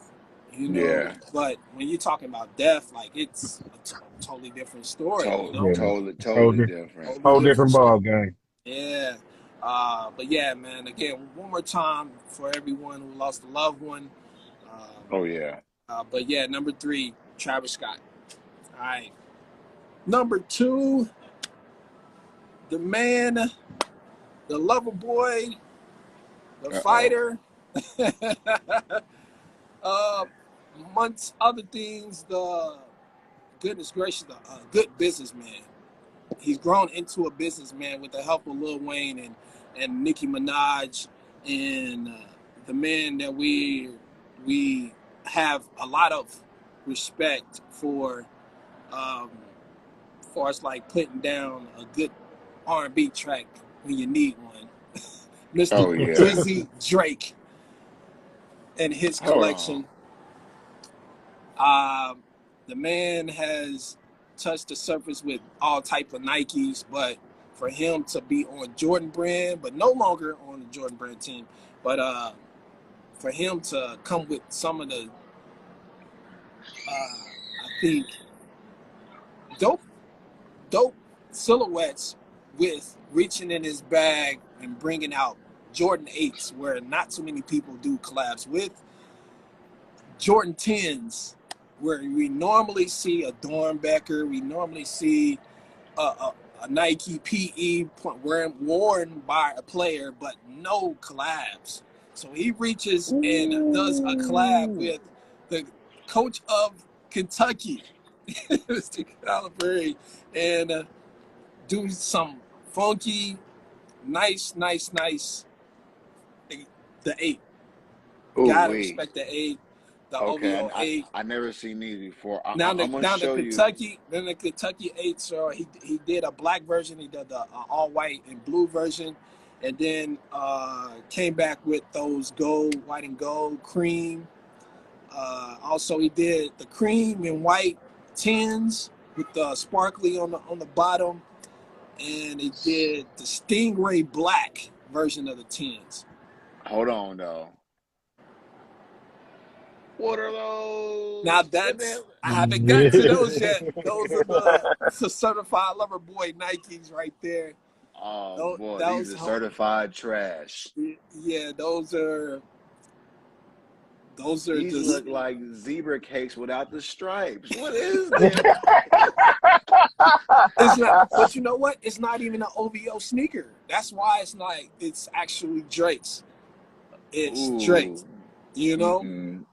you know. Yeah. But when you're talking about Def, like it's a totally different story, you know. Yeah. Whole, Totally di- different. Totally whole different different story. ball game. Yeah. But yeah, man. Again, one more time for everyone who lost a loved one. Oh yeah. But yeah, number 3, Travis Scott. All right. Number 2, the man, the lover boy, the fighter. Amongst other things, the goodness gracious, a good businessman. He's grown into a businessman with the help of Lil Wayne and Nicki Minaj, and the man that we have a lot of respect for, far as like putting down a good R&B track when you need one. Mr. Oh yeah. Drizzy Drake and his Hold on. collection. The man has touched the surface with all type of Nikes, but for him to be on Jordan brand, but no longer on the Jordan brand team, but for him to come with some of the, I think, dope silhouettes with reaching in his bag and bringing out Jordan 8s, where not too many people do collabs with. Jordan 10s, where we normally see a Dornbecker, we normally see a Nike PE worn by a player, but no collabs. So he reaches and does a collab with the coach of Kentucky, Mr. Calipari, and do some funky, nice. The 8. Ooh Gotta wee. respect the 8, the Okay. OVO 8. I never seen these before. Now I'm gonna the show you. Kentucky, then the Kentucky 8. So he did a black version. He did the all white and blue version, and then came back with those gold, white and gold, cream. Also, he did the cream and white 10s with the sparkly on the bottom, and he did the Stingray black version of the 10s. Hold on though. What are Now those? What the that's, hell? I haven't got to those yet. Those are the certified lover boy Nikes right there. Oh boy, these Those, are certified trash. yeah, those are These just. look like zebra cakes without the stripes. What is this? It's not, but you know what? It's not even an OVO sneaker. That's why it's actually Drake's. It's Drake's. Ooh. You know. Mm-mm.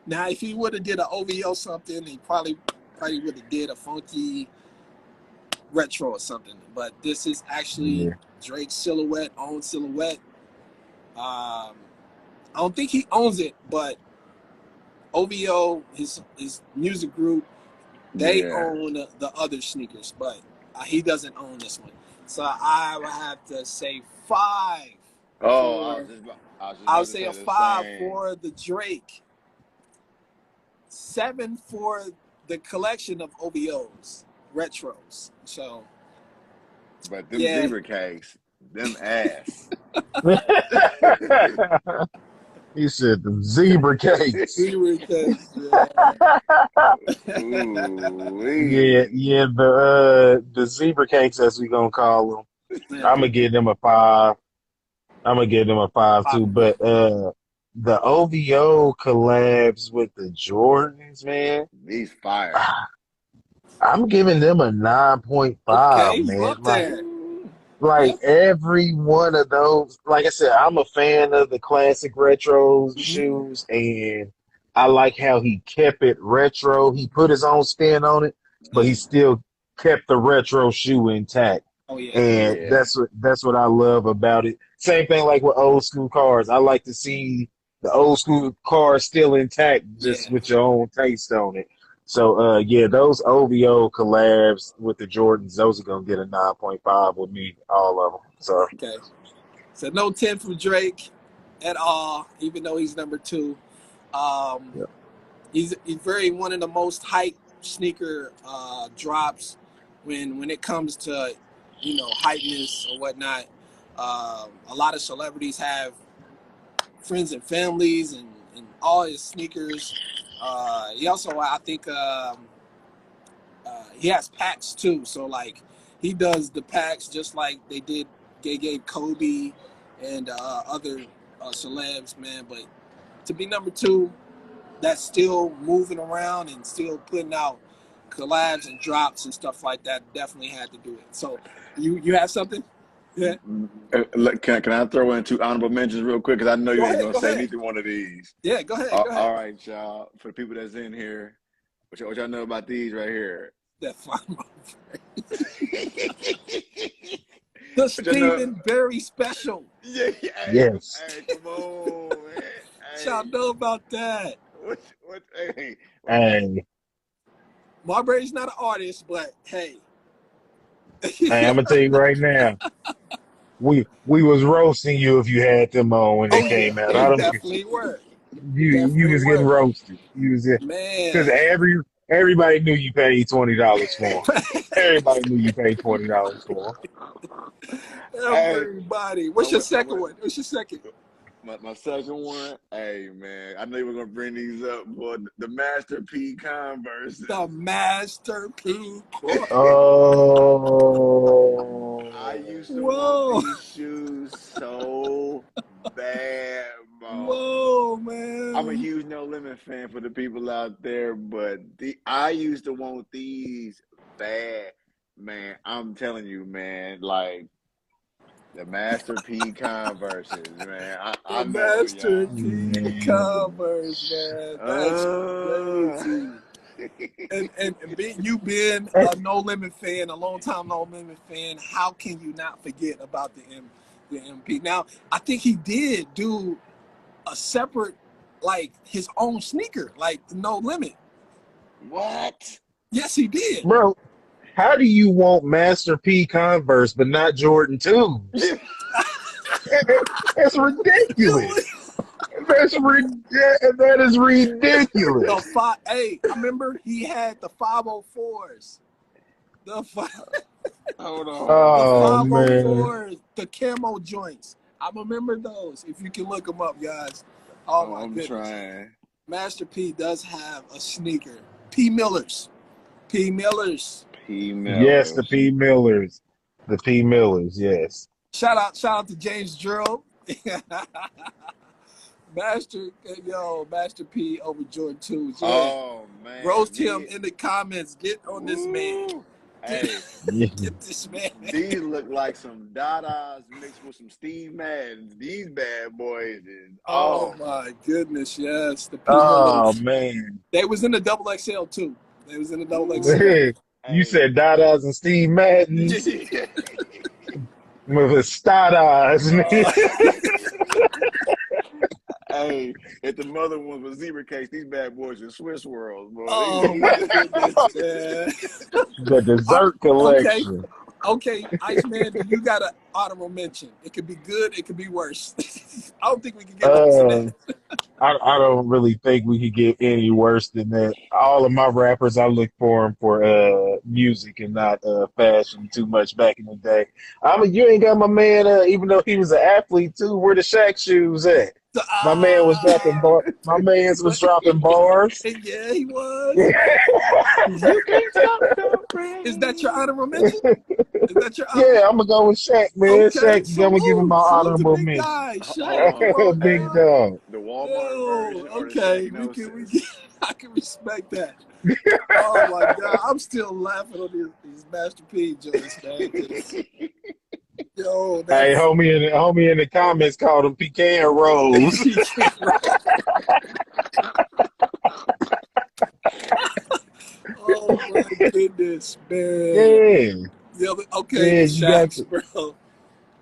Now, if he would have did an OVO something, he probably would have did a funky retro or something. But this is actually Yeah. Drake's silhouette, own silhouette. I don't think he owns it, but OVO, his music group, they Yeah. own the other sneakers, but he doesn't own this one. So I would have to say 5 Oh, for. I was just I would about to say a say the 5 same. for the Drake, 7 for the collection of OVOs, retros. So But them yeah. zebra cakes, them ass. He said the zebra cakes. Ooh Yeah, wee. yeah, the zebra cakes as we gonna call them. Yeah. I'm gonna give them a 5. I'm gonna give them a 5 too. But the OVO collabs with the Jordans, man, These fire. I'm giving them a 9.5, Okay, you man. up there. Like Yep. every one of those, like I said, I'm a fan of the classic retro Mm-hmm. shoes, and I like how he kept it retro. He put his own spin on it, but he Yeah. still kept the retro shoe intact. Oh yeah. And Yeah. that's what I love about it. Same thing like with old school cars. I like to see the old school cars still intact, just Yeah. with your own taste on it. So yeah, those OVO collabs with the Jordans, those are gonna get a 9.5 with me, all of them. So Okay. So no 10 from Drake at all, even though he's number 2. Um, yeah. he's very one of the most hype sneaker drops when it comes to hypeness or whatnot. A lot of celebrities have friends and families and all his sneakers. He also, I think, he has packs too. So like, he does the packs just like they gave Kobe and other celebs, man. But to be number 2, that's still moving around and still putting out collabs and drops and stuff like that, definitely had to do it. So you have something? Yeah. Can I throw in 2 honorable mentions real quick? Because I know you ain't gonna say neither one of these. Yeah, go ahead. Go ahead. All right, y'all. For the people that's in here, what y'all know about these right here? That final the Stephen Berry special. Yeah. Yes. Hey, come on, man. Hey. Y'all know about that. Hey, Marbury's not an artist, but hey. hey, I'm gonna tell you right now. We was roasting you if you had them on when they came out. I You don't. definitely were. You was getting roasted. You was because Man. everybody knew you paid $20 for 'em. Everybody knew you paid $40 for 'em. Everybody. What's your second one? What's your second? My second one, hey man, I know you were gonna bring these up, boy. The Master P Converse. The Master P. Oh, I used to want these shoes so bad, bro. Whoa, man. I'm a huge No Limit fan for the people out there, but I used to want these bad, man. I'm telling you, man, like the Master P Converses, man. I know, Master y'all. P Converse, man. That's crazy. And you being a No Limit fan, a long time No Limit fan, how can you not forget about the MP? Now, I think he did do a separate, like his own sneaker, like No Limit. What? Yes, he did. bro. How do you want Master P Converse but not Jordan 2? That's ridiculous. That is ridiculous. Hey, I remember he had the 504s. Hold on. Oh, The man. 504s, the camo joints. I remember those. If you can look them up, guys. Oh my I'm goodness. trying. Master P does have a sneaker. P Millers. P Millers. P Millers. Yes, the P Millers. The P Millers, yes. Shout out to James Drill. Master P over Jordan 2. Yeah. Oh man. Roast him in the comments. Get on this man. Hey. Get this man. These look like some Dadas mixed with some Steve Maddens. These bad boys is Oh my goodness, yes. The P Oh, Millers. man. They was in the double XL too. They was in the double XL. Hey, you said Dadas and Steve Maddens with a Stardust. Hey, if the mother ones was zebra cakes, these bad boys are Swiss Worlds, boy. Oh my goodness, man. The dessert collection. Okay, Iceman, you got an honorable mention. It could be good, it could be worse. I don't think we can get worse than that. I don't really think we could get any worse than that. All of my rappers, I look for them for music and not fashion too much back in the day. You ain't got my man, even though he was an athlete too, where the Shaq shoes at? My man was dropping dropping bars. Yeah, he was. Is that your honorable mention? Yeah, I'm gonna go with Shaq, man. Okay, Shaq, I'm gonna give him my honorable big mention. guy. Big dog. The Walmart version. Okay, I can respect that. Oh my God, I'm still laughing on these Master P joints, man. Yo, hey, homie in the comments called them pecan rolls. Oh my goodness, man. Yeah. Okay, Shaqs, bro.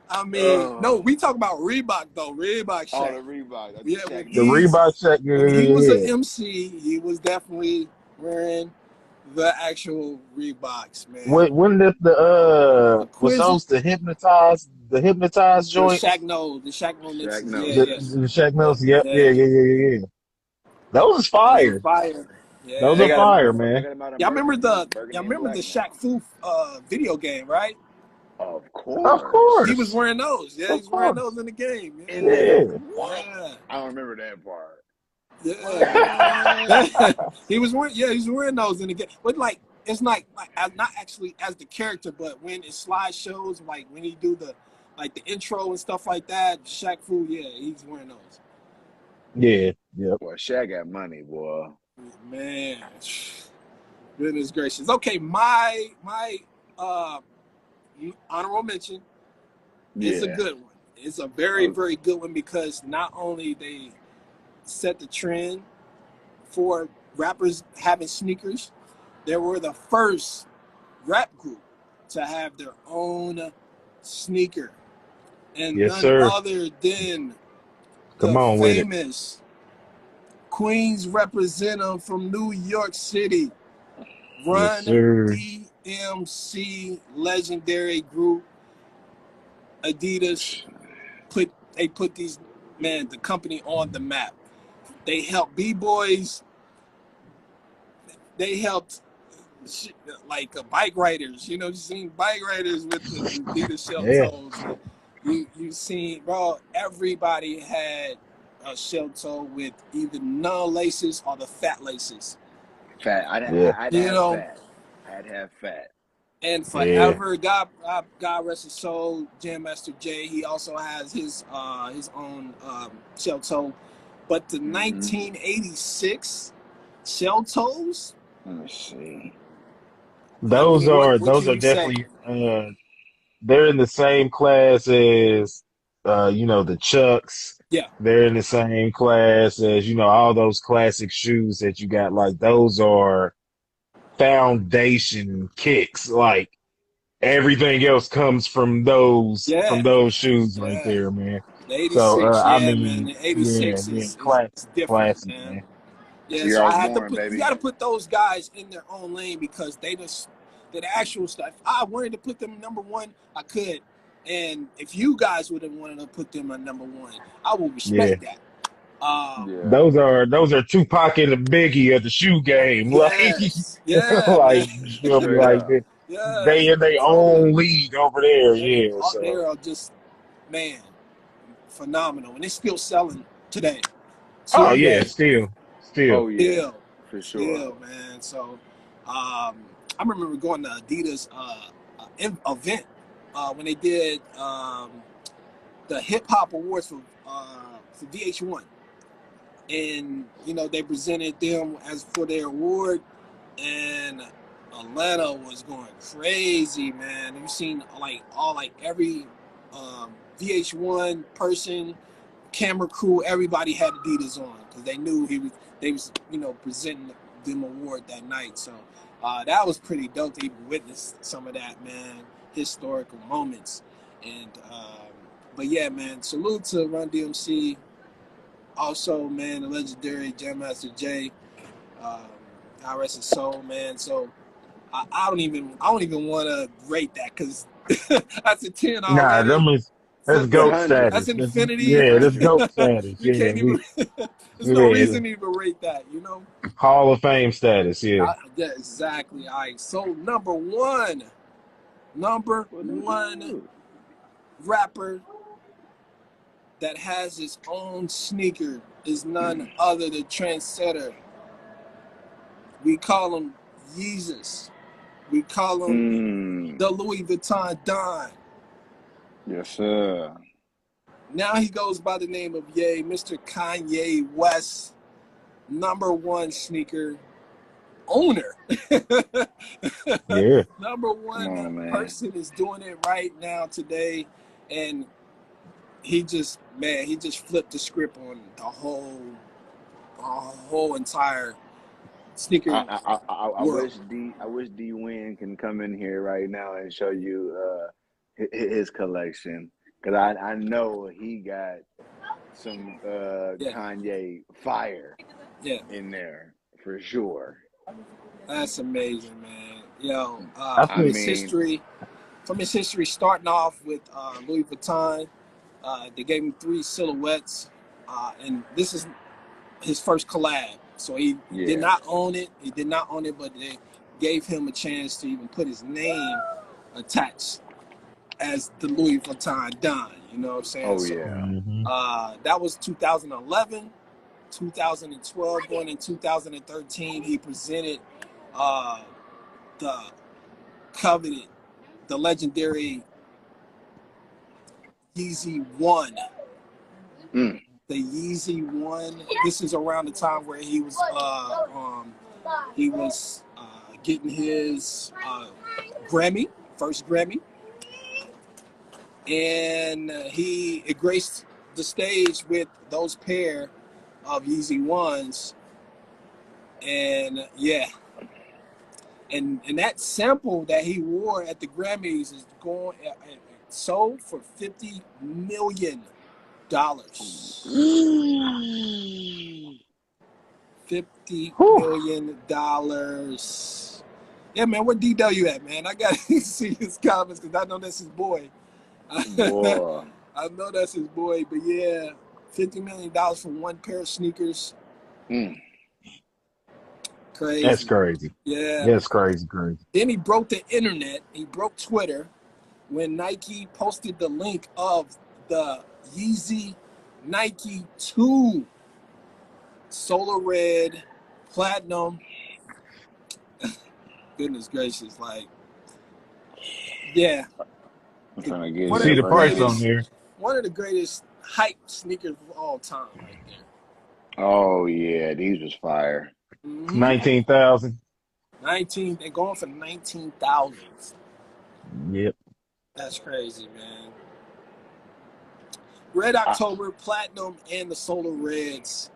I mean, no, we talk about Reebok though. Reebok Shaq. Oh, the Reebok. Yeah, the Reebok Shaq. When he was an MC, he was definitely wearing the actual Reeboks, man. When was those the hypnotized joints? The Shaq Knows. The Shaq Knows. Yep. Yeah. Those is fire. Yeah. Those are fire, man. Y'all remember the Shaq Fu video game, right? Of course. Of course. He was wearing those. Yeah, he was wearing those in the game. Yeah. I don't remember that part. Yeah, he was wearing. Yeah, he was wearing those in the game. But like, it's like not actually as the character, but when it slideshows, like when he do the like the intro and stuff like that. Shaq Fu, yeah, he's wearing those. Yeah, yep. Boy, Shaq got money, boy. Man, goodness gracious. Okay, my uh honorable mention is a Yeah. good one. It's a very, very good one because not only they set the trend for rappers having sneakers, they were the first rap group to have their own sneaker. And Yes, none sir. other than Come the on with it. famous Queens representative from New York City, Yes, Run sir. DMC legendary group. Adidas put these the company on the map. They helped b-boys. They helped like bike riders. You know, you seen bike riders with the Adidas shell Yeah. toes. You seen, bro. Everybody had a shell toe with either none laces or the fat laces. Fat. Yeah. I'd You have know, fat. I'd have fat. and Yeah. forever, God rest his soul, Jam Master Jay. He also has his own shell toe, but the 1986 shell toes. Let me see. I Those mean, are what those can are you say? definitely they're in the same class as the Chucks. Yeah, They're in the same class as, all those classic shoes that you got. Like those are foundation kicks. Like everything else comes from yeah, those shoes right yeah. there, man. The So 86, I yeah, man. mean, The yeah, 86 yeah, is different, classic, man. man. Yeah, so Year I I was have to born, put you baby. got to put those guys in their own lane because the actual stuff. If I wanted to put them number one, I could, and if you guys would have wanted to put them at number one, I will Yeah. respect that. Yeah. Those are Tupac and the Biggie of the shoe game. Like, Yes, yeah, man, like you feel me? Straight Like up. yeah, they in their totally. own league over there. Yeah. They So are just man, phenomenal, and they're still selling today. oh yeah, Today, still. Oh yeah, still, for sure. still, man. So, I remember going to Adidas event when they did the Hip Hop Awards for VH1, and they presented them as for their award, and Atlanta was going crazy, man. You seen like every VH1 person, camera crew, everybody had Adidas on because they knew they was presenting them award that night. So that was pretty dope to even witness some of that, man. Historical moments, and but yeah, man. Salute to Run DMC. Also, man, the legendary Jam Master Jay. Um, God rest his soul, man. So I don't even want to rate that because that's a 10 Nah, already. them is So that's It's a goat hundred. that's status. infinity. A Yeah, that's hundred. goat status. You Yeah, can't even. There's no yeah, reason to even rate that. Hall of Fame status. Yeah. Yeah, exactly. All right. So number Well, one no. rapper that has his own sneaker is none other than Trendsetter. We call him Yeezus. We call him Mm. the Louis Vuitton Don. Yes, sir. Now he goes by the name of Ye, Mr. Kanye West, number one sneaker owner. Yeah. Number Come one on, man. person is doing it right now today, and he just flipped the script on the whole entire sneaker I world. wish D Win can come in here right now and show you his collection because I know he got some Yeah, Kanye fire yeah, in there for sure. that's amazing, man. Yo, I I think mean, from his history, starting off with Louis Vuitton, they gave him 3 silhouettes, and this is his first collab. So he did yeah. not own it. He did not own it, but they gave him a chance to even put his name attached as the Louis Vuitton Don. You know what I'm saying? Oh So yeah. hmm that was 2011. 2012, going in 2013, he presented the coveted, the legendary Yeezy 1. Mm. The Yeezy 1. This is around the time where he was getting his Grammy, first Grammy, and he graced the stage with those pair of Yeezy 1s, and yeah, and that sample that he wore at the Grammys is going sold for $50 million. $50 million. Yeah, man, where DW at, man? I gotta see his comments because I know that's his boy. Boy. I know that's his boy, but yeah, $50 million for one pair of sneakers. Mm. Crazy. That's crazy. Yeah. That's crazy. Then he broke the internet. He broke Twitter when Nike posted the link of the Yeezy Nike 2 Solar Red Platinum. Goodness gracious, like, yeah. I'm trying to get See the price on there. One of the greatest hype sneakers of all time, right there. Oh yeah, these was fire. 19,000. 19. They're going for 19,000. Yep. That's crazy, man. Red October, Platinum, and the Solar Reds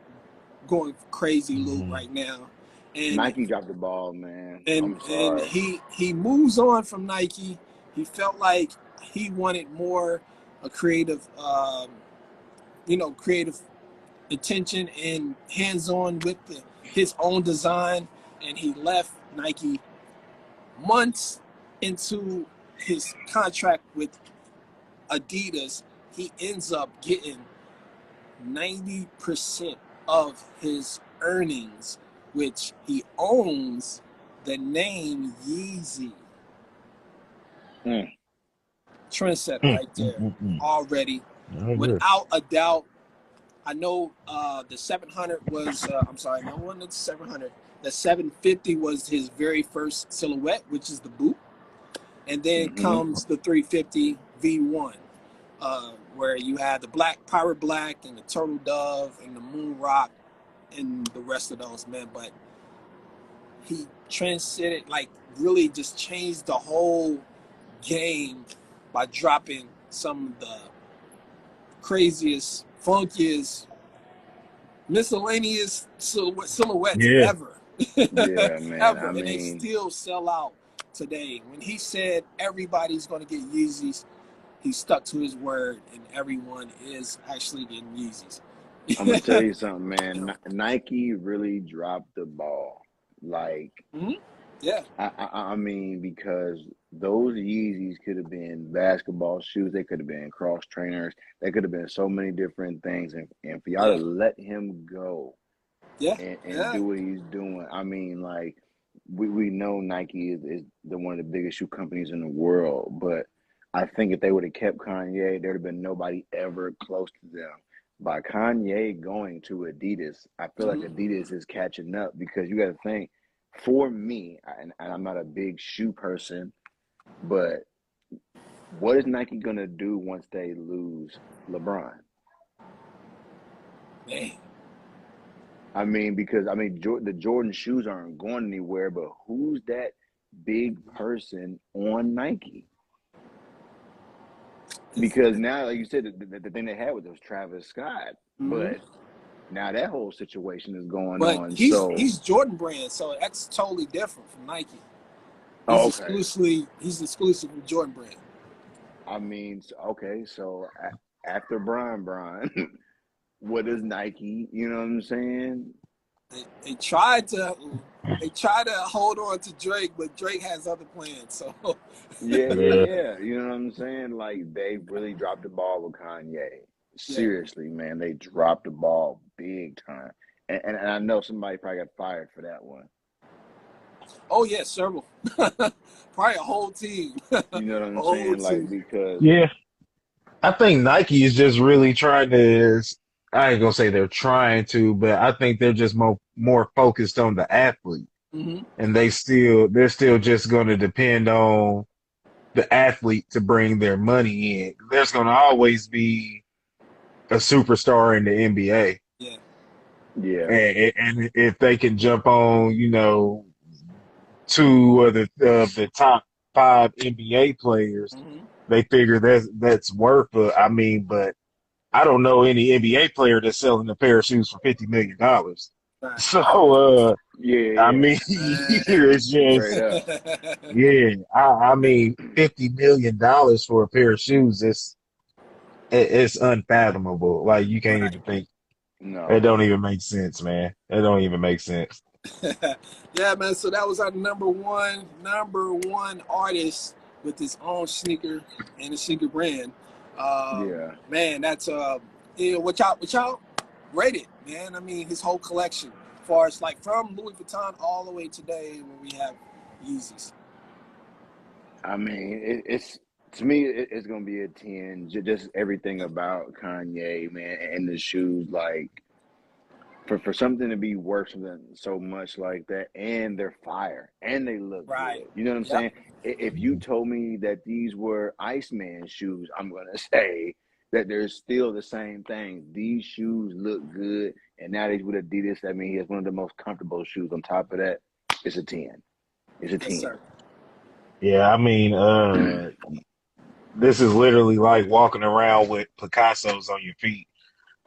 going crazy loot right now. And Nike dropped the ball, man. And he moves on from Nike. He felt like he wanted more a creative, creative attention and hands-on with his own design. And he left Nike months into his contract with Adidas. He ends up getting 90% of his earnings, which he owns the name Yeezy. Trendset right there already. Without a doubt. I know the 700 was, no one the 700. The 750 was his very first silhouette, which is the boot. And then comes the 350 V1, where you had the Pirate Black and the Turtle Dove and the Moon Rock and the rest of those, man. But he transcended, like, really just changed the whole game by dropping some of the craziest, funkiest, miscellaneous silhouettes ever. Yeah, man. Ever. And they still sell out today. When he said everybody's going to get Yeezys, he stuck to his word, and everyone is actually getting Yeezys. I'm gonna tell you something, man. Nike really dropped the ball. Like, yeah. I mean, because those Yeezys could have been basketball shoes. They could have been cross trainers. They could have been so many different things. And for y'all to let him go, and do what he's doing. I mean, like, we know Nike is one of the biggest shoe companies in the world, but I think if they would have kept Kanye, there'd have been nobody ever close to them. By Kanye going to Adidas, I feel like Adidas is catching up, because you got to think, for me, and I'm not a big shoe person, but what is Nike going to do once they lose LeBron? Man. I mean, because, the Jordan shoes aren't going anywhere, but who's that big person on Nike? Because now, like you said, the thing they had with was Travis Scott, but now that whole situation is going on. But he's Jordan brand, so that's totally different from Nike. He's exclusive from Jordan brand. I mean, okay, so after Brian, what is Nike? You know what I'm saying? They tried to hold on to Drake, but Drake has other plans. So yeah. You know what I'm saying? Like, they really dropped the ball with Kanye. Seriously, man, they dropped the ball big time. And I know somebody probably got fired for that one. Oh yeah, several. Probably a whole team. You know what I'm saying? Like, because I think Nike is just really trying to I ain't gonna say they're trying to, but I think they're just more focused on the athlete, Hmm. and they're still just going to depend on the athlete to bring their money in. There's going to always be a superstar in the NBA, Yeah. Yeah. and if they can jump on, two of the top five NBA players, Hmm. they figure that's worth. I mean, but I don't know any NBA player that's selling a pair of shoes for $50 million. Right. So, Yeah, I yeah. mean, it's Straight just, up. yeah. I mean, $50 million for a pair of shoes it's unfathomable. Like you can't Right. even think. It No. don't even make sense, man. It don't even make sense. Yeah, man. So that was our number one artist with his own sneaker and a sneaker brand. Yeah. Man, that's what y'all rate it, man. I mean, his whole collection, as far as like from Louis Vuitton all the way today when we have Yeezys. I mean, it's to me, it's gonna be a 10. Just everything about Kanye, man, and the shoes. Like for something to be worth something so much like that, and they're fire, and they look Right. good. You know what I'm Yep. saying? If you told me that these were Iceman shoes, I'm gonna say that they're still the same thing. These shoes look good, and now he's with Adidas. I mean, he has one of the most comfortable shoes. On top of that, it's a 10. It's a Yes, 10. sir. Yeah, I mean, this is literally like walking around with Picasso's on your feet.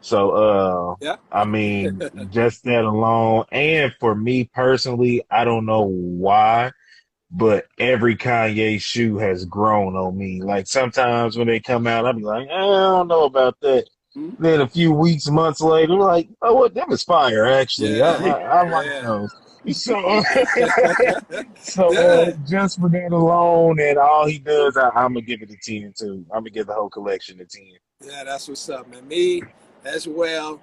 So, Yeah. I mean, just that alone. And for me personally, I don't know why, but every Kanye shoe has grown on me. Like sometimes when they come out, I'll be like, I don't know about that. Mhm. Then a few weeks, months later, like, oh, what? That was fire, actually. I, Yeah. I, I like Yeah. those. So, so Yeah. just for that alone, and all he does, I'm gonna give it a 10 too. I'm gonna give the whole collection a 10. Yeah, that's what's up, man. Me as well,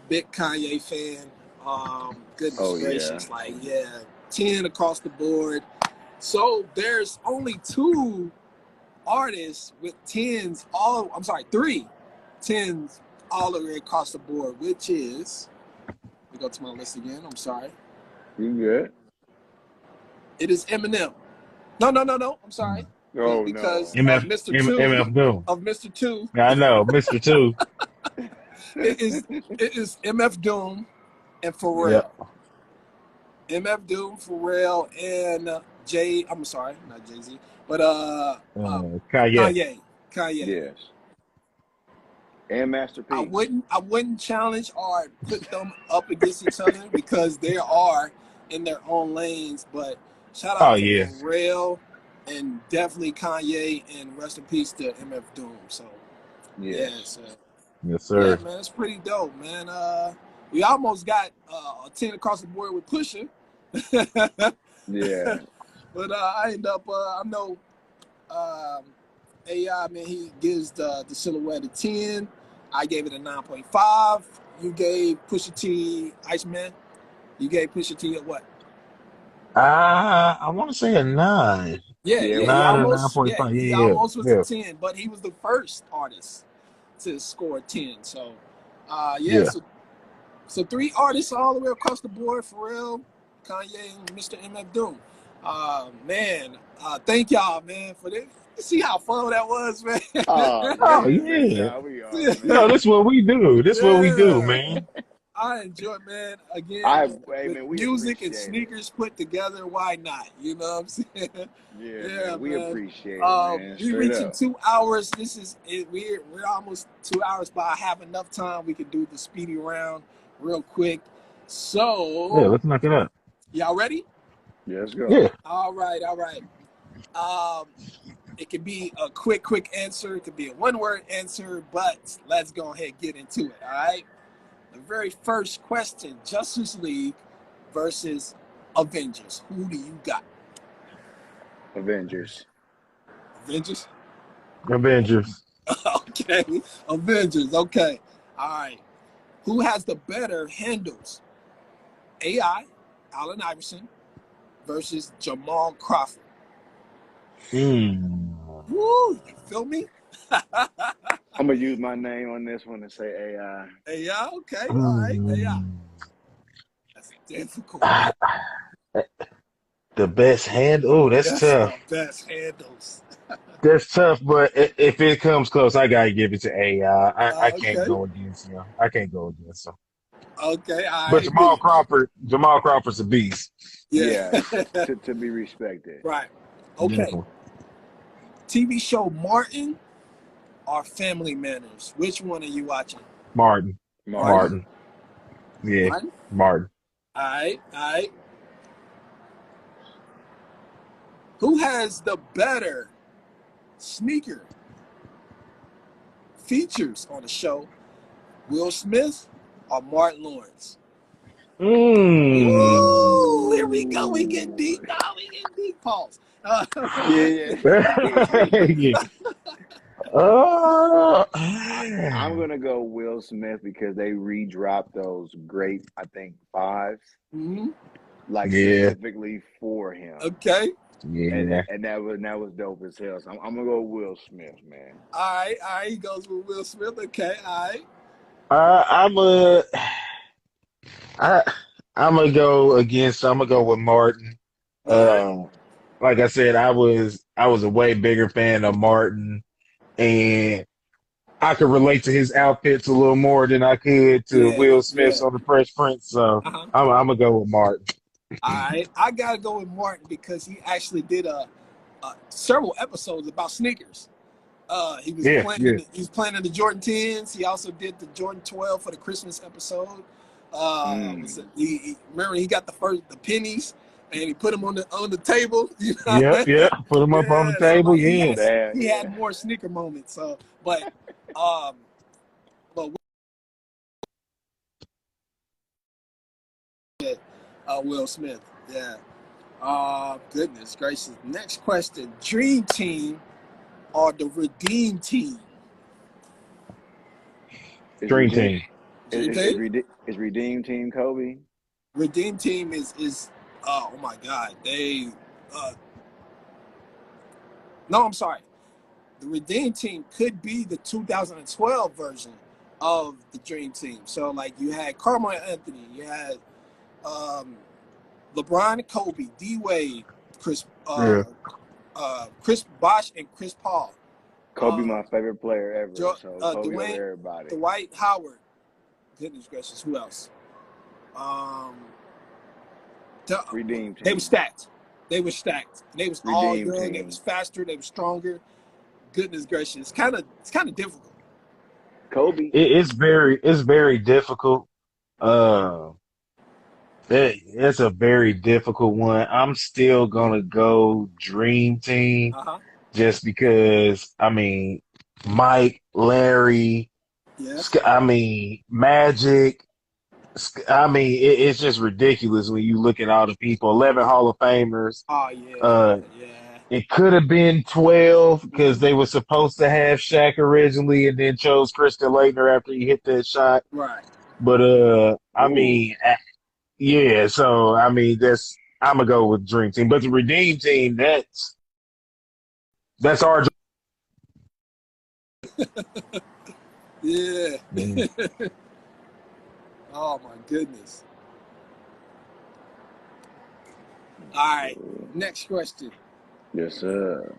big Kanye fan. Goodness Oh yeah. gracious, like yeah, 10 across the board. So there's only two artists with tens all. I'm sorry, three tens all the way across the board, which is. Let me go to my list again. I'm sorry. You good? It is Eminem. No, no, no, no. I'm sorry, Oh because no. of MF, Mr. Two, MF Doom. of Mr. Two. I know, Mr. Two. It is MF Doom and Yeah. Pharrell. MF Doom, Pharrell, and Jay. I'm sorry, not Jay Z, but Kanye. Kanye. Kanye. Yes. And Master I P. wouldn't challenge or put them up against each other because they are in their own lanes. But shout Oh out to yeah. Pharrell and definitely Kanye, and rest in peace to MF Doom. So yeah, Yes. so Yes, yeah, sir. man, it's pretty dope, man. We almost got a 10 across the board with Pusha. Yeah. But I end up, I know um, AI, man, he gives the silhouette a 10. I gave it a 9.5. You gave Pusha T, Iceman, you gave Pusha T a what? I want to say a 9. Yeah, Yeah, it yeah, was a he 9 or 9. almost, yeah, 9.5. he Yeah, almost was a yeah, 10, but he was the first artist to score 10. So, yeah, yeah. so three artists all the way across the board: Pharrell, Kanye, and Mr. MF Doom. Man, thank y'all, man, for this. See how fun that was, man. Oh Oh yeah, man. yeah. Nah, we are, No, man. this what we do. This what we do, Yeah, man. I enjoy it, man. Again, Hey with man, we music and appreciate it. sneakers put together, why not? You know what I'm saying? Yeah, Yeah, man. We man. appreciate it, man. We Straight reaching up. 2 hours. This is it. We're almost 2 hours, but I have enough time. We could do the speedy round real quick. Yeah, So, let's knock it out. y'all ready? Yeah, let's go. Yeah. All right, all right. Um, it could be a quick answer. It could be a one-word answer, but let's go ahead and get into it. All right. The very first question: Justice League versus Avengers. Who do you got? Avengers. Avengers. Avengers. Okay. Avengers. Okay. All right. Who has the better handles? AI, Allen Iverson, versus Jamal Crawford. Hmm. Woo! You feel me? I'm gonna use my name on this one and say AI. AI, okay, all right. AI. Mm, That's difficult, man. I, the best hand. Oh, that's That's tough. the best handles. That's tough. But if it comes close, I gotta give it to AI. I can't Okay. go against him. I can't go against him. Okay, all But right. Good. Jamal Crawford's a beast. Yeah. Yes, to be respected. Right. Okay. Definitely. TV show Martin or Family Manners? Which one are you watching? Martin. Martin? Martin. Martin. Yeah, Martin? Martin. All right, all right. Who has the better sneaker features on the show? Will Smith or Martin Lawrence? Ooh, here we go. We get Ooh. deep. No, we get deep. Pause. Yeah, Yeah. Oh, I'm gonna go Will Smith because they re-dropped those great, I think, fives, Mhm. like yeah, specifically for him, Okay. and yeah. that was dope as hell. So I'm gonna go Will Smith, man. All right. All right. He goes with Will Smith. Okay. All right. I'm a, I, I'm gonna go against. I'm gonna go with Martin. All right. Um, like I said, I was a way bigger fan of Martin, and I could relate to his outfits a little more than I could to Yeah. Will Smith's Yeah. on the Fresh Prince. So Uh-huh. I'm gonna go with Martin. All right. I got to go with Martin because he actually did several episodes about sneakers. He was Yeah, playing yeah, he's playing in the Jordan 10s. He also did the Jordan 12 for the Christmas episode. Mm. Remember he got the pennies and he put them on the table. You know yep, what I yep. mean? Put him up on the Yeah. So table. like Yeah. he had Yeah. more sneaker moments. So um but Will Smith. Yeah. Goodness gracious. Next question. Dream Team or the Redeem Team? Is Dream redeem Team. Dream Team? is redeem team Kobe? Redeem Team is oh my god. They no, I'm sorry. The Redeem Team could be the 2012 version of the Dream Team. So like you had Carmelo Anthony, you had um, LeBron, Kobe, D Wade, Yeah. Chris Bosh, and Chris Paul. Kobe, my favorite player ever. So Kobe over Dwayne, everybody. Dwight Howard. Goodness gracious, who else? Um, Redeem they were team. stacked. They were stacked. They was all Redeem young. They was team. faster. They were stronger. Goodness gracious, it's kind of difficult. Kobe. It's very difficult. Uh, it's a very difficult one. I'm still gonna go Dream Team Uh huh. just because I mean Mike, Larry, Yeah. I mean Magic. I mean it's just ridiculous when you look at all the people. 11 Hall of Famers. Oh yeah. Uh, Yeah. it could have been 12 because Mm-hmm. they were supposed to have Shaq originally and then chose Christian Laettner after he hit that shot. Right. But I Ooh. mean, yeah. So I mean, I'm gonna go with Dream Team. But the Redeem Team, that's our. Yeah. Mm. Oh my goodness. All right. Next question. Yes, sir.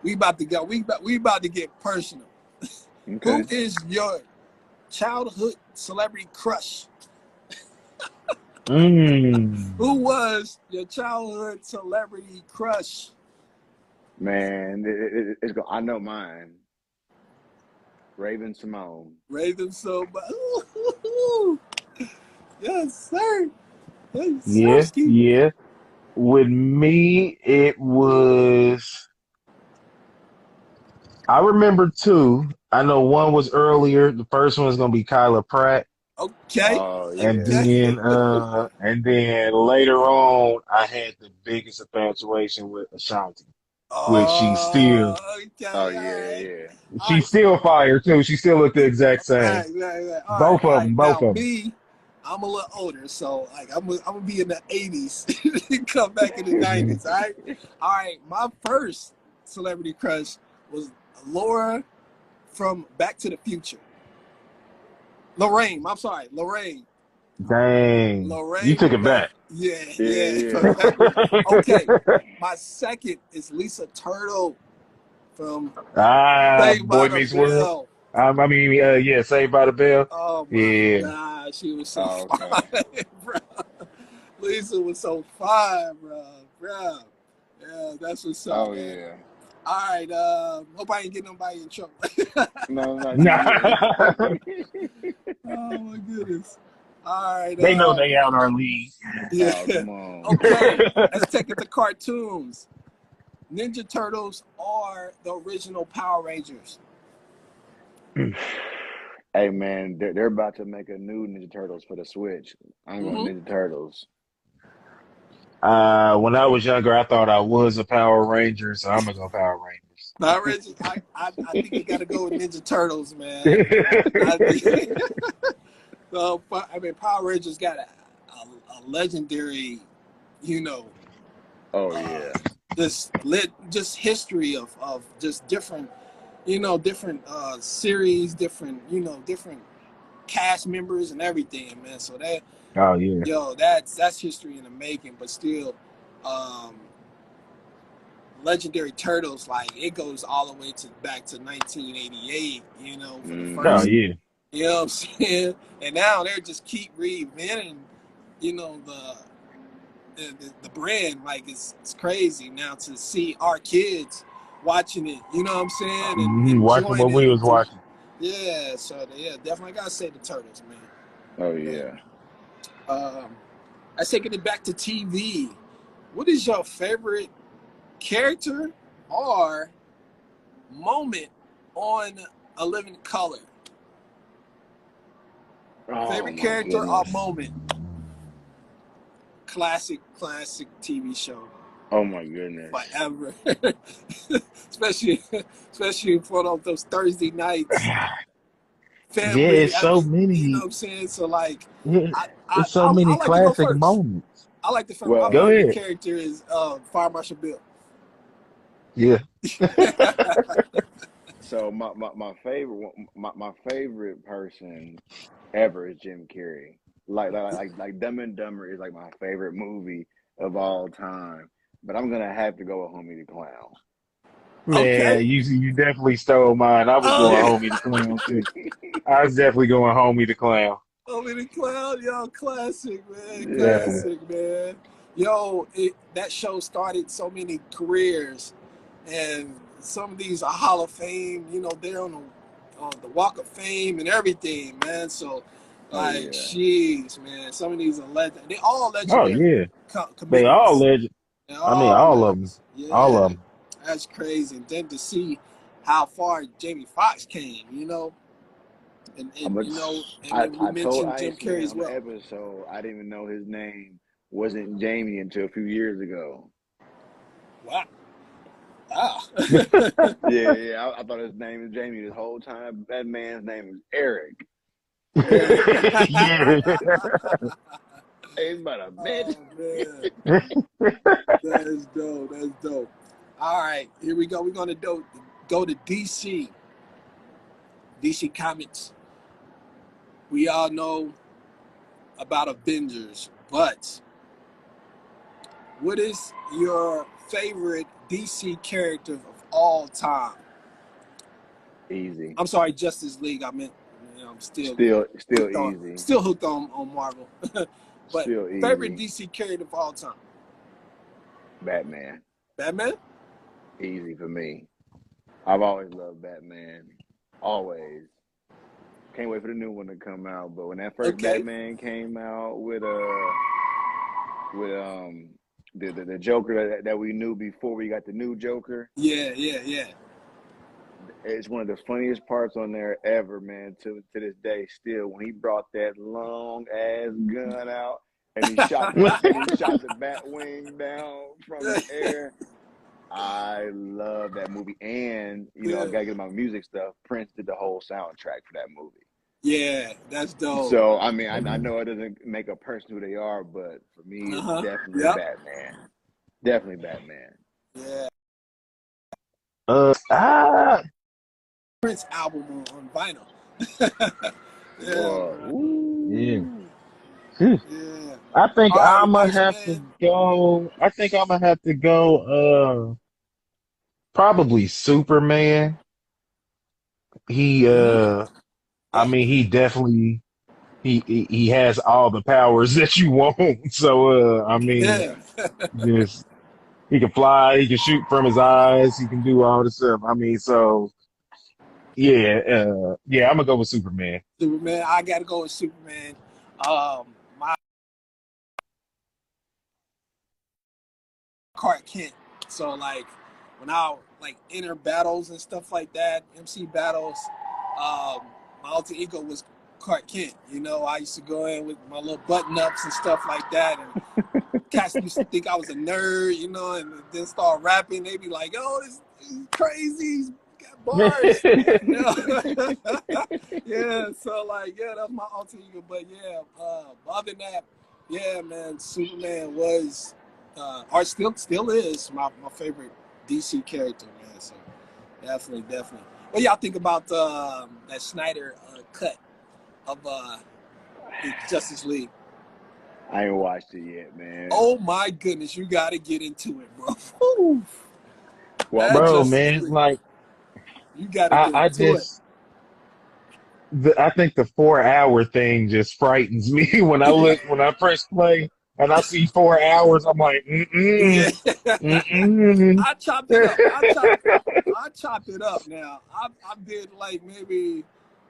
We about to go. We about to get personal. Who Okay. is your childhood celebrity crush? Who Mm. was your childhood celebrity crush? Man, I know mine. Raven Simone. Raven so much. Yes, sir. Yes, Yeah, sirski. yeah. With me, it was. I remember two. I know one was earlier. The first one was gonna be Kyla Pratt. Okay. Oh And yeah. Okay. then later on, I had the biggest infatuation with Ashanti, which Oh Okay. All yeah, right. yeah. All she's right. still fire too. She still look the exact same. Right. All right. Both All of right. them, both Now of them. me, I'm a little older, so like I'm gonna be in the 80s. Come back in the 90s. All right. All right. My first celebrity crush was Laura from Back to the Future. Lorraine, I'm sorry, Lorraine. Dang, you Lorraine took from it Back. back. Yeah, from Yeah. Back. Okay, my second is Lisa Turtle from Saved by Boy the Meets World. Bell. Yeah, Saved by the Bell. Oh my Yeah. God, she was so Oh, fine, okay. bro. Lisa was so fine, bro. Yeah, that's what's up, Oh man. yeah. All right, hope I ain't get nobody in trouble. No, you Nah. good. Oh my goodness. All right, They know they out our league. yeah. Oh, come on. Okay, let's take it to cartoons. Ninja Turtles are the original Power Rangers. Hey man, they're about to make a new Ninja Turtles for the Switch. I'm going Mm-hmm. Ninja Turtles. When I was younger, I thought I was a Power Ranger, so I'm gonna go Power Power Rangers. I think you got to go with Ninja Turtles, man. I Rangers. think. So, I mean, Power Rangers got a legendary, you know, Oh uh, yeah. just history of just different, different series, different cast members and everything, man. So Oh yeah. that's history in the making. But still, um, legendary Turtles, like it goes all the way back to 1988. For the Oh first. Mm-hmm. yeah. You know what I'm saying? And now they're just keep reinventing, the brand. Like it's crazy now to see our kids watching it. You know what I'm saying? And Watching enjoying what we it. was watching. Yeah. So yeah, definitely gotta say the Turtles, man. Oh But yeah. I taking it back to TV. What is your favorite character or moment on A Living Color? Oh Favorite my character or goodness. moment? Classic TV show Oh my goodness. forever. especially for those Thursday nights, Yeah, family. it's I so mean, you know many. what I'm saying? So like, Yeah, I I, it's so I, I many like to go classic first. moments. I like the first. My Well, Go favorite ahead. character is Fire Marshal Bill. Yeah. so my favorite my favorite person ever is Jim Carrey. Like Dumb and Dumber is like my favorite movie of all time. But I'm gonna have to go with Homie the Clown. Okay. Man, you definitely stole mine. I was going Oh, Yeah. Homie the Clown too. I was definitely going Homie the Clown. Homie the Clown, yo, classic, man, Yeah. Definitely. classic, man. Yo, that show started so many careers, and some of these are Hall of Fame. They're on the Walk of Fame and everything, man. So, Oh like, yeah. jeez, man, some of these are legend. They're all Oh legendary yeah. They all commitments. legend. They're I mean, all all of them. legends. All Yeah, of them. that's crazy. And then to see how far Jamie Foxx came, and But and then we I told mentioned Jim Iceman Carrey as on the well. episode I didn't even know his name wasn't Jamie until a few years ago. Wow. Ah. I thought his name was Jamie this whole time. That man's name is Eric. Yeah. He's about a bitch. Oh man, that is dope. That's dope. All right, here we go. We're gonna go to DC. DC Comics. We all know about Avengers, but what is your favorite DC character of all time? Easy. I'm sorry, Justice League. I meant, I'm still Still hooked on, easy. Marvel. But Still favorite easy. DC character of all time? Batman. Batman. Easy for me. I've always loved Batman. Always. Can't wait for the new one to come out. But when that first Okay. Batman came out with the Joker that we knew before we got the new Joker, Yeah. it's one of the funniest parts on there ever, man. To this day, still when he brought that long ass gun out and he shot the bat wing down from the air. I love that movie, and I Yeah. gotta get my music stuff. Prince did the whole soundtrack for that movie. Yeah, that's dope. So I mean, I know it doesn't make a person who they are, but for me, it's definitely Yep. Batman. Definitely Batman. Yeah. Uh, ah, Prince album on vinyl. Yeah, bro. Yeah. Ooh. Phew. Yeah. I think All right, I'm gonna have to Iceman. go. I think I'm gonna have to go. Probably Superman. He, Mm-hmm. I Yeah. mean, he definitely he has all the powers that you want. So, I mean, Yeah. Yeah. just he can fly, he can shoot from his eyes, he can do all this stuff. I mean, so yeah, yeah, I'm gonna go with Superman. Superman. I gotta go with Superman. My Clark Kent. So like when I like enter battles and stuff like that, MC battles, my alter ego was Clark Kent. You know, I used to go in with my little button ups and stuff like that, and cats used to think I was a nerd, you know, and then start rapping. They be like, "Oh, this is crazy. He's got bars." You know? Yeah. So like, yeah, that's my alter ego. But yeah, other than that, yeah, man, Superman was, or still is my favorite DC character, man. So definitely. What y'all think about that Snyder cut of the Justice League? I ain't watched it yet, man. Oh my goodness, you got to get into it, bro. Whew. Well, I'm That gonna, Bro, Justice man, League, like you got to I, get I into it. just I think the 4 hour thing just frightens me when I press play and I see 4 hours. I'm like, Yeah, mm-mm. I chopped it up. I chopped it up now. I did like maybe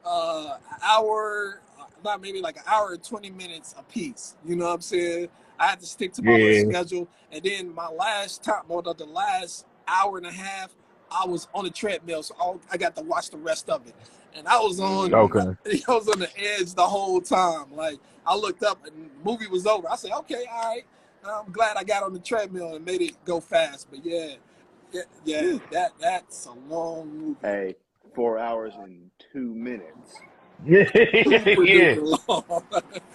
an hour, not maybe like an hour and 20 minutes a piece. You know what I'm saying? I had to stick to my little Yeah, schedule. And then my last time, well, the last hour and a half, I was on the treadmill, so I got to watch the rest of it. And I was on, mm, okay. I was on the edge the whole time. Like I looked up and the movie was over. I said, okay, all right. I'm glad I got on the treadmill and made it go fast. But yeah, whew. that's a long movie. Hey, 4 hours and 2 minutes. Super Yeah. duper long.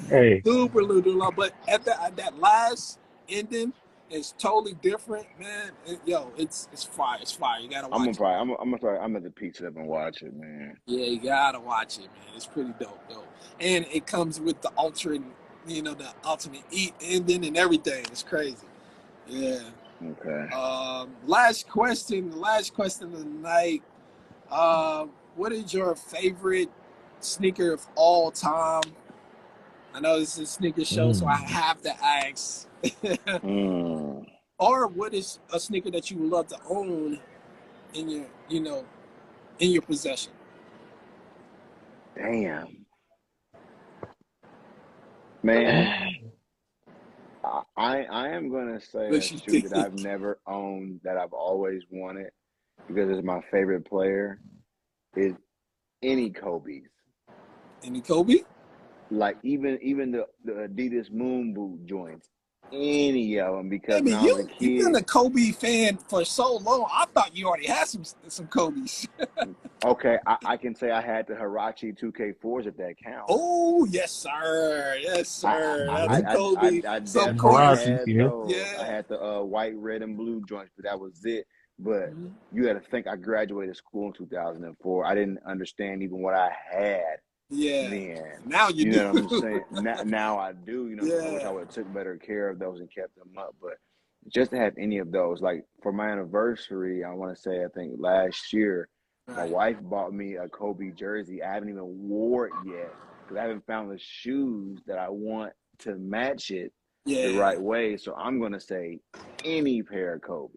Hey, Super duper long. But at that last ending is totally different, man. It's fire. It's fire. You gotta I'm gonna watch it. probably, I'm gonna try. I'm gonna piece it up and watch it, man. Yeah, you gotta watch it, man. It's pretty dope. And it comes with the ultimate ending and everything. It's crazy. Yeah. Okay. Last question. The last question of the night. What is your favorite sneaker of all time? I know this is a sneaker show, so I mm. have to ask. Mm, Or what is a sneaker that you would love to own in your possession? damn, man. I am gonna say What a you shoe that I've think? never owned that I've always wanted because it's my favorite player is any Kobe's. Any Kobe? Like even the Adidas Moon Boot joints, any of them Hey because when man, I was a you've been kid. a Kobe fan for so long. I thought you already had some Kobe's. Okay, I can say I had the Hirachi 2K4s if that counts. Oh yes, sir. Yes, sir. That's a Yeah. Kobe. I Some Them definitely coins. Huaraches, had yeah. those. I Yeah. had the white, red, and blue joints, but that was it. But Mhm. you got to think I graduated school in 2004. I didn't understand even what I had Yeah. then. Now you You do. know what I'm saying? Now I do. You know what I'm saying? I wish I Yeah. would have took better care of those and kept them up. But just to have any of those, like for my anniversary, I want to say I think last year, my Right. wife bought me a Kobe jersey. I haven't even wore it yet because I haven't found the shoes that I want to match it the Yeah. right way. So I'm gonna say any pair of Kobe's,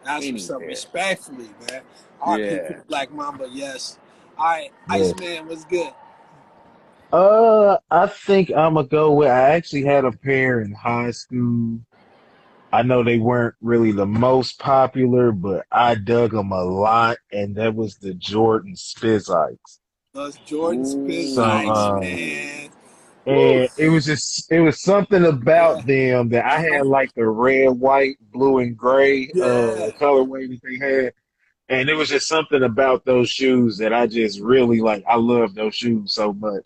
That's what's any up. pair. Respectfully, man. RP to Yeah. the Black Mamba. Yes. All right. Yes. Iceman was good. I think I'm gonna go with. I actually had a pair in high school. I know they weren't really the most popular, but I dug them a lot, and that was the Jordan Spizikes. Us Jordan Spitz So, Ice, Ooh. man. Woo. and it was something Yeah. about them that I Uh-huh. had like the red, white, blue, and gray Yeah. colorway that they had. And it was just something about those shoes that I just really like. I love those shoes so much.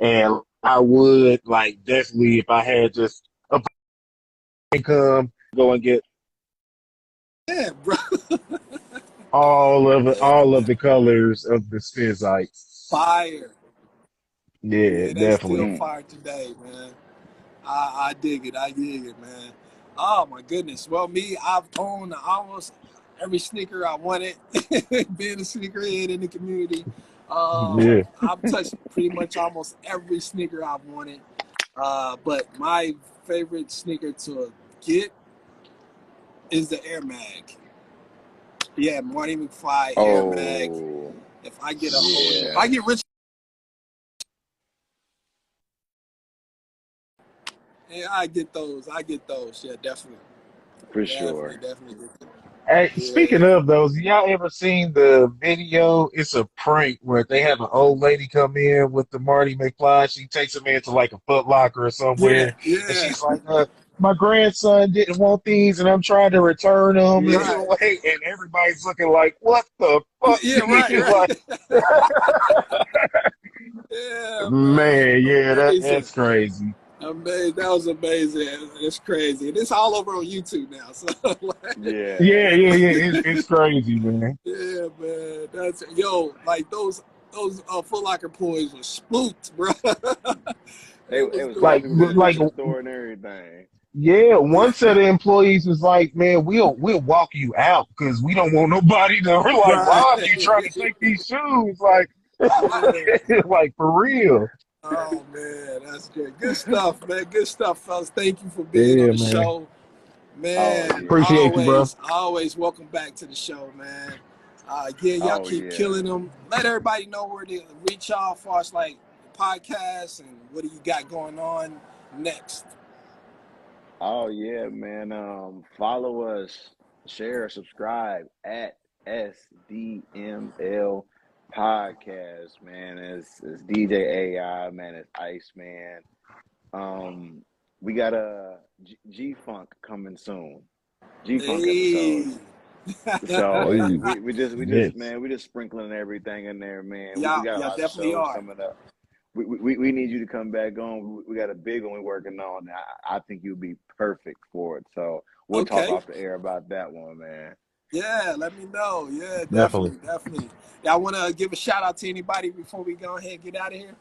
And I would like definitely if I had just a income go and get Yeah, bro. all of the colors of the Spizzites. Fire. Yeah, Yeah, they still definitely. Mm. fire today, man. I dig it. I dig it, man. Oh my goodness. Well, me, I've owned almost every sneaker I wanted. Being a sneakerhead in the community, Yeah. I've touched pretty much almost every sneaker I've wanted. But my favorite sneaker to get is the Air Mag. Yeah, Marty McFly Air Mag. Oh, If I get a hold of, if yeah, I get rich, yeah, I get those. I get those. Yeah, definitely, for definitely, sure. definitely get them. Hey, speaking Yeah. of those, y'all ever seen the video? It's a prank where they have an old lady come in with the Marty McFly. She takes him into like a Foot Locker or Yeah, somewhere, and yeah, she's like, "My grandson didn't want these, and I'm trying to return them." And, Yeah. right. and everybody's looking like, "What the fuck?" Yeah, right, Like, right. Yeah, man. man, yeah, Amazing. that's crazy. Amazing. That was amazing. It's crazy. And it's all over on YouTube now. So, like, Yeah. Yeah, yeah, yeah. It's crazy, man. yeah, man. That's yo, like those Foot Locker employees were spooked, bro. They It was was going calling Like, people to like the store and everything. Yeah, one yeah. set of employees was like, "Man, we'll walk you out because we don't want nobody to like Right. rob you trying to take these shoes." Like, Yeah. like for real. Oh man, that's good. Good stuff, man. Good stuff, fellas. Thank you for being on Yeah, the man. show. Oh Man, yeah. Appreciate you, bro. always welcome back to the show, man. Yeah, y'all Oh keep yeah. killing them. Let everybody know where to reach y'all as far as like podcasts and what do you got going on next. Oh yeah, man. Follow us, share, subscribe at SDML podcast, man. It's DJ A.I, man. It's Iceman. Um, we got a G Funk coming soon. G Funk Hey. episodes. So Hey, we just yes, man, we just sprinkling everything in there, man. We y'all, got a y'all lot of definitely shows are. coming up. We need you to come back on. We got a big one we're working on. I think you'll be perfect for it. So we'll talk Okay. off the air about that one, man. Yeah, let me know. Yeah, definitely. definitely, definitely. Y'all want to give a shout out to anybody before we go ahead and get out of here?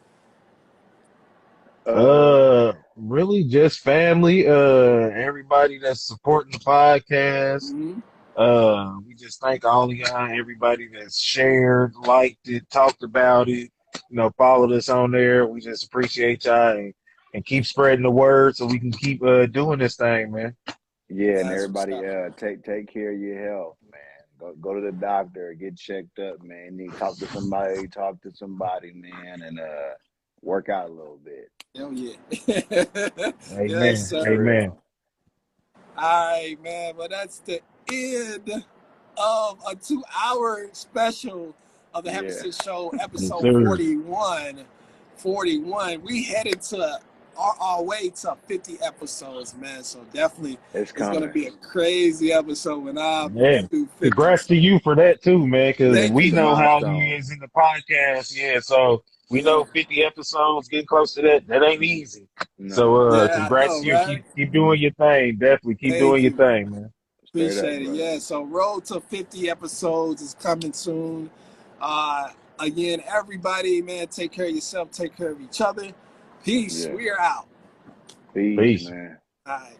Uh, Really just family. Everybody that's supporting the podcast. Mm-hmm. We just thank all of y'all, everybody that's shared, liked it, talked about it, followed us on there. We just appreciate y'all and keep spreading the word so we can keep doing this thing, man. yeah, and That's what's everybody, up. take care of your health, man. Go to the doctor, get checked up, man. Need to talk to somebody, man, and work out a little bit Hell yeah. Yes, Amen. for sir. Amen. real. All right, man. Well, that's the end of a 2-hour special of the Yeah, Hepatitis Show, Yes, episode sir. 41. 41. We headed to our way to 50 episodes, man. So definitely it's it's going to coming. be a crazy episode when I Man, do 50. congrats to you for that too, man, because Thank we It's a you. know how you milestone. is in the podcast. Yeah, so we Yeah. know 50 episodes, getting close to that, that ain't easy. So No, Yeah, I congrats know, to you. right? Keep doing your thing. Definitely keep Thank doing your you. thing, man. straight up, Appreciate it. brother. Yeah. So road to 50 episodes is coming soon. Uh, Again, everybody, man, take care of yourself. Take care of each other. Peace. Yeah, We are out. peace, Peace. man. All right.